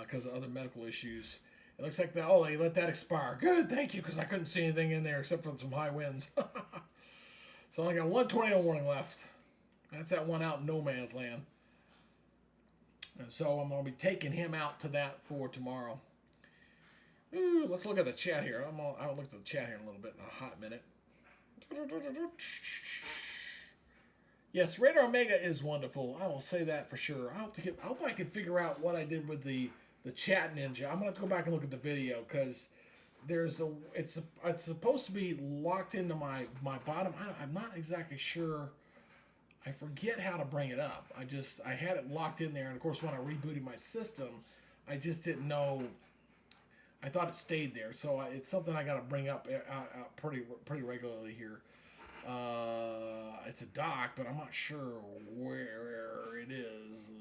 because of other medical issues. It looks like they let that expire. Good, thank you, because I couldn't see anything in there except for some high winds. So I only got one tornado warning left. That's that one out in no man's land. And so I'm going to be taking him out to that for tomorrow. Ooh, let's look at the chat here. I'll look at the chat here in a little bit, in a hot minute. Yes, Radar Omega is wonderful. I will say that for sure. I hope I can figure out what I did with the Chat Ninja. I'm gonna have to go back and look at the video because it's supposed to be locked into my bottom. I'm not exactly sure. I forget how to bring it up. I had it locked in there, and of course when I rebooted my system, I just didn't know. I thought it stayed there, so it's something I got to bring up pretty regularly here. It's a dock, but I'm not sure where it is.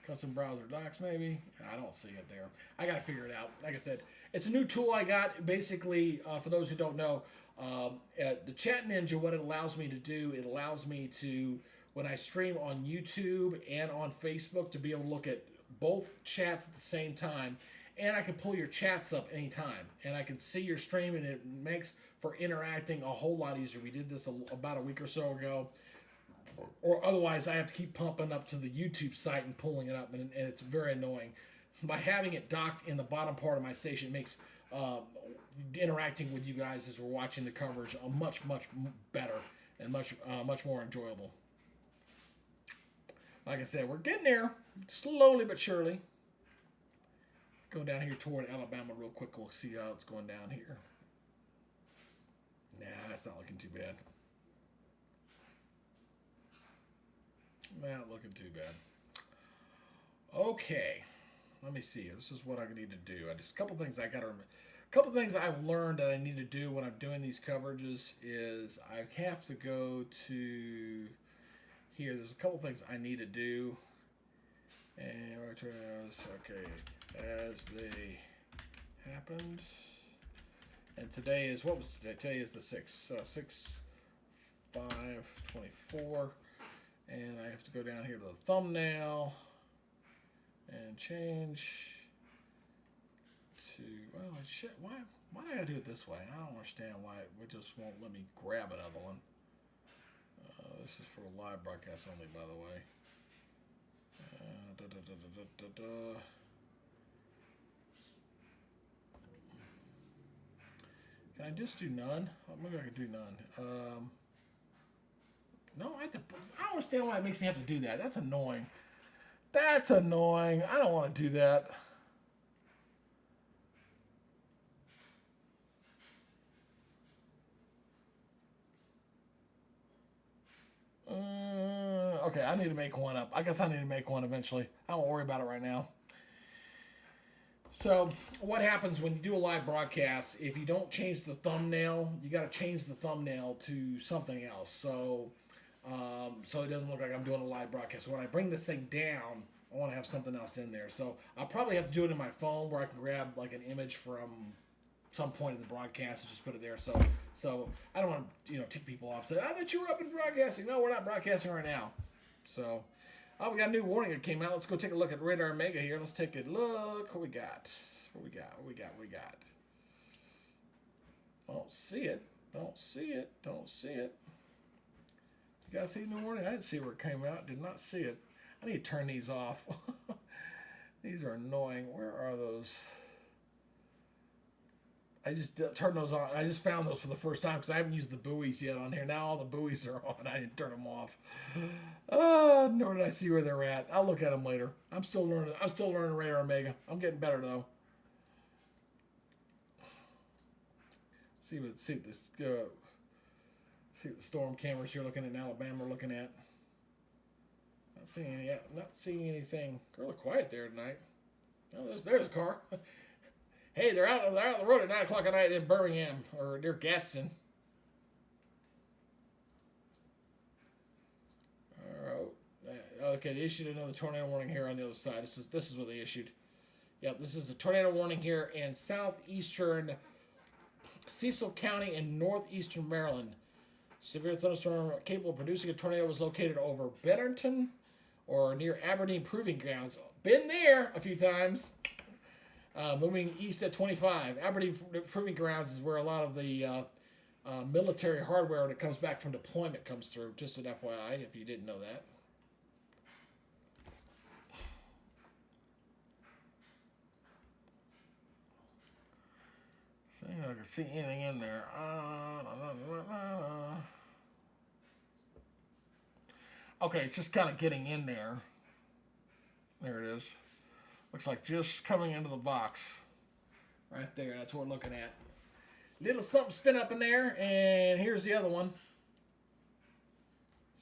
Custom browser docs, maybe. I don't see it there. I got to figure it out. Like I said, it's a new tool I got. Basically, for those who don't know, the Chat Ninja, what it allows me to do, it allows me to, when I stream on YouTube and on Facebook, to be able to look at both chats at the same time. And I can pull your chats up anytime. And I can see your stream, and it makes for interacting a whole lot easier. We did this about a week or so ago. Or otherwise, I have to keep pumping up to the YouTube site and pulling it up, and it's very annoying. By having it docked in the bottom part of my station, it makes interacting with you guys as we're watching the coverage much better and much more enjoyable. Like I said, we're getting there, slowly but surely. Go down here toward Alabama real quick. We'll see how it's going down here. Nah, that's not looking too bad. Not looking too bad. Okay, let me see. This is what I need to do. Just a couple things I got to remember. A couple things I've learned that I need to do when I'm doing these coverages is I have to go to here. There's a couple things I need to do. And okay, as they happened. And today is, what was today? Today is the 6th. 6/5/24. And I have to go down here to the thumbnail and change to, well, shit, why do I gotta do it this way? I don't understand why it just won't let me grab another one. This is for a live broadcast only, by the way. Can I just do none? Oh, maybe I can do none. No, I don't understand why it makes me have to do that. That's annoying. That's annoying. I don't want to do that. Okay, I need to make one up. I guess I need to make one eventually. I won't worry about it right now. So, what happens when you do a live broadcast? If you don't change the thumbnail, you got to change the thumbnail to something else. So it doesn't look like I'm doing a live broadcast. So when I bring this thing down, I want to have something else in there. So I'll probably have to do it in my phone where I can grab like an image from some point in the broadcast and just put it there. So I don't want to tick people off. Say, I thought you were up in broadcasting. No, we're not broadcasting right now. So, we got a new warning that came out. Let's go take a look at Radar Omega here. Let's take a look. What we got? What we got? Don't see it. You guys see the new warning? I didn't see where it came out. Did not see it. I need to turn these off. These are annoying. Where are those? I just turned those on. I just found those for the first time because I haven't used the buoys yet on here. Now all the buoys are on. I didn't turn them off. Nor did I see where they're at. I'll look at them later. I'm still learning Radar Omega. I'm getting better though. See what the storm cameras you're looking at in Alabama are looking at. Not seeing anything. Girl, quiet there tonight. Oh, there's a car. Hey, they're out on the road at 9 o'clock at night in Birmingham or near Gadsden. All right. Okay, they issued another tornado warning here on the other side. This is what they issued. Yep, this is a tornado warning here in southeastern Cecil County in northeastern Maryland. Severe thunderstorm capable of producing a tornado was located over Betterton or near Aberdeen Proving Grounds. Been there a few times. Moving east at 25. Aberdeen Proving Grounds is where a lot of the military hardware that comes back from deployment comes through. Just an FYI, if you didn't know that. See if I can see anything in there. Okay, it's just kind of getting in there. There it is. Looks like just coming into the box. Right there, that's what we're looking at. Little something spin up in there, and here's the other one.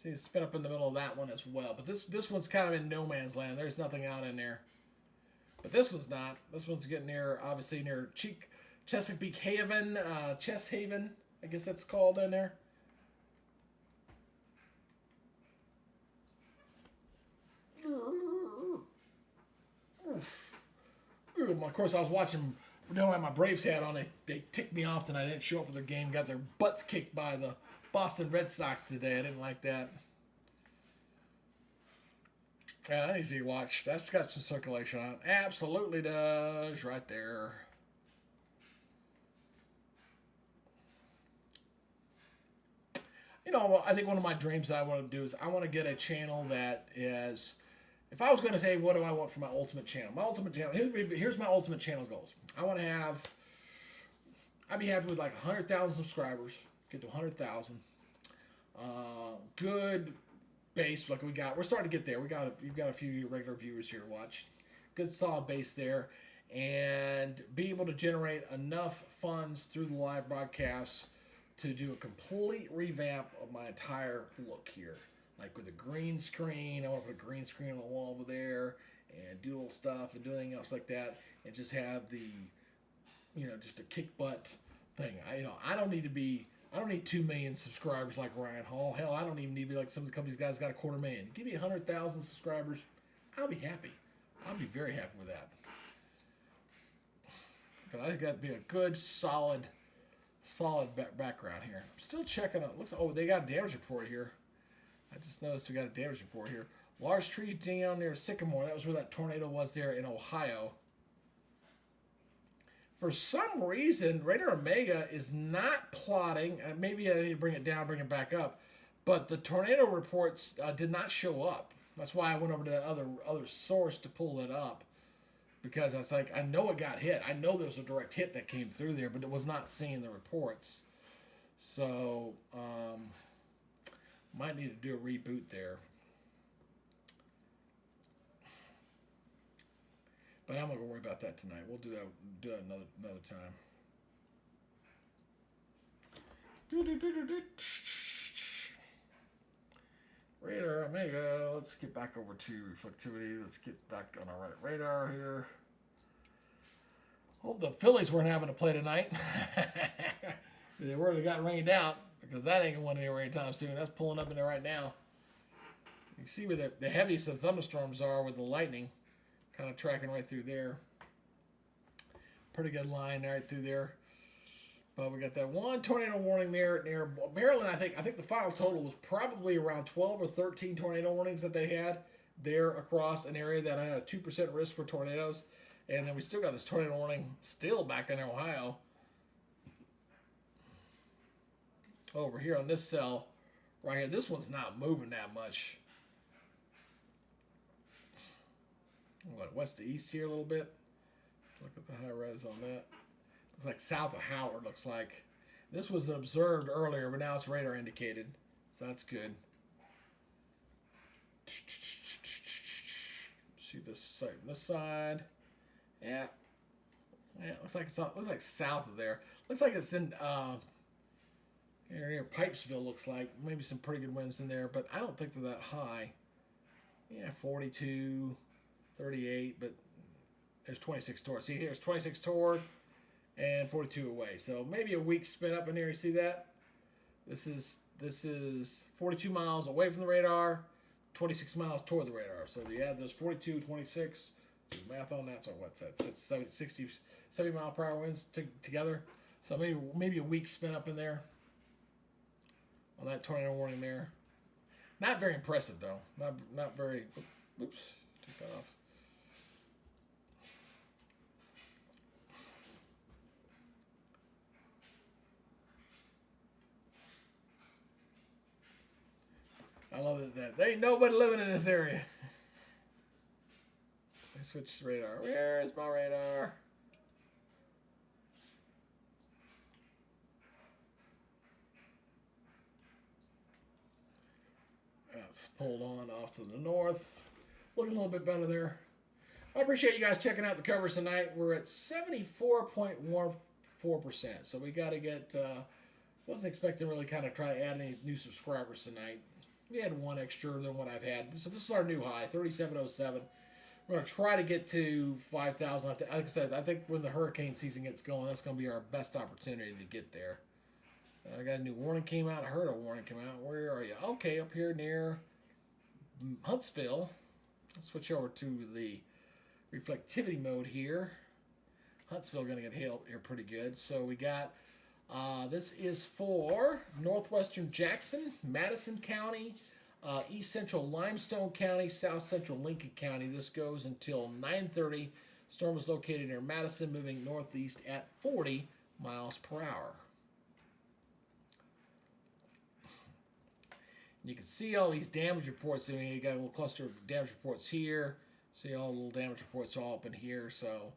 See, it's spin up in the middle of that one as well. But this one's kind of in no man's land. There's nothing out in there. But this one's not. This one's getting near, obviously near Chesapeake Haven, Chess Haven, I guess that's called in there. Of course, I was watching. I had my Braves hat on. They ticked me off, and I didn't show up for their game. Got their butts kicked by the Boston Red Sox today. I didn't like that. Yeah, that needs to be watched. That's got some circulation on it. Absolutely does. Right there. I think one of my dreams that I want to do is I want to get a channel that is. If I was going to say, what do I want for my ultimate channel? Here's my ultimate channel goals. I'd be happy with like 100,000 subscribers. Get to 100,000. Good base like we got. We're starting to get there. We've got a few regular viewers here to watch. Good solid base there. And be able to generate enough funds through the live broadcasts to do a complete revamp of my entire look here. Like with a green screen, I want to put a green screen on the wall over there, and do little stuff and do anything else like that, and just have the, just a kick butt thing. I don't need 2 million subscribers like Ryan Hall. Hell, I don't even need to be like some of the companies guys got 250,000. Give me 100,000 subscribers, I'll be happy. I'll be very happy with that. But I think that'd be a good, solid background here. I'm still checking out. They got a damage report here. I just noticed we got a damage report here. Large tree down near Sycamore. That was where that tornado was there in Ohio. For some reason, Radar Omega is not plotting. Maybe I need to bring it down, bring it back up. But the tornado reports did not show up. That's why I went over to that other source to pull it up. Because I was like, I know it got hit. I know there was a direct hit that came through there, but it was not seeing the reports. So, might need to do a reboot there. But I'm not gonna worry about that tonight. We'll do that another time. Radar Omega. Let's get back over to reflectivity. Let's get back on our right radar here. Hope the Phillies weren't having to play tonight. They got rained out, because that ain't going anywhere anytime soon. That's pulling up in there right now. You can see where the heaviest of the thunderstorms are with the lightning. Kind of tracking right through there. Pretty good line right through there. But we got that one tornado warning there near Maryland. I think the final total was probably around 12 or 13 tornado warnings that they had there across an area that had a 2% risk for tornadoes. And then we still got this tornado warning still back in Ohio. Over here on this cell right here. This one's not moving that much. What, west to east here a little bit? Look at the high res on that. Looks like south of Howard, looks like. This was observed earlier, but now it's radar indicated. So that's good. See this side, this side. Yeah. Yeah, looks like south of there. Looks like it's in here Pipesville, looks like. Maybe some pretty good winds in there, but I don't think they're that high. Yeah, 42. 38, but there's 26 toward. See, here's 26 toward and 42 away. So maybe a weak spin up in here. You see that? This is 42 miles away from the radar, 26 miles toward the radar. So you add those 42, 26, do the math on that. So what's that? It's 70 mile per hour winds together. So maybe a weak spin up in there on that tornado warning there. Not very impressive though. Not very. Oops, took that off. I love that. There ain't nobody living in this area. I switched radar. Where is my radar? It's pulled on off to the north. Looking a little bit better there. I appreciate you guys checking out the covers tonight. We're at 74.14%. So we got to get... wasn't expecting really kind of try to add any new subscribers tonight. We had one extra than what I've had. So this is our new high, 3707. We're going to try to get to 5,000. Like I said, I think when the hurricane season gets going, that's going to be our best opportunity to get there. I got a new warning came out. I heard a warning come out. Where are you? Okay, up here near Huntsville. Let's switch over to the reflectivity mode here. Huntsville going to get hit here pretty good. So we got... this is for northwestern Jackson, Madison County, east central Limestone County, south central Lincoln County. This goes until 9:30. Storm is located near Madison, moving northeast at 40 miles per hour. You can see all these damage reports. I mean, you got a little cluster of damage reports here. See all the little damage reports all up in here. So,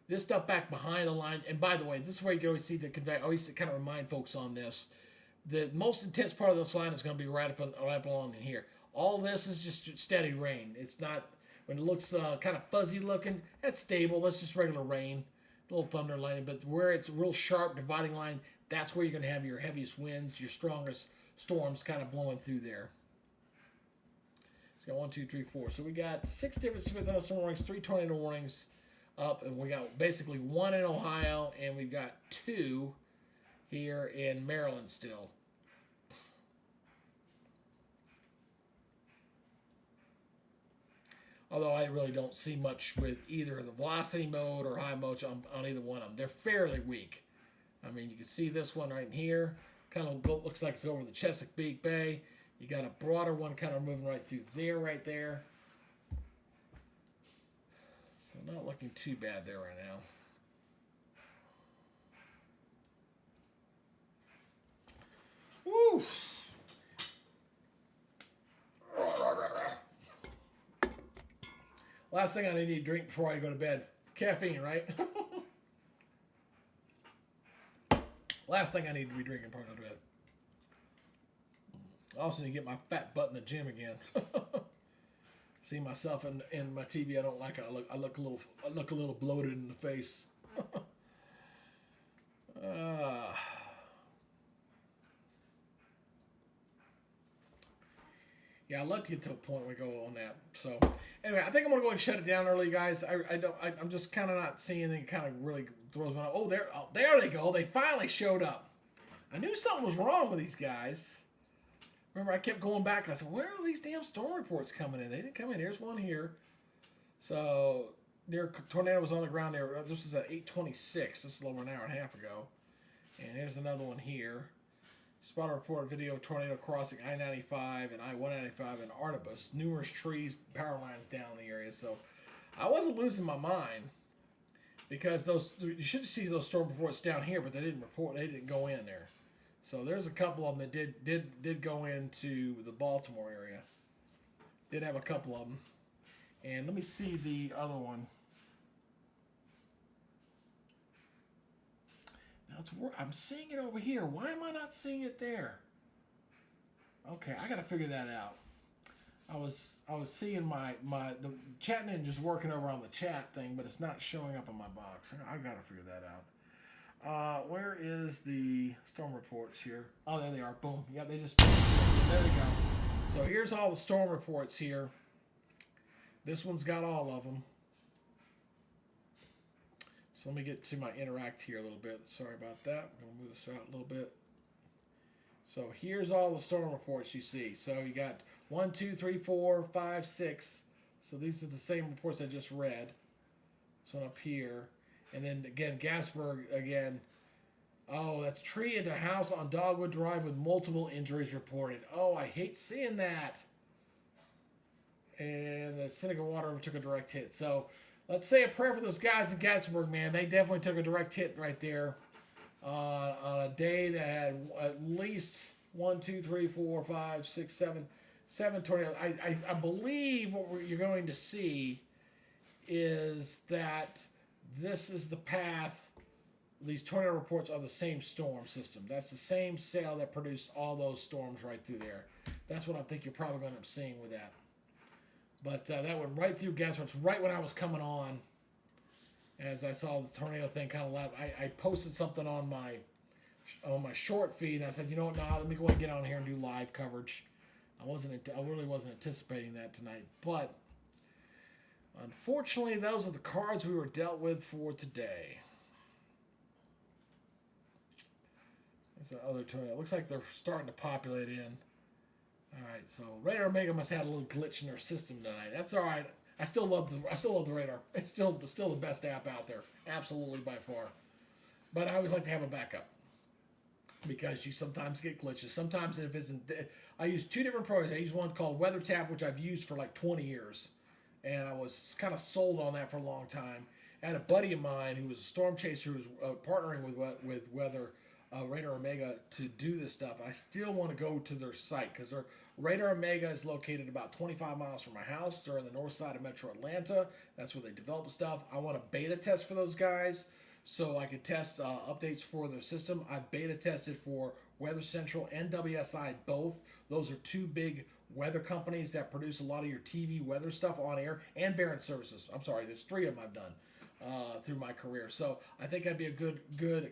this stuff back behind the line, and by the way, this is where you can always see the convey. I always kind of remind folks on this. The most intense part of this line is going to be right up along in here. All this is just steady rain. It's not, when it looks kind of fuzzy looking, that's stable. That's just regular rain, a little thunder line. But where it's a real sharp dividing line, that's where you're going to have your heaviest winds, your strongest storms kind of blowing through there. So we got 1, 2, 3, 4. So we got 6 different severe thunderstorm warnings, 3 tornado warnings up, and we got basically 1 in Ohio, and we've got 2 here in Maryland still. Although I really don't see much with either the velocity mode or high mode on either one of them. They're fairly weak. I mean, you can see this one right here. Kind of looks like it's over the Chesapeake Bay. You got a broader one kind of moving right through there, right there. So not looking too bad there right now. Woo! Last thing I need to drink before I go to bed. Caffeine, right? Last thing I need to be drinking before I go to bed. I also need to get my fat butt in the gym again. See myself in my TV. I don't like it. I look a little bloated in the face. Yeah, I'd like to get to a point where we go on that. So, anyway, I think I'm gonna go ahead and shut it down early, guys. I'm just kind of not seeing anything. Kind of really throws me. Oh, there they go. They finally showed up. I knew something was wrong with these guys. Remember, I kept going back. And I said, "Where are these damn storm reports coming in?" They didn't come in. Here's one here. So, their tornado was on the ground there. This was at 8:26. This is over an hour and a half ago. And here's another one here. Spotter report video of tornado crossing I-95 and I-195 in Artibus. Numerous trees, power lines down the area. So I wasn't losing my mind because you should see those storm reports down here, but they didn't go in there. So there's a couple of them that did go into the Baltimore area. Did have a couple of them. And let me see the other one. I'm seeing it over here. Why am I not seeing it there? Okay, I got to figure that out. I was seeing the chat ninja's working over on the chat thing, but it's not showing up in my box. I got to figure that out. Where is the storm reports here? Oh, there they are. Boom. Yeah, there they go. So here's all the storm reports here. This one's got all of them. So let me get to my interact here a little bit. Sorry about that. I'm going to move this out a little bit. So here's all the storm reports you see. So you got 1, 2, 3, 4, 5, 6. So these are the same reports I just read. So up here. And then again, Gasburg again. Oh, that's tree into house on Dogwood Drive with multiple injuries reported. Oh, I hate seeing that. And the Seneca Water took a direct hit. So let's say a prayer for those guys in Gatlinburg, man. They definitely took a direct hit right there on a day that had at least 1, 2, 3, 4, 5, 6, 7 tornadoes. I believe what you're going to see is that this is the path. These tornado reports are the same storm system. That's the same cell that produced all those storms right through there. That's what I think you're probably going to end up seeing with that. But that went right through Gasworks. It's right when I was coming on, as I saw the tornado thing kind of loud. I posted something on my short feed, and I said, you know what, now let me go ahead and get on here and do live coverage. I really wasn't anticipating that tonight, but unfortunately, those are the cards we were dealt with for today. That's the other tornado. It looks like they're starting to populate in. All right, so Radar Omega must have had a little glitch in their system tonight. That's all right. I still love the Radar. It's still the best app out there, absolutely by far. But I always like to have a backup because you sometimes get glitches. Sometimes if it's I use 2 different programs. I use one called WeatherTap, which I've used for like 20 years, and I was kind of sold on that for a long time. I had a buddy of mine who was a storm chaser who was partnering with Weather. Radar Omega to do this stuff. I still want to go to their site because their Radar Omega is located about 25 miles from my house. They're on the north side of Metro Atlanta. That's where they develop the stuff. I want to beta test for those guys so I could test updates for their system. I beta tested for Weather Central and WSI both. Those are 2 big weather companies that produce a lot of your TV weather stuff on air, and Barron Services. I'm sorry, there's 3 of them I've done through my career. So I think I'd be a good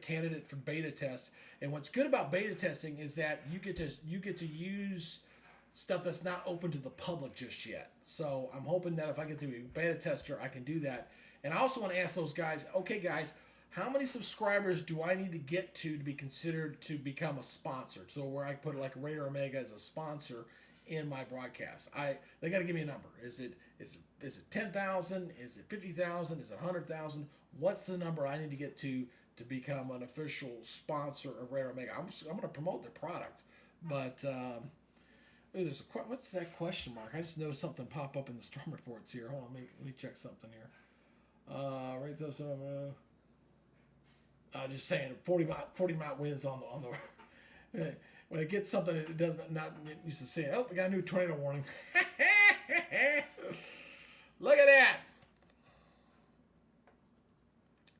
candidate for beta test. And what's good about beta testing is that you get to use stuff that's not open to the public just yet. So I'm hoping that if I get to be a beta tester, I can do that. And I also want to ask those guys, okay, guys, how many subscribers do I need to get to be considered to become a sponsor? So where I put like Radar Omega as a sponsor in my broadcast. They got to give me a number. Is it 10,000? Is it 50,000? Is it 100,000? What's the number I need to get to become an official sponsor of Radar Omega? I'm going to promote their product, but there's what's that question mark? I just noticed something pop up in the storm reports here. Hold on, let me check something here. Right those. Just saying, 40 mile winds on the. When it gets something, it doesn't not used to say, oh, we got a new tornado warning. Look at that.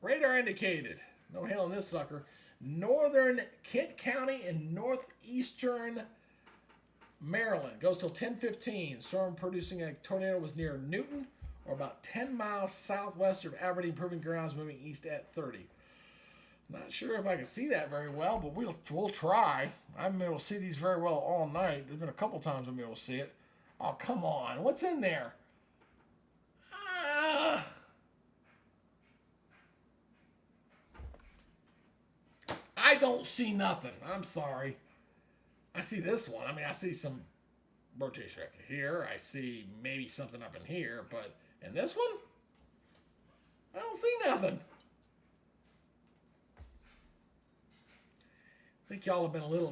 Radar indicated. No hail in this sucker. Northern Kent County and northeastern Maryland. Goes till 10:15. Storm producing a tornado was near Newton, or about 10 miles southwest of Aberdeen Proving Grounds, moving east at 30. Not sure if I can see that very well, but we'll try. I haven't been able to see these very well all night. There's been a couple times I've been able to see it. Oh, come on. What's in there? I don't see nothing. I'm sorry. I see this one. I mean, I see some rotation up here. I see maybe something up in here, but in this one, I don't see nothing. I think y'all have been a little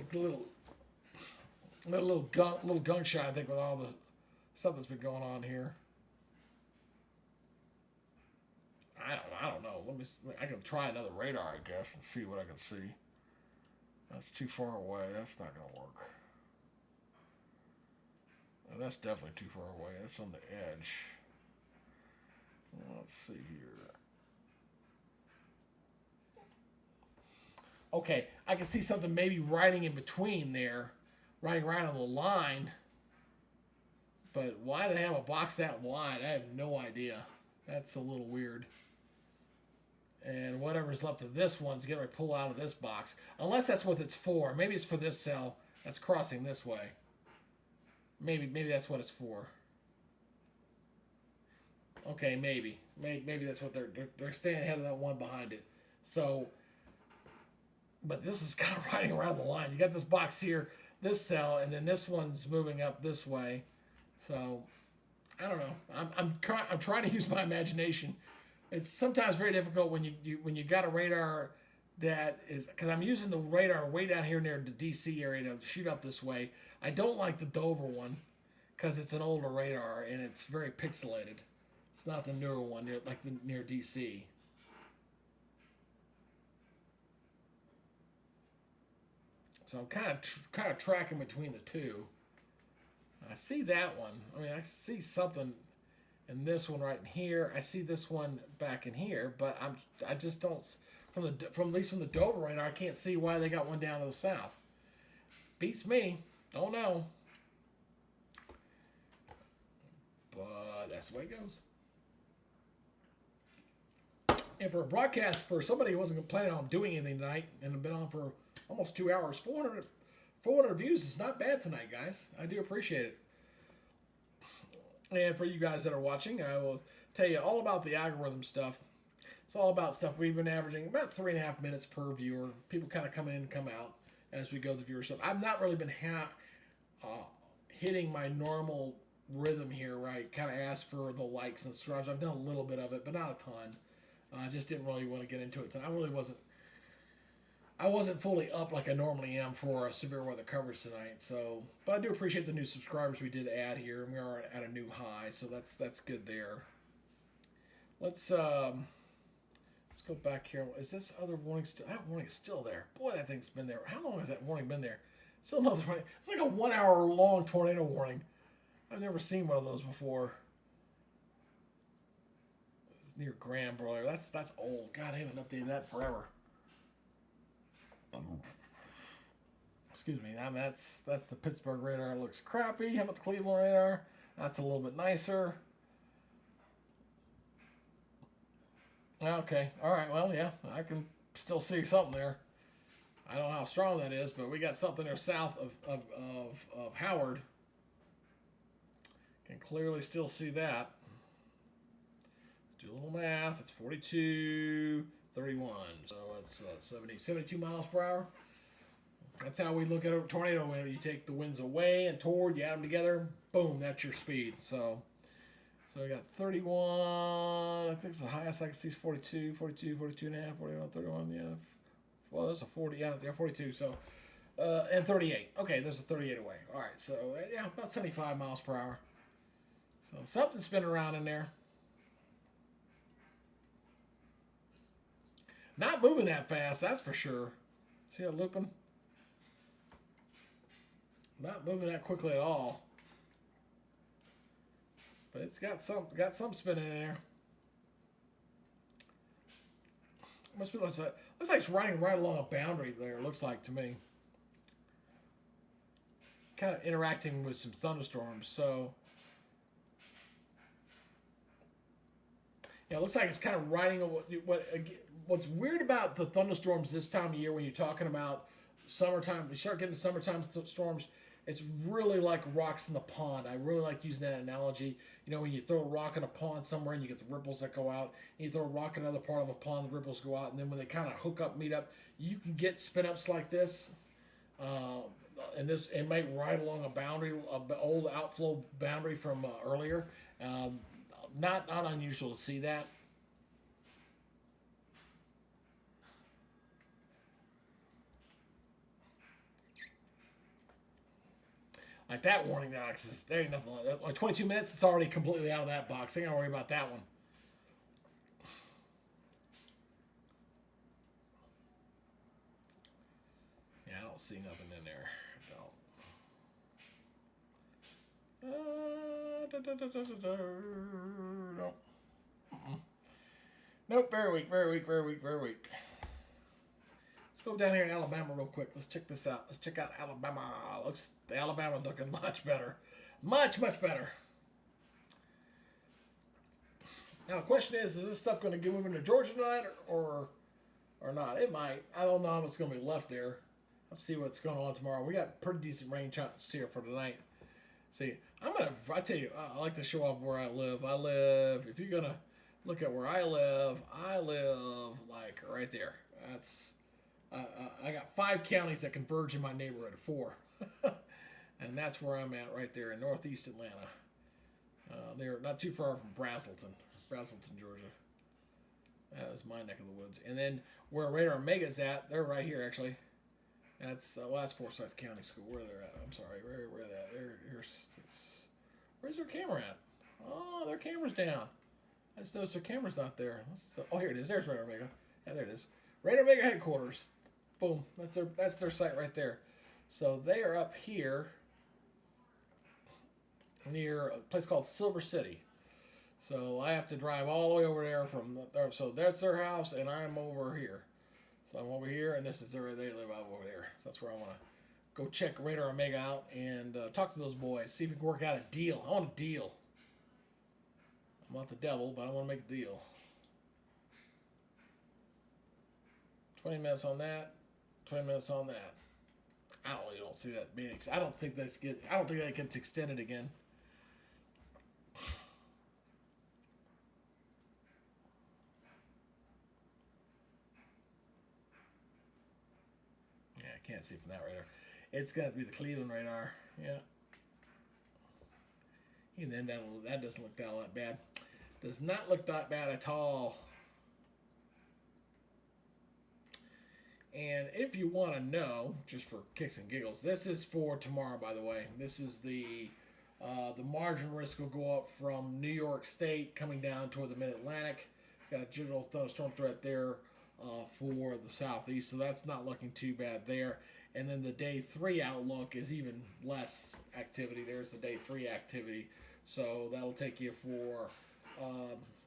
gun shy, I think, with all the stuff that's been going on here. I don't know. I can try another radar, I guess, and see what I can see. That's too far away. That's not going to work. Well, that's definitely too far away. That's on the edge. Let's see here. Okay, I can see something maybe riding in between there, riding right on the line. But why do they have a box that wide? I have no idea. That's a little weird. And whatever's left of this one's going to pull out of this box. Unless that's what it's for. Maybe it's for this cell that's crossing this way. Maybe that's what it's for. Okay, maybe that's what they're staying ahead of that one behind it. So, but this is kind of riding around the line. You got this box here, this cell, and then this one's moving up this way. So, I don't know. I'm trying to use my imagination. It's sometimes very difficult when you got a radar that is, because I'm using the radar way down here near the DC area to shoot up this way. I don't like the Dover one because it's an older radar and it's very pixelated. It's not the newer one near DC. So I'm kind of tracking between the two. I see that one. I mean, I see something in this one right in here. I see this one back in here, but I just don't from at least from the Dover radar. I can't see why they got one down to the south. Beats me. Don't know. But that's the way it goes. And for a broadcast for somebody who wasn't planning on doing anything tonight and have been on for almost 2 hours, 400 views is not bad tonight, guys. I do appreciate it. And for you guys that are watching, I will tell you all about the algorithm stuff. It's all about stuff we've been averaging about 3.5 minutes per viewer. People kind of come in and come out as we go through viewership. I've not really been hitting my normal rhythm here, right? Kind of ask for the likes and subscribes. I've done a little bit of it, but not a ton. I just didn't really want to get into it tonight. I wasn't fully up like I normally am for a severe weather coverage tonight. So, but I do appreciate the new subscribers we did add here, and we are at a new high, so that's good there. Let's go back here. Is this other warning still? That warning is still there. Boy, that thing's been there. How long has that warning been there? Still another warning. It's like a 1 hour long tornado warning. I've never seen one of those before. It's near Grand Broiler. That's old. God, I haven't updated that forever. Excuse me. That's the Pittsburgh radar. It looks crappy. How about the Cleveland radar? That's a little bit nicer. Okay. All right. Well, yeah, I can still see something there. I don't know how strong that is, but we got something there south of Howard. Can clearly still see that. Let's do a little math. It's 42, 31. So it's 72 miles per hour. That's how we look at a tornado wind. You take the winds away and toward, you add them together, boom, that's your speed. So I got 31. I think the highest I can see is 42, 42, 42 and a half, 41, 31. Yeah. Well, that's a 40. Yeah, 42. So, and 38. Okay, there's a 38 away. All right. So, yeah, about 75 miles per hour. So, something's spinning around in there. Not moving that fast, that's for sure. See it looping? Not moving that quickly at all. But it's got some spinning in there. Must be looks like it's riding right along a boundary there. It looks like to me. Kind of interacting with some thunderstorms. So yeah, it looks like it's kind of riding what's weird about the thunderstorms this time of year when you're talking about summertime. You start getting summertime storms. It's really like rocks in the pond. I really like using that analogy. You know, when you throw a rock in a pond somewhere and you get the ripples that go out, and you throw a rock in another part of a pond, the ripples go out, and then when they kind of hook up, meet up, you can get spin ups like this. And this, it might ride along a boundary, an old outflow boundary from earlier. Not unusual to see that. Like that warning box, there ain't nothing like that. Like 22 minutes, it's already completely out of that box. I ain't gotta worry about that one. Yeah, I don't see nothing in there. No. Nope, very weak, very weak, very weak, very weak. Let's go down here in Alabama real quick. Let's check this out. Let's check out Alabama. Looks the Alabama looking much better. Much better. Now the question is this stuff going to get moving to Georgia tonight or not? It might. I don't know what's going to be left there. Let's see what's going on tomorrow. We got pretty decent rain chances here for tonight. See, I tell you, I like to show off where I live. If you're going to look at where I live like right there. That's, I got 5 counties that converge in my neighborhood, 4. And that's where I'm at right there in northeast Atlanta. They're not too far from Brazelton, Georgia. That was my neck of the woods. And then where Radar Omega's at, they're right here actually. That's Forsyth County School. Where they're at? I'm sorry. Where they at? Where's their camera at? Oh, their camera's down. I just noticed their camera's not there. Oh, here it is. There's Radar Omega. Yeah, there it is. Radar Omega headquarters. Boom. That's their site right there. So they are up here near a place called Silver City. So I have to drive all the way over there from there. So that's their house, and I'm over here. So I'm over here, and this is where they live out over there. So that's where I want to go check Radar Omega out and talk to those boys, see if we can work out a deal. I want a deal. I'm not the devil, but I want to make a deal. 20 minutes on that. 20 minutes on that. I don't see that being. I don't think that gets extended again. Yeah, I can't see from that radar. It's got to be the Cleveland radar. Yeah. And then that doesn't look that bad. Does not look that bad at all. And if you want to know, just for kicks and giggles, this is for tomorrow, by the way. This is the margin risk will go up from New York State coming down toward the Mid-Atlantic. Got a general thunderstorm threat there for the southeast, so that's not looking too bad there. And then the day 3 outlook is even less activity. There's the day 3 activity. So that'll take you for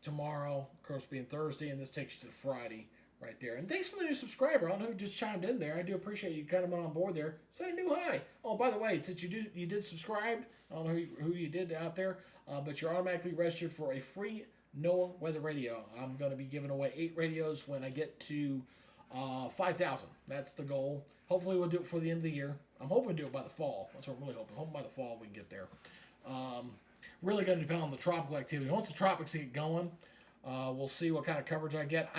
tomorrow, of course, being Thursday, and this takes you to Friday. Right there. And thanks for the new subscriber. I don't know who just chimed in there. I do appreciate you coming on board there. Send a new hi. Oh, by the way, since you did subscribe, I don't know who you did out there, but you're automatically registered for a free NOAA weather radio. I'm going to be giving away 8 radios when I get to 5,000. That's the goal. Hopefully we'll do it for the end of the year. I'm hoping to do it by the fall. That's what I'm really hoping. By the fall we can get there. Really going to depend on the tropical activity. Once the tropics get going, we'll see what kind of coverage I get.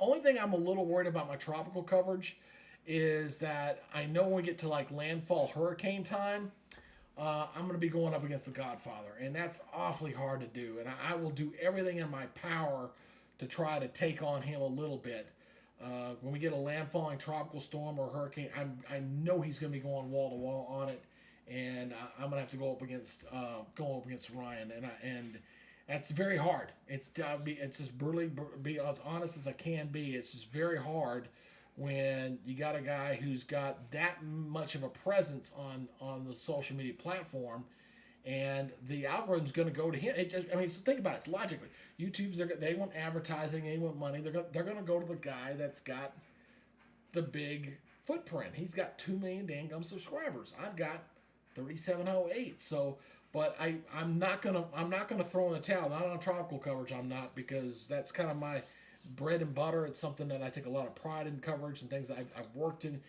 Only thing I'm a little worried about my tropical coverage is that I know when we get to like landfall hurricane time, I'm going to be going up against the Godfather, and that's awfully hard to do. And I will do everything in my power to try to take on him a little bit. When we get a landfalling tropical storm or hurricane, I know he's going to be going wall to wall on it, and I'm going to have to go up against Ryan, and that's very hard. It's just brutally be as honest as I can be. It's just very hard when you got a guy who's got that much of a presence on the social media platform, and the algorithm's going to go to him. So think about it. It's logically, they want advertising, they want money. They're going to go to the guy that's got the big footprint. He's got 2 million dang gum subscribers. I've got 3,708. So, but I'm not gonna throw in the towel. Not on tropical coverage. I'm not, because that's kind of my bread and butter. It's something that I take a lot of pride in coverage and things that I've worked in,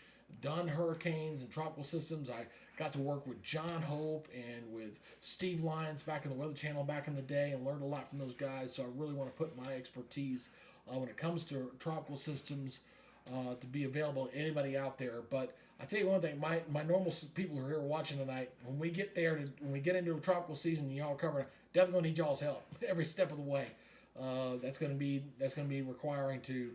done hurricanes and tropical systems. I got to work with John Hope and with Steve Lyons back in the Weather Channel back in the day, and learned a lot from those guys. So I really want to put my expertise when it comes to tropical systems to be available to anybody out there. But I tell you one thing, my normal people who are here watching tonight, when we get into a tropical season and y'all cover, definitely gonna need y'all's help every step of the way. That's gonna be requiring to,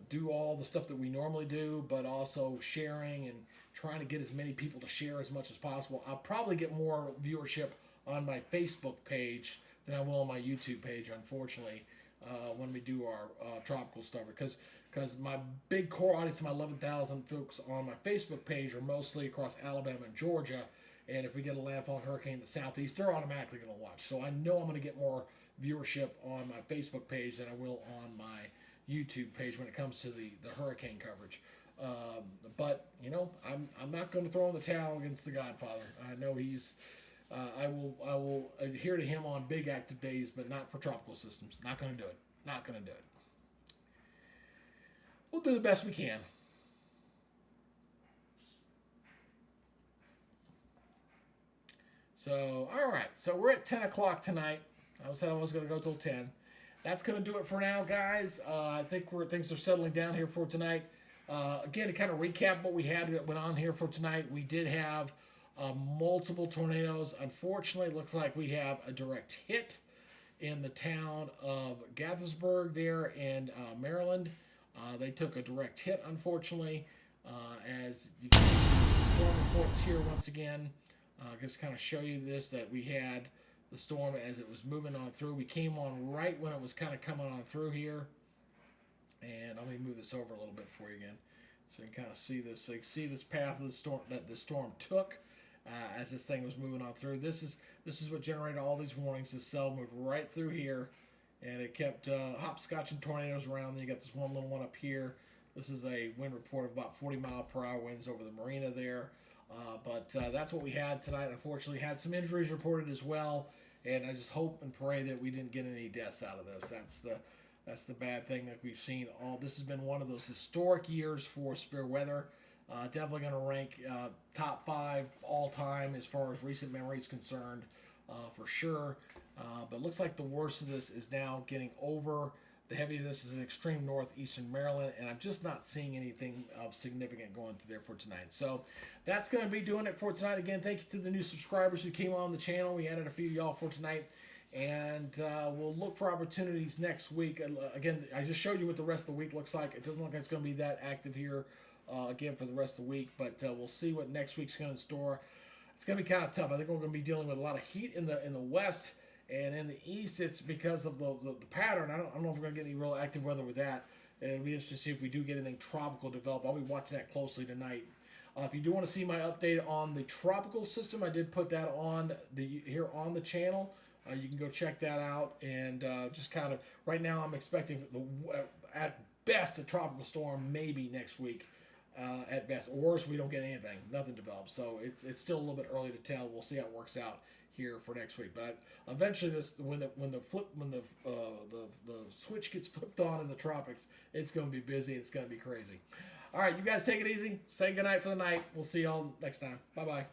do all the stuff that we normally do, but also sharing and trying to get as many people to share as much as possible. I'll probably get more viewership on my Facebook page than I will on my YouTube page, unfortunately, when we do our tropical stuff, because my big core audience, my 11,000 folks on my Facebook page, are mostly across Alabama and Georgia. And if we get a landfall hurricane in the southeast, they're automatically going to watch. So I know I'm going to get more viewership on my Facebook page than I will on my YouTube page when it comes to the hurricane coverage. But I'm not going to throw in the towel against the Godfather. I know he's. I will adhere to him on big active days, but not for tropical systems. Not going to do it. Not going to do it. We'll do the best we can. So, all right. So we're at 10 o'clock tonight. I said I was going to go till 10. That's going to do it for now, guys. I think things are settling down here for tonight. Again, to kind of recap what we had that went on here for tonight, we did have multiple tornadoes. Unfortunately, it looks like we have a direct hit in the town of Gaithersburg there in Maryland. They took a direct hit, unfortunately. As you can see, storm reports here once again. Just kind of show you this, that we had the storm as it was moving on through. We came on right when it was kind of coming on through here. And let me move this over a little bit for you again, so you can kind of see this. So you can see this path of the storm that the storm took as this thing was moving on through. This is what generated all these warnings. This cell moved right through here, and it kept hopscotching tornadoes around. Then you got this one little one up here. This is a wind report of about 40-mile-per-hour winds over the marina there. But that's what we had tonight. Unfortunately, had some injuries reported as well, and I just hope and pray that we didn't get any deaths out of this. That's the bad thing that we've seen. This has been one of those historic years for severe weather. Definitely going to rank top 5 all time as far as recent memory is concerned, for sure. But looks like the worst of this is now getting over. The heavy of this is in extreme northeastern Maryland, and I'm just not seeing anything of significant going through there for tonight. So that's going to be doing it for tonight. Again, thank you to the new subscribers who came on the channel. We added a few of y'all for tonight. And we'll look for opportunities next week. Again, I just showed you what the rest of the week looks like. It doesn't look like it's going to be that active here again for the rest of the week, but we'll see what next week's going to store. It's going to be kind of tough. I think we're going to be dealing with a lot of heat in the west, and in the east it's because of the pattern. I don't know if we're going to get any real active weather with that. It'll be interesting to see if we do get anything tropical develop. I'll be watching that closely tonight. If you do want to see my update on the tropical system, I did put that on here on the channel. You can go check that out, and just kind of right now I'm expecting at best a tropical storm maybe next week, at best. Or worse, we don't get anything, nothing develops. So it's still a little bit early to tell. We'll see how it works out here for next week. But eventually, when the switch gets flipped on in the tropics, it's going to be busy. It's going to be crazy. All right, you guys take it easy. Say goodnight for the night. We'll see y'all next time. Bye bye.